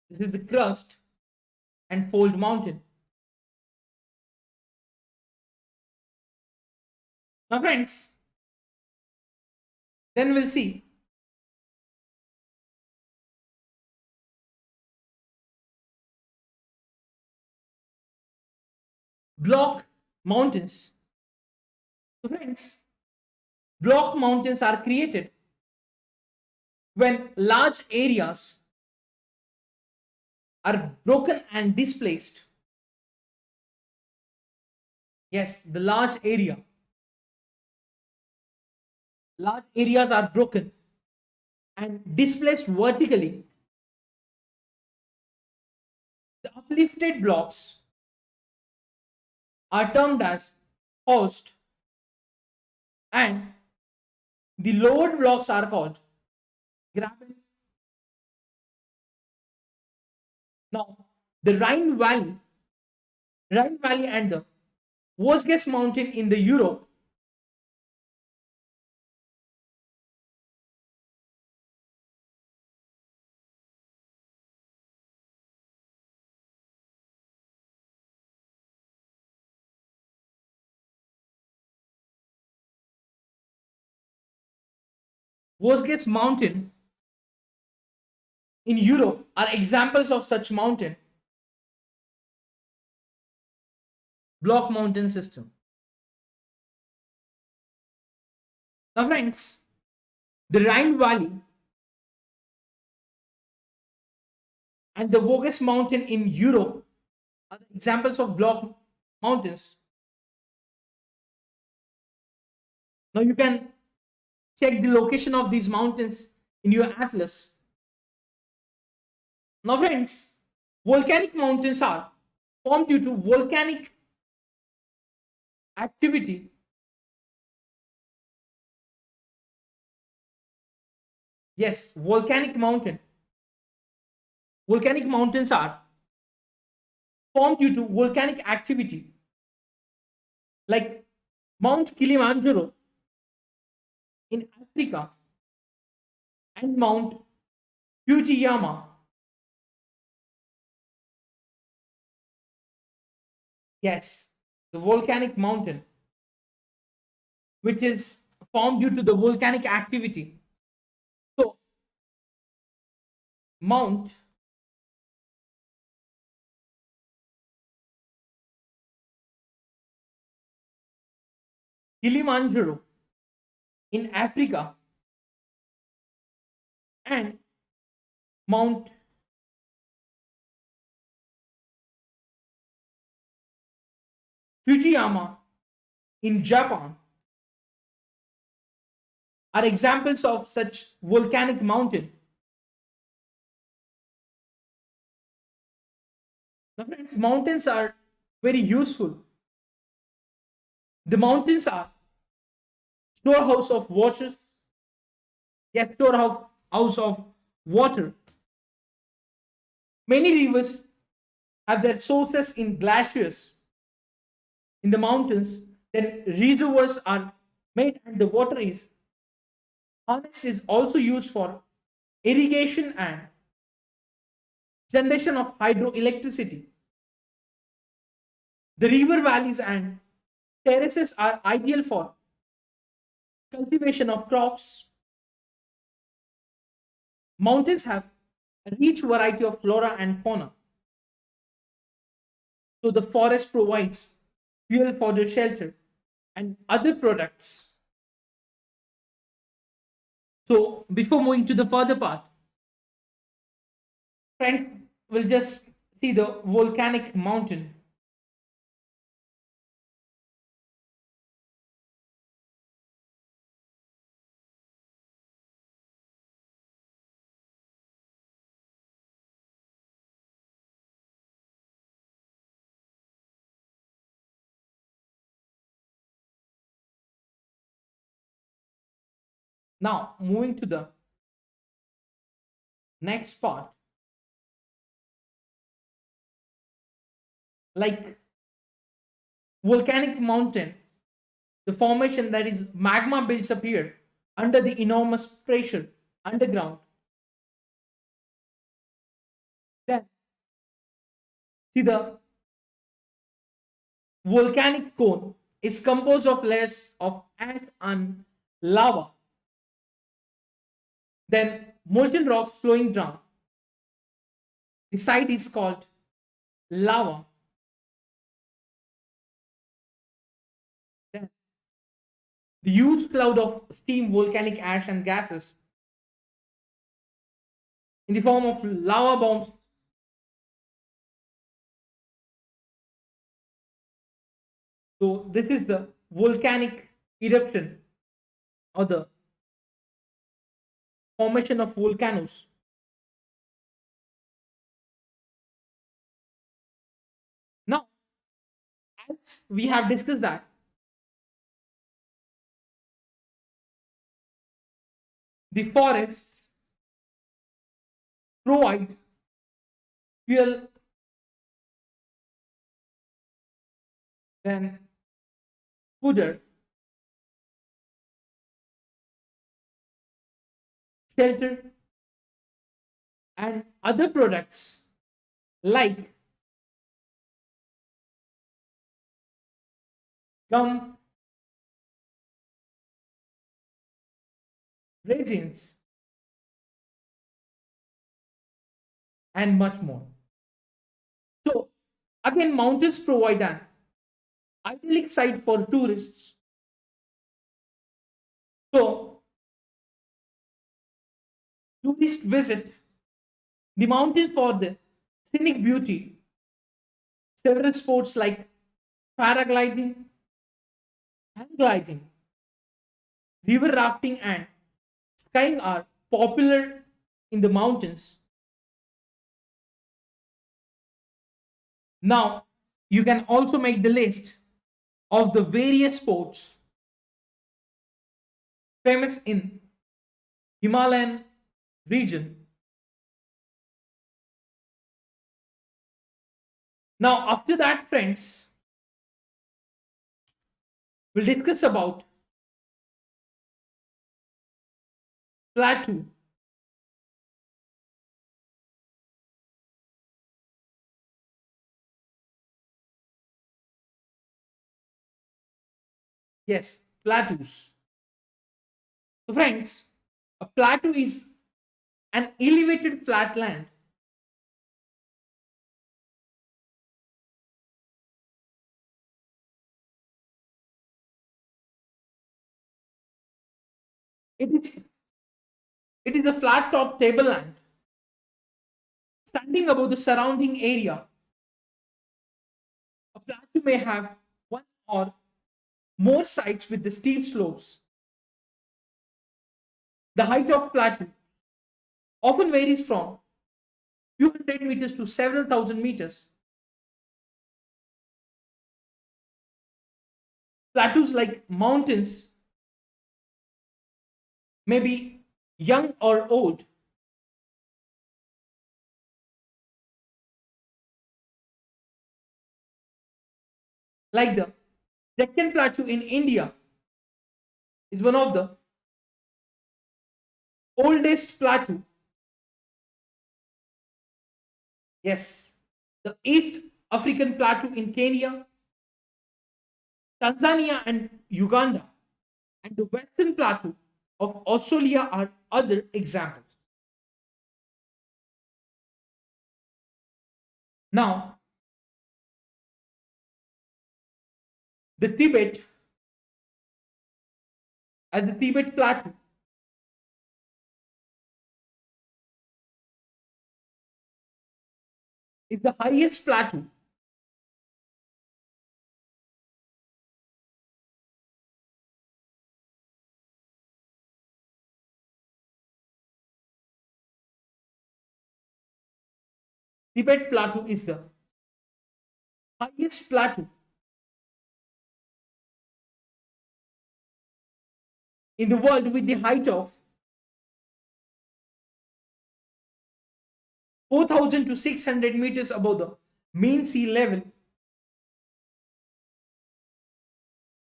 This is the crust and fold mountain. Now friends, then we'll see block mountains. So friends, block mountains are created when large areas are broken and displaced. Yes, the large areas are broken and displaced vertically. The uplifted blocks are termed as host, and the lowered blocks are called graben. Now, the Rhine Valley and the Vosges Mountain in the Europe Vosges Mountain in Europe are examples of such mountain block mountain system. Now friends, the Rhine Valley and the Vosges Mountain in Europe are the examples of block mountains. Now you can check the location of these mountains in your atlas. Now friends, volcanic mountains are formed due to volcanic activity Yes, volcanic mountains are formed due to volcanic activity like Mount Kilimanjaro in Africa and Mount Fujiyama. Yes, the volcanic mountain, which is formed due to the volcanic activity. So, Mount Kilimanjaro in Africa and Mount Fujiyama in Japan are examples of such volcanic mountain. Now friends, mountains are very useful. The mountains are storehouse of waters. Yes, storehouse of water. Many rivers have their sources in glaciers in the mountains. Then reservoirs are made and the water is harnessed is also used for irrigation and generation of hydroelectricity. The river valleys and terraces are ideal for cultivation of crops. Mountains have a rich variety of flora and fauna. So the forest provides fuel for the shelter and other products. So before moving to the further part, friends, we'll just see the volcanic mountain. Now moving to the next part, like volcanic mountain, the formation that is magma builds up here under the enormous pressure underground. Then see, the volcanic cone is composed of layers of ash and lava, then molten rocks flowing down. The site is called lava. Then the huge cloud of steam, volcanic ash, and gases in the form of lava bombs. So, this is the volcanic eruption or the formation of volcanoes. Now, as we have discussed that, the forests provide fuel, then fodder, shelter, and other products like gum, resins, and much more. So, again, mountains provide an idyllic site for tourists. So, tourists visit the mountains for the scenic beauty. Several sports like paragliding, hang gliding, river rafting, and skiing are popular in the mountains. Now, you can also make the list of the various sports famous in Himalayan region. Now, after that, friends, we'll discuss about plateau. Yes, plateaus. So, friends, a plateau is an elevated flatland it is it is a flat top tableland standing above the surrounding area. A plateau may have one or more sides with the steep slopes. The height of plateau often varies from few hundred meters to several thousand meters. Plateaus, like mountains, may be young or old. Like the Deccan Plateau in India is one of the oldest plateau. Yes, the East African Plateau in Kenya, Tanzania, and Uganda, and the Western Plateau of Australia are other examples. Now, the Tibet, as the Tibet Plateau, is the highest plateau. Tibet Plateau is the highest plateau in the world with the height of 4,000 to 600 meters above the mean sea level.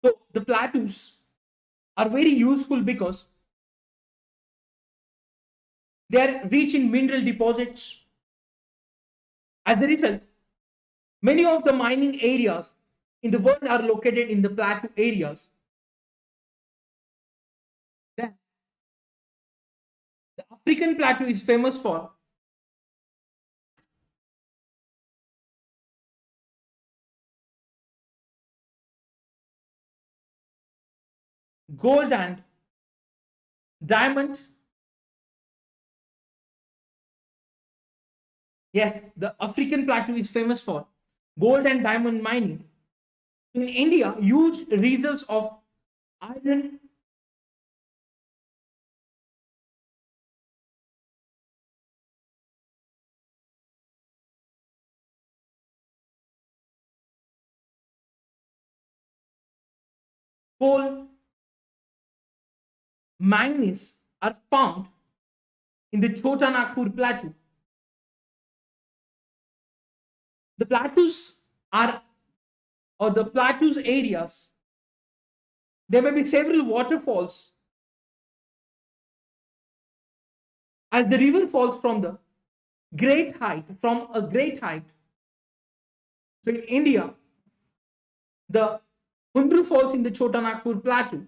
So the plateaus are very useful because they are rich in mineral deposits, As a result, many of the mining areas in the world are located in the plateau areas. Then, the African plateau is famous for gold and diamond. Yes, the African plateau is famous for gold and diamond mining. In India, huge reserves of iron, coal, manganese are found in the Chota Nagpur plateau. The plateaus are, or the plateaus areas, there may be several waterfalls as the river falls from the great height, from a great height. So in India, the Hundru falls in the Chota Nagpur plateau.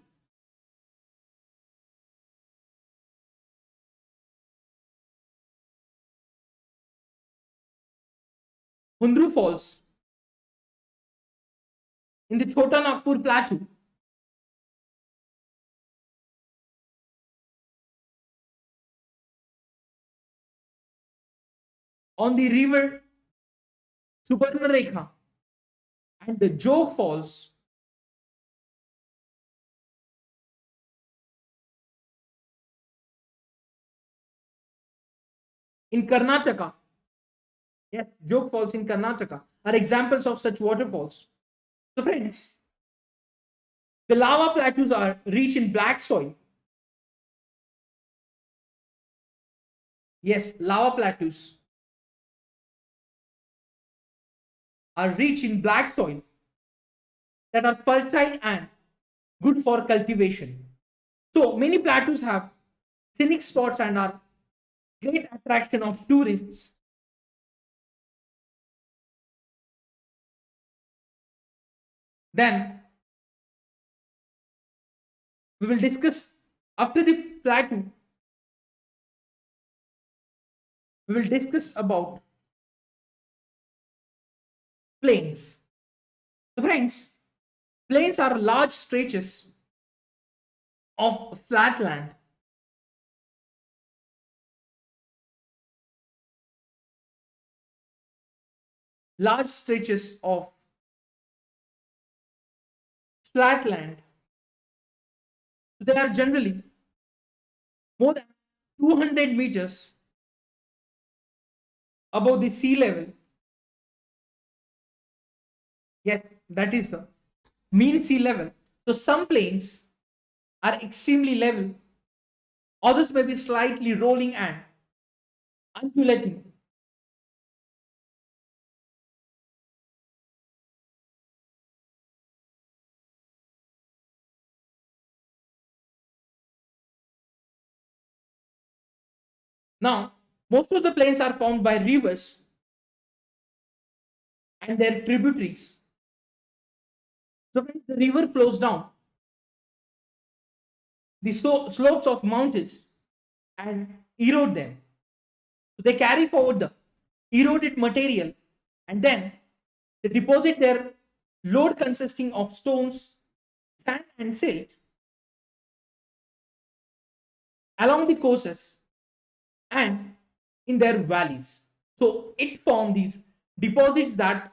Hundru falls in the Chota Nagpur plateau. On the river Subarnarekha and the Jog falls in Karnataka. Yes, Jog falls in Karnataka are examples of such waterfalls. So friends, the lava plateaus are rich in black soil. Yes, lava plateaus are rich in black soil that are fertile and good for cultivation. So many plateaus have scenic spots and are great attraction of tourists. Then we will discuss after the plateau, we will discuss about plains. So friends, plains are large stretches of flat land large stretches of flat land. They are generally more than 200 meters above the sea level. Yes, that is the mean sea level. So some plains are extremely level, others may be slightly rolling and undulating. Now, most of the plains are formed by rivers and their tributaries. So when the river flows down the slopes of mountains and erode them. So they carry forward the eroded material and then they deposit their load consisting of stones, sand, and silt along the courses and in their valleys. So it formed these deposits that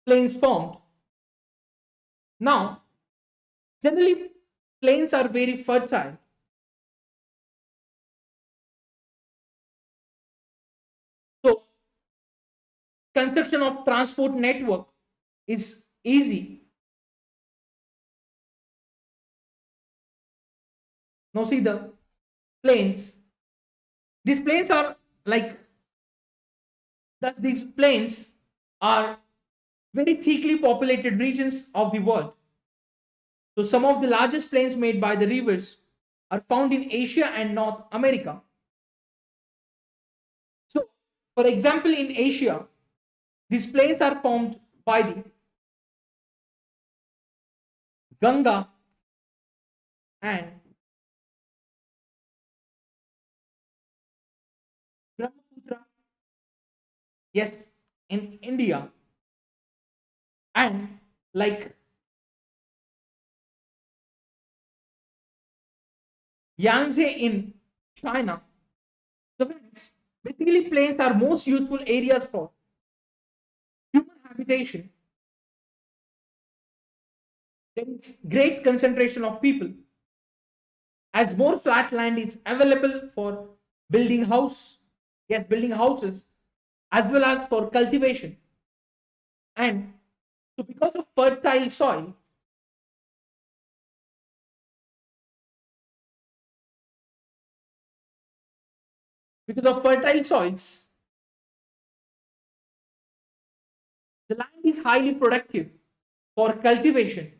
plains formed. Now, generally, plains are very fertile. So, construction of transport network is easy. Now, see the plains. These plains are like, thus, these plains are very thickly populated regions of the world. So, some of the largest plains made by the rivers are found in Asia and North America. So, For example, in Asia, these plains are formed by the Ganga and Brahmaputra. Yes, in India, and like Yangtze in China. So friends, basically plains are most useful areas for human habitation. There is great concentration of people as more flat land is available for building house, yes, building houses, as well as for cultivation. And so because of fertile soil, because of fertile soils, the land is highly productive for cultivation.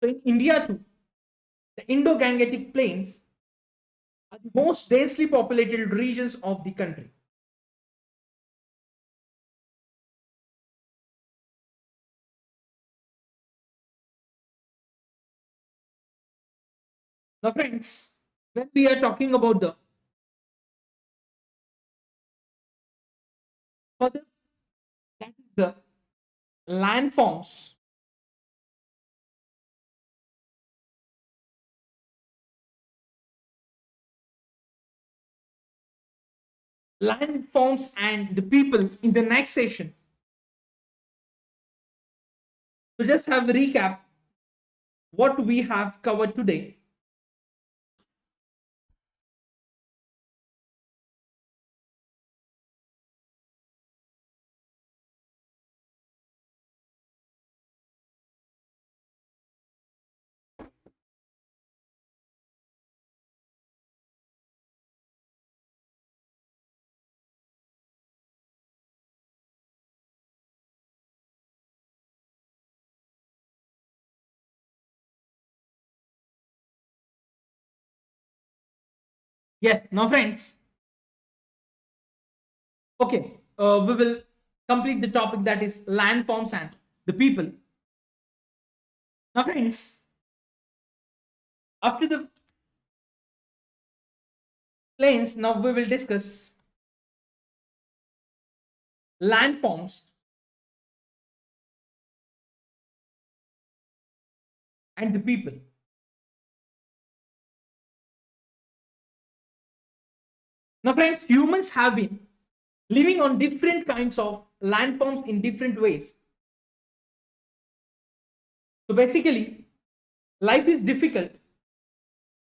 So in India too, the Indo-Gangetic plains are the most densely populated regions of the country. Now, friends, when we are talking about the further, that is the landforms. Landforms and the people in the next session. So just have a recap what we have covered today. Yes, now friends, okay, we will complete the topic that is landforms and the people. Now friends, after the plains, now we will discuss landforms and the people. Now friends, humans have been living on different kinds of landforms in different ways. So basically, life is difficult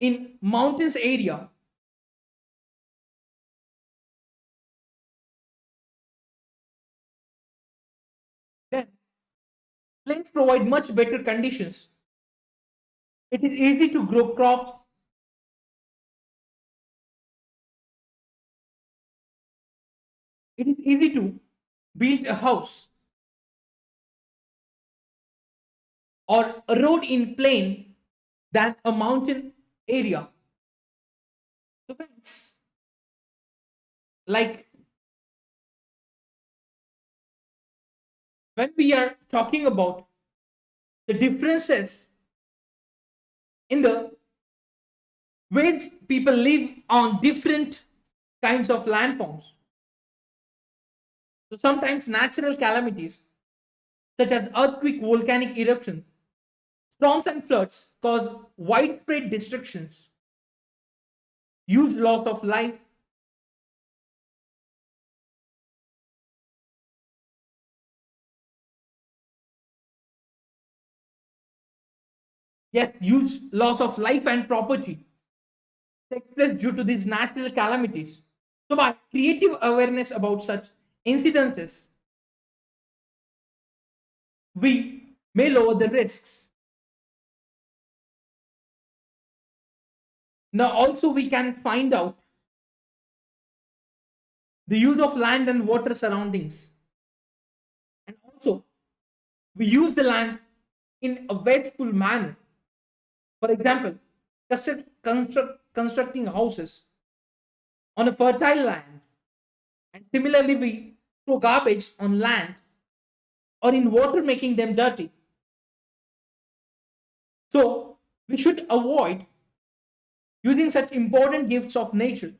in mountains area. Then plains provide much better conditions. It is easy to grow crops. It is easy to build a house or a road in plain than a mountain area. So friends, like when we are talking about the differences in the ways people live on different kinds of landforms. So sometimes natural calamities such as earthquake, volcanic eruption, storms and floods cause widespread destructions, huge loss of life, yes, huge loss of life and property takes place due to these natural calamities. So by creative awareness about such incidences, we may lower the risks. Now also we can find out the use of land and water surroundings. And also we use the land in a wasteful manner. For example, constructing houses on a fertile land And similarly, we throw garbage on land or in water, making them dirty. So, we should avoid using such important gifts of nature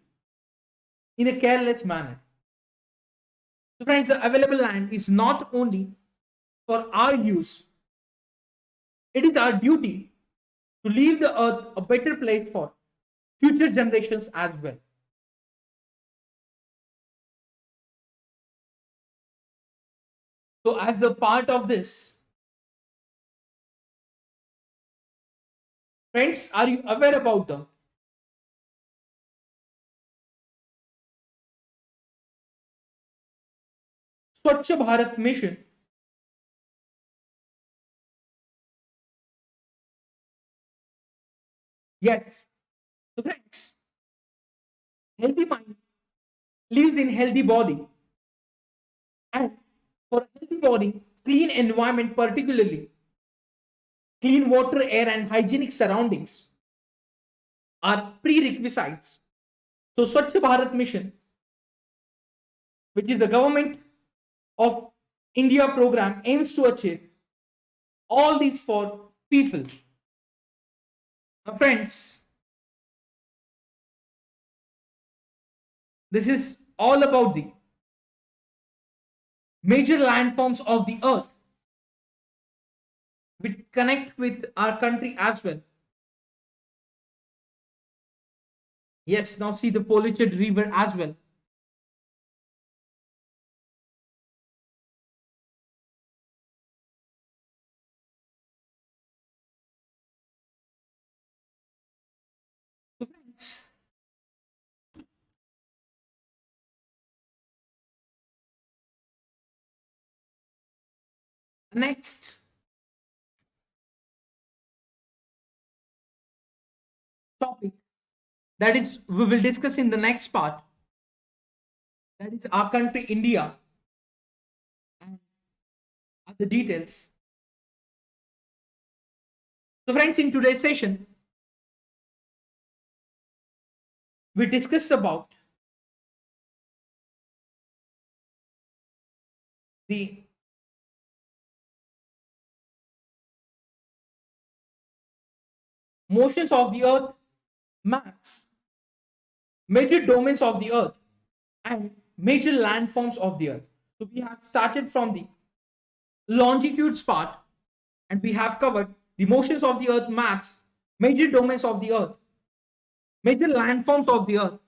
in a careless manner. So, friends, the available land is not only for our use, it is our duty to leave the earth a better place for future generations as well. So, as the part of this, friends, are you aware about the Swachh Bharat mission? Yes. So, friends, healthy mind lives in healthy body, and for a healthy body, clean environment, particularly clean water, air, and hygienic surroundings, are prerequisites. So, Swachh Bharat mission, which is the government of India program, aims to achieve all these for people. Now, friends, this is all about the major landforms of the earth which connect with our country as well. Yes, now see the polluted river as well. So, friends, next topic that is we will discuss in the next part, that is our country India and other details. So, friends, in today's session, we discuss about the motions of the earth maps, major domains of the earth, and major landforms of the earth. So, we have started from the longitudes part, and we have covered the motions of the earth maps, major domains of the earth, major landforms of the earth.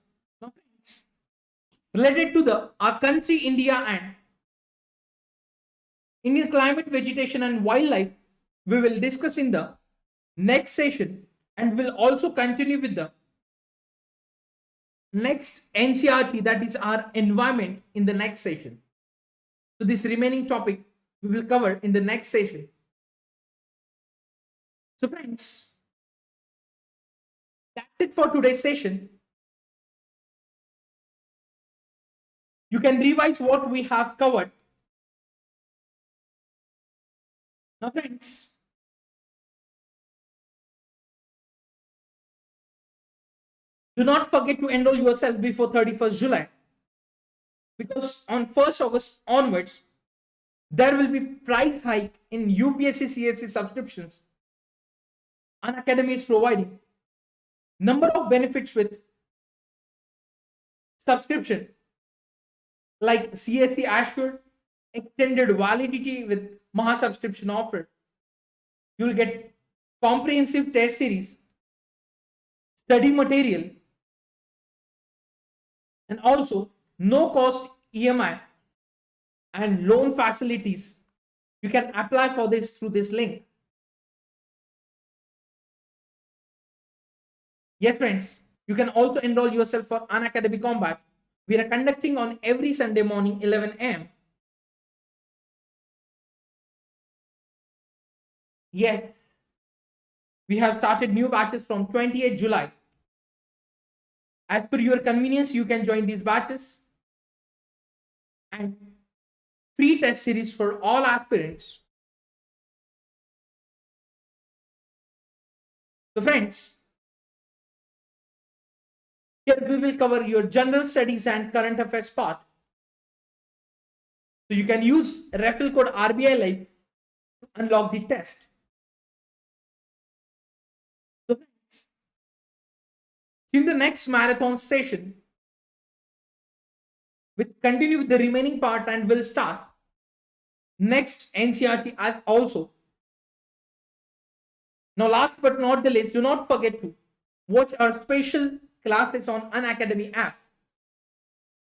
Now, friends, related to the our country India and Indian climate, vegetation, and wildlife, we will discuss in the next session, and will also continue with the next NCRT, that is our environment, in the next session. So, this remaining topic we will cover in the next session. So, friends, that's it for today's session. You can revise what we have covered. Now, friends, do not forget to enroll yourself before 31st July, because on 1st August onwards, there will be price hike in UPSC CSE subscriptions. Unacademy is providing number of benefits with subscription, like CSE Assured, extended validity with Maha subscription offer. You will get comprehensive test series, study material, and also no cost EMI and loan facilities. You can apply for this through this link. Yes, friends, you can also enroll yourself for Unacademy Combat. We are conducting on every Sunday morning 11 a.m. Yes, we have started new batches from 28th July. As per your convenience, you can join these batches, and free test series for all aspirants. So, friends, here we will cover your general studies and current affairs part. So you can use referral code RBI Life to unlock the test. So friends, in the next marathon session, we'll continue with the remaining part and we'll start next NCRT also. Now, last but not the least, do not forget to watch our special classes on Unacademy app,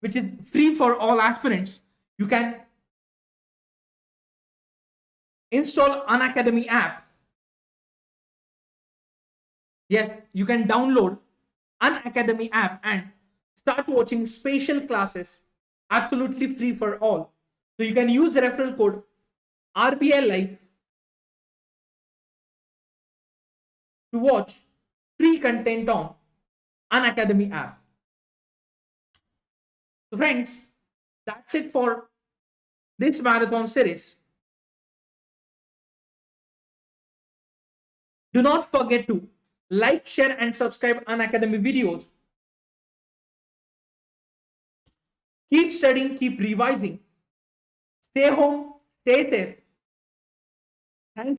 which is free for all aspirants. You can install Unacademy app. Yes, you can download Unacademy app and start watching special classes absolutely free for all. So you can use referral code RBI Life to watch free content on Unacademy app. So friends, that's it for this marathon series. Do not forget to like, share and subscribe Unacademy videos. Keep studying, keep revising. Stay home, stay safe